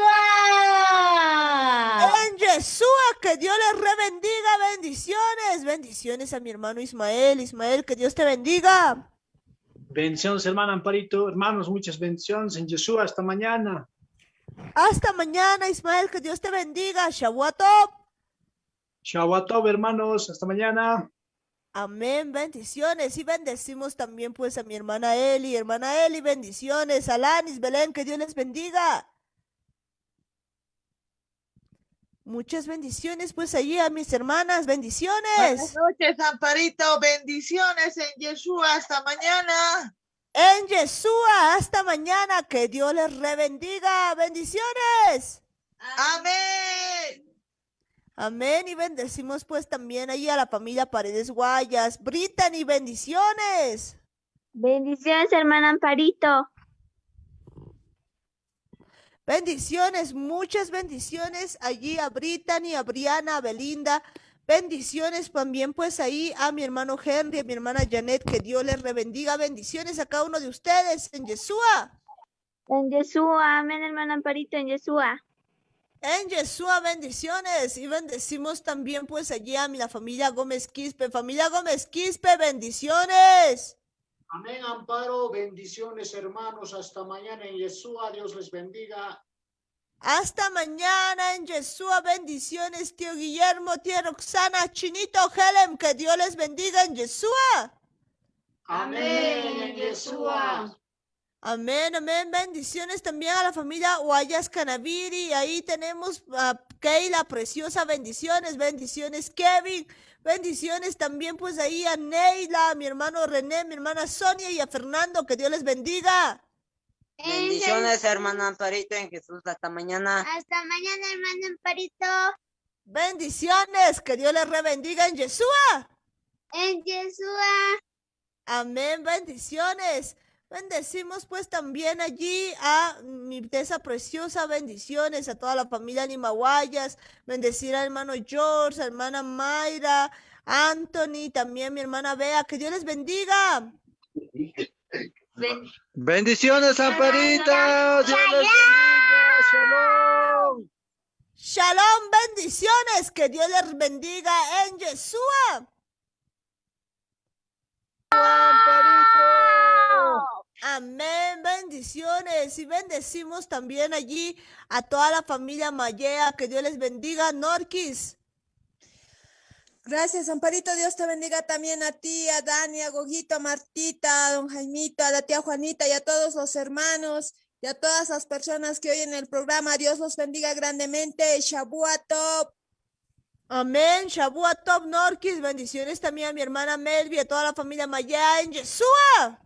Speaker 2: En Yeshua, que Dios les rebendiga, bendiciones, bendiciones a mi hermano Ismael, Ismael, que Dios te bendiga.
Speaker 9: Bendiciones, hermano Amparito. Hermanos, muchas bendiciones en Yeshua. Hasta mañana.
Speaker 2: Hasta mañana, Ismael, que Dios te bendiga, Shavuatov.
Speaker 9: Shabbat hermanos. Hasta mañana.
Speaker 2: Amén, bendiciones, y bendecimos también pues a mi hermana Eli, bendiciones, Alanis, Belén, que Dios les bendiga. Muchas bendiciones pues allí a mis hermanas, bendiciones.
Speaker 7: Buenas noches, Amparito. Bendiciones en Yeshua. Hasta mañana.
Speaker 2: En Yeshua, hasta mañana, que Dios les rebendiga, bendiciones.
Speaker 7: Amén.
Speaker 2: Amén, y bendecimos pues también allí a la familia Paredes Guayas, Brittany, bendiciones.
Speaker 8: Bendiciones, hermano Amparito.
Speaker 2: Bendiciones, muchas bendiciones allí a Brittany, a Briana, a Belinda. Bendiciones también pues ahí a mi hermano Henry, a mi hermana Janet, que Dios les rebendiga. Bendiciones a cada uno de ustedes en Yeshua.
Speaker 8: En Yeshua, amén, hermano Amparito, en Yeshua.
Speaker 2: En Yeshua, bendiciones. Y bendecimos también pues allí a la familia Gómez Quispe. Familia Gómez Quispe, bendiciones.
Speaker 10: Amén, Amparo. Bendiciones, hermanos. Hasta mañana en Yeshua. Dios les bendiga.
Speaker 2: Hasta mañana en Yeshua, bendiciones, tío Guillermo, tía Roxana, Chinito, Helen, que Dios les bendiga en Yeshua.
Speaker 10: Amén, en Yeshua.
Speaker 2: Amén, amén, bendiciones también a la familia Guayas Canaviri, ahí tenemos a Keila, preciosa, bendiciones, bendiciones, Kevin, bendiciones también pues ahí a Neila, a mi hermano René, mi hermana Sonia y a Fernando, que Dios les bendiga.
Speaker 11: Bendiciones, hermano Amparito, en Jesús. Hasta mañana.
Speaker 8: Hasta mañana, hermano Amparito.
Speaker 2: Bendiciones, que Dios les rebendiga en Yeshua.
Speaker 8: En Yeshua.
Speaker 2: Amén, bendiciones. Bendecimos pues también allí a mi tesa preciosa, bendiciones a toda la familia Nimaguayas, bendecir al hermano George, a la hermana Mayra, Anthony, también mi hermana Bea, que Dios les bendiga.
Speaker 7: Bendiciones, Amparito. Dios les bendiga. Shalom.
Speaker 2: Shalom, bendiciones, que Dios les bendiga en Yeshua. Amén, bendiciones, y bendecimos también allí a toda la familia Mayea, que Dios les bendiga, Norquis.
Speaker 12: Gracias, Amparito. Dios te bendiga también a ti, a Dani, a Gogito, a Martita, a don Jaimito, a la tía Juanita y a todos los hermanos y a todas las personas que oyen el programa. Dios los bendiga grandemente. Shabuatov.
Speaker 2: Amén, Shabuatov, Norquis. Bendiciones también a mi hermana Melvi, a toda la familia Mayea en Yeshua.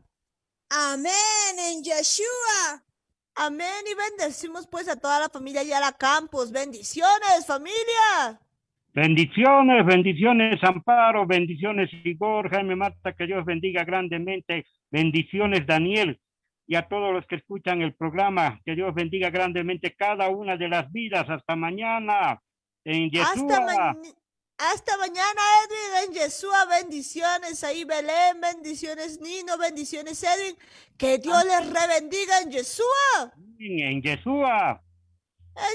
Speaker 12: Amén, en Yeshua.
Speaker 2: Amén, y bendecimos pues a toda la familia Yala Campos. Bendiciones, familia.
Speaker 13: Bendiciones, bendiciones, Amparo, bendiciones, Igor, Jaime Mata, que Dios bendiga grandemente. Bendiciones, Daniel, y a todos los que escuchan el programa, que Dios bendiga grandemente cada una de las vidas. Hasta mañana, en Yeshua.
Speaker 2: Hasta mañana, Edwin, en Yeshua, bendiciones ahí, Belén, bendiciones, Nino, bendiciones, Edwin, que Dios les rebendiga en Yeshua.
Speaker 13: En Yeshua.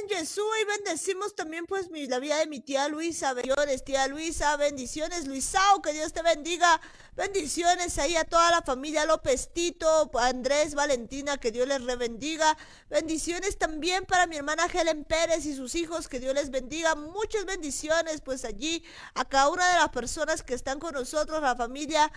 Speaker 2: En Yeshua, y bendecimos también pues la vida de mi tía Luisa, bendiciones, tía Luisa, bendiciones, Luisao, que Dios te bendiga, bendiciones ahí a toda la familia López Tito, Andrés, Valentina, que Dios les rebendiga, bendiciones también para mi hermana Helen Pérez y sus hijos, que Dios les bendiga, muchas bendiciones pues allí a cada una de las personas que están con nosotros, la familia,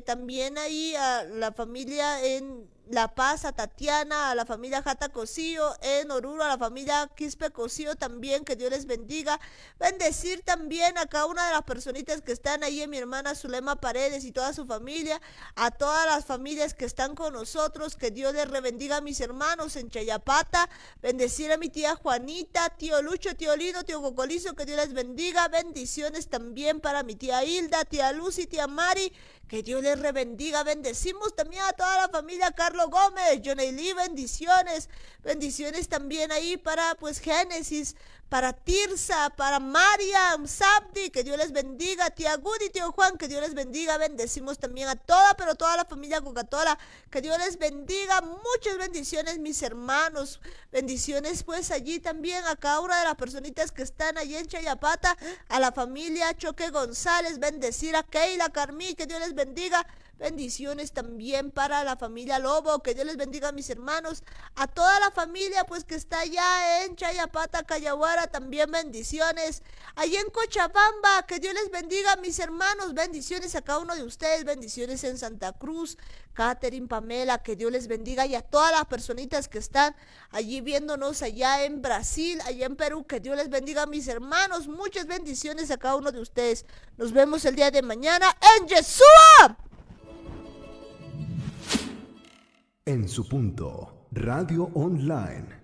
Speaker 2: también ahí a la familia en La Paz, a Tatiana, a la familia Jata Cosío, en Oruro, a la familia Quispe Cosío también, que Dios les bendiga. Bendecir también a cada una de las personitas que están ahí, en mi hermana Zulema Paredes y toda su familia, a todas las familias que están con nosotros, que Dios les rebendiga a mis hermanos en Chayapata. Bendecir a mi tía Juanita, tío Lucho, tío Lino, tío Cocolizo, que Dios les bendiga. Bendiciones también para mi tía Hilda, tía Lucy, tía Mari, que Dios les rebendiga. Bendecimos también a toda la familia Carlos Gómez, Johnny Lee, bendiciones. Bendiciones también ahí para pues Génesis, para Tirsa, para Mariam, Sabdi, que Dios les bendiga. Tía Gudi, tío Juan, que Dios les bendiga. Bendecimos también a toda, pero toda la familia Coca-Cola, que Dios les bendiga. Muchas bendiciones, mis hermanos. Bendiciones pues allí también a cada una de las personitas que están allí en Chayapata, a la familia Choque González. Bendecir a Keila, Carmí, que Dios les bendiga. Bendiciones también para la familia Lobo, que Dios les bendiga a mis hermanos, a toda la familia pues que está allá en Chayapata, Cayaguara, también bendiciones, allí en Cochabamba, que Dios les bendiga a mis hermanos, bendiciones a cada uno de ustedes, bendiciones en Santa Cruz, Catherine, Pamela, que Dios les bendiga, y a todas las personitas que están allí viéndonos allá en Brasil, allá en Perú, que Dios les bendiga a mis hermanos, muchas bendiciones a cada uno de ustedes. Nos vemos el día de mañana en Yeshua.
Speaker 1: En su punto, Radio Online.